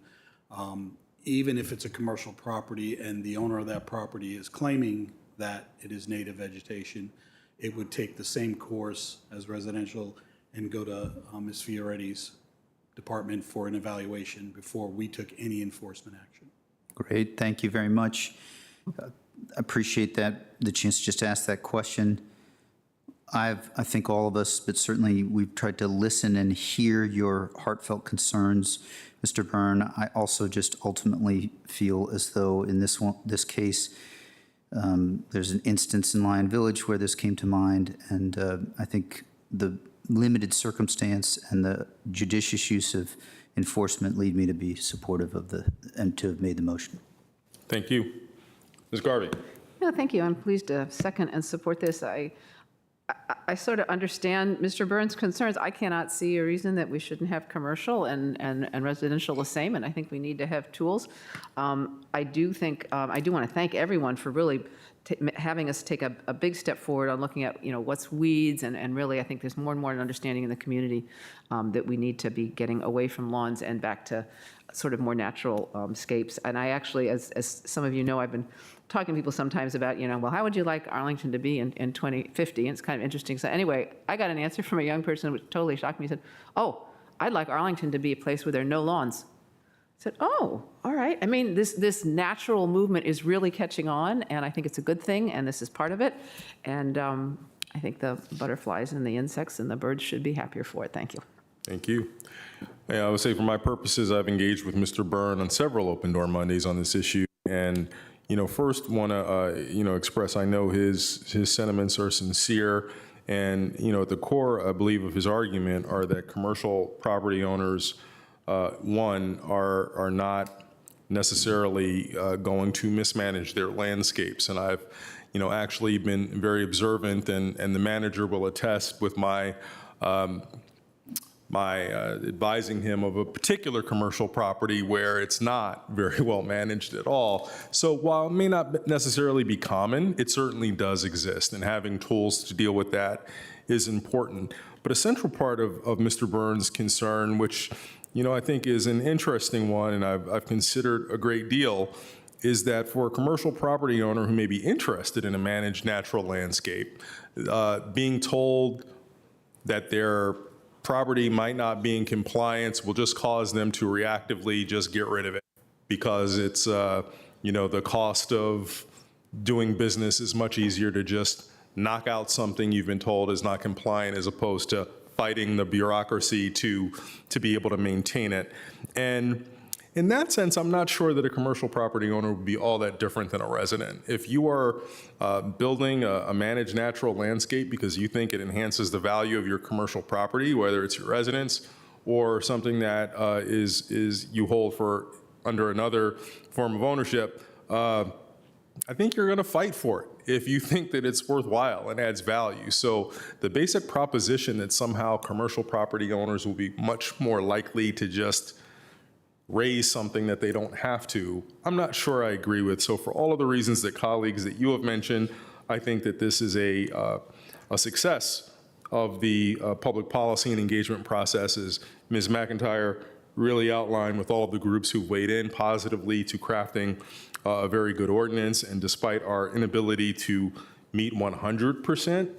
Speaker 15: even if it's a commercial property and the owner of that property is claiming that it is native vegetation, it would take the same course as residential and go to Ms. Fioretti's department for an evaluation before we took any enforcement action.
Speaker 6: Great, thank you very much. Appreciate that, the chance to just ask that question. I think all of us, but certainly we've tried to listen and hear your heartfelt concerns, Mr. Byrne. I also just ultimately feel as though in this case, there's an instance in Lion Village where this came to mind, and I think the limited circumstance and the judicious use of enforcement lead me to be supportive of and to have made the motion.
Speaker 1: Thank you. Ms. Garvey.
Speaker 5: No, thank you. I'm pleased to second and support this. I sort of understand Mr. Byrne's concerns. I cannot see a reason that we shouldn't have commercial and residential the same, and I think we need to have tools. I do want to thank everyone for really having us take a big step forward on looking at, what's weeds, and really, I think there's more and more an understanding in the community that we need to be getting away from lawns and back to sort of more natural scapes. And I actually, as some of you know, I've been talking to people sometimes about, well, how would you like Arlington to be in 2050? And it's kind of interesting. So anyway, I got an answer from a young person which totally shocked me. He said, oh, I'd like Arlington to be a place where there are no lawns. I said, oh, all right. I mean, this natural movement is really catching on, and I think it's a good thing, and this is part of it. And I think the butterflies and the insects and the birds should be happier for it. Thank you.
Speaker 1: Thank you. Yeah, I would say for my purposes, I've engaged with Mr. Byrne on several Open Door Mondays on this issue. And, first want to, express I know his sentiments are sincere. And, at the core, I believe, of his argument are that commercial property owners, one, are not necessarily going to mismanage their landscapes. And I've, actually been very observant, and the manager will attest with my advising him of a particular commercial property where it's not very well managed at all. So while it may not necessarily be common, it certainly does exist, and having tools to deal with that is important. But a central part of Mr. Byrne's concern, which I think is an interesting one, and I've considered a great deal, is that for a commercial property owner who may be interested in a managed natural landscape, being told that their property might not be in compliance will just cause them to reactively just get rid of it because it's, the cost of doing business is much easier to just knock out something you've been told is not compliant as opposed to fighting the bureaucracy to be able to maintain it. And in that sense, I'm not sure that a commercial property owner would be all that different than a resident. If you are building a managed natural landscape because you think it enhances the value of your commercial property, whether it's your residence or something that is you hold for under another form of ownership, I think you're going to fight for it if you think that it's worthwhile and adds value. So the basic proposition that somehow commercial property owners will be much more likely to just raise something that they don't have to, I'm not sure I agree with. So for all of the reasons that colleagues that you have mentioned, I think that this is a success of the public policy and engagement processes. Ms. McIntyre really outlined with all of the groups who weighed in positively to crafting a very good ordinance. And despite our inability to meet 100%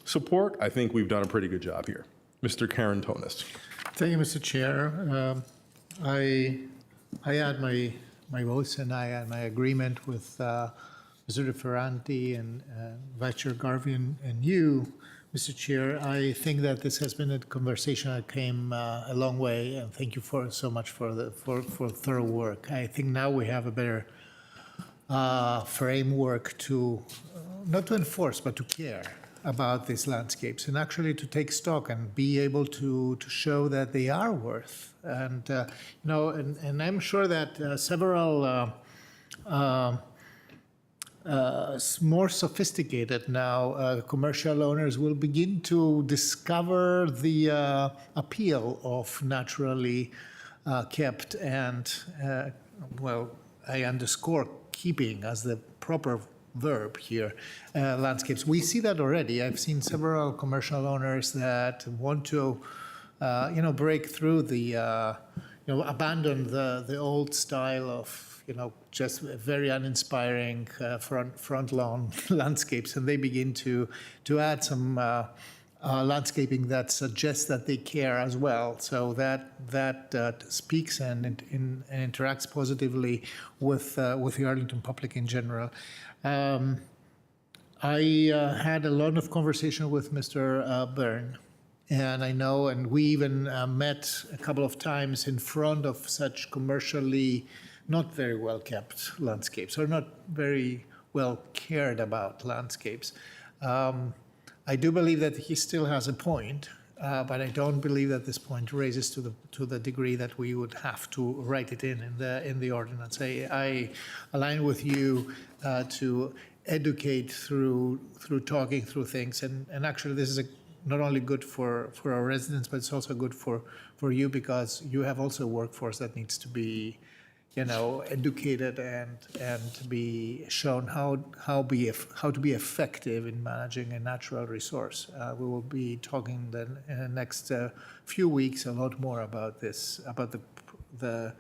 Speaker 1: support, I think we've done a pretty good job here. Mr. Karantonis.
Speaker 8: Thank you, Mr. Chair. I add my voice and I add my agreement with Mr. DeFerranti and Vice Chair Garvey and you, Mr. Chair. I think that this has been a conversation that came a long way, and thank you so much for thorough work. I think now we have a better framework to not to enforce but to care about these landscapes and actually to take stock and be able to show that they are worth. And and I'm sure that several more sophisticated now commercial owners will begin to discover the appeal of naturally kept and I underscore keeping as the proper verb here, landscapes. We see that already. I've seen several commercial owners that want to, break through the, abandon the old style of, just very uninspiring front lawn landscapes, and they begin to add some landscaping that suggests that they care as well. So that speaks and interacts positively with the Arlington public in general. I had a lot of conversation with Mr. Byrne, and I know, and we even met a couple of times in front of such commercially not very well kept landscapes or not very well cared about landscapes. I do believe that he still has a point, but I don't believe that this point raises to the degree that we would have to write it in the ordinance. I align with you to educate through talking through things, and actually this is not only good for our residents, but it's also good for you because you have also a workforce that needs to be educated and be shown how to be effective in managing a natural resource. We will be talking then in the next few weeks a lot more about this, about the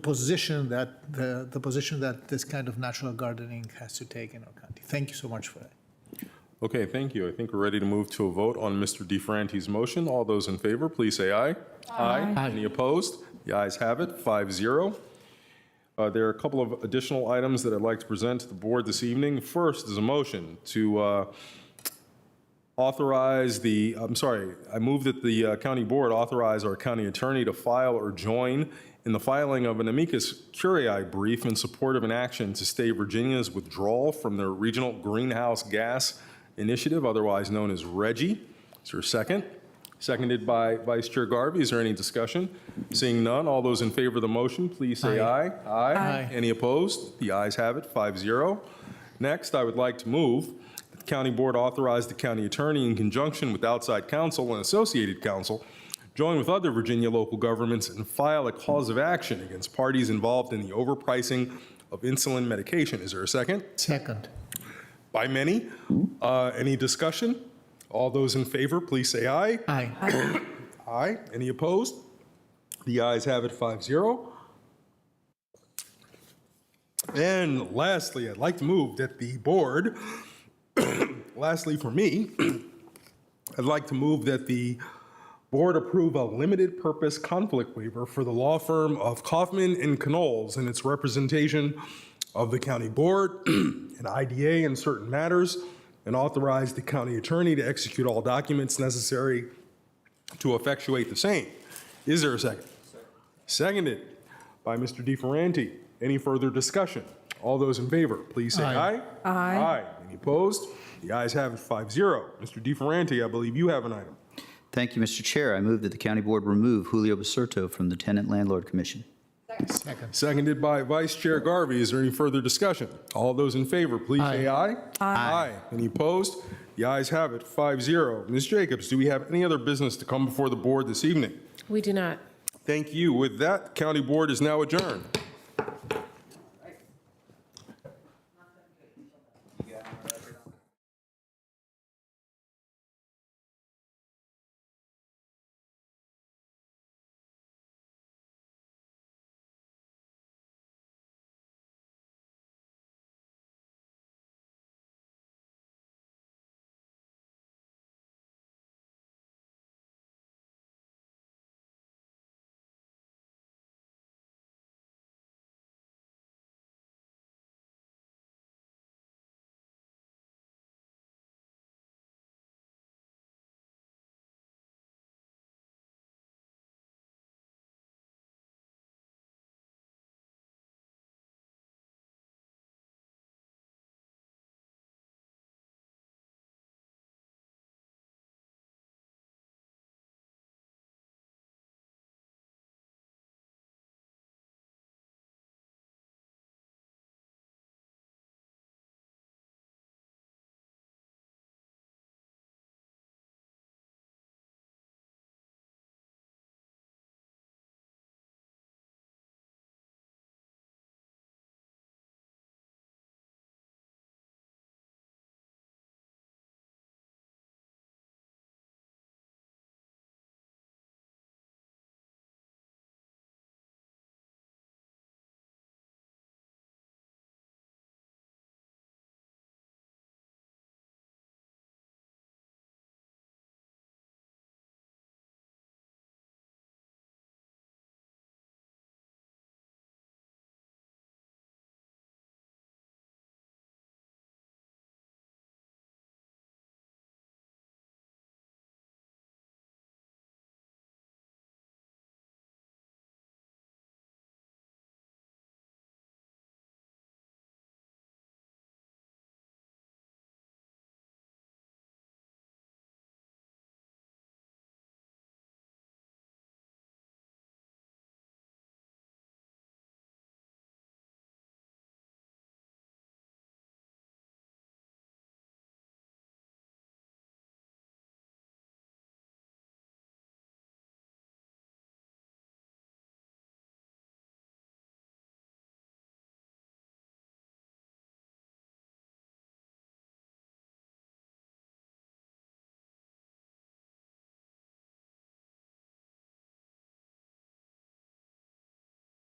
Speaker 8: position that this kind of natural gardening has to take in our country. Thank you so much for that.
Speaker 1: Okay, thank you. I think we're ready to move to a vote on Mr. DeFranti's motion. All those in favor, please say aye. Aye. Any opposed? The ayes have it, 5-0. There are a couple of additional items that I'd like to present to the board this evening. First is a motion to authorize the, I move that the county board authorize our county attorney to file or join in the filing of an amicus curiae brief in support of an action to stay Virginia's withdrawal from the Regional Greenhouse Gas Initiative, otherwise known as RGGI. Is there a second? Seconded by Vice Chair Garvey. Is there any discussion? Seeing none, all those in favor of the motion, please say aye. Aye. Any opposed? The ayes have it, 5-0. Next, I would like to move that the county board authorize the county attorney in conjunction with outside counsel and associated counsel join with other Virginia local governments and file a cause of action against parties involved in the overpricing of insulin medication. Is there a second?
Speaker 8: Second.
Speaker 1: By many. Any discussion? All those in favor, please say aye.
Speaker 8: Aye.
Speaker 1: Aye. Any opposed? The ayes have it, 5-0. And lastly, I'd like to move that the board, lastly for me, I'd like to move that the board approve a limited purpose conflict waiver for the law firm of Kaufman and Knowles in its representation of the county board and IDA in certain matters, and authorize the county attorney to execute all documents necessary to effectuate the same. Is there a second? Seconded by Mr. DeFerranti. Any further discussion? All those in favor, please say aye. Aye. Any opposed? The ayes have it, 5-0. Mr. DeFerranti, I believe you have an item.
Speaker 6: Thank you, Mr. Chair. I move that the county board remove Julio Basurto from the Tenant Landlord Commission.
Speaker 8: Second.
Speaker 1: Seconded by Vice Chair Garvey. Is there any further discussion? All those in favor, please say aye. Aye. Any opposed? The ayes have it, 5-0. Ms. Jacobs, do we have any other business to come before the board this evening?
Speaker 12: We do not.
Speaker 1: Thank you. With that, the county board is now adjourned.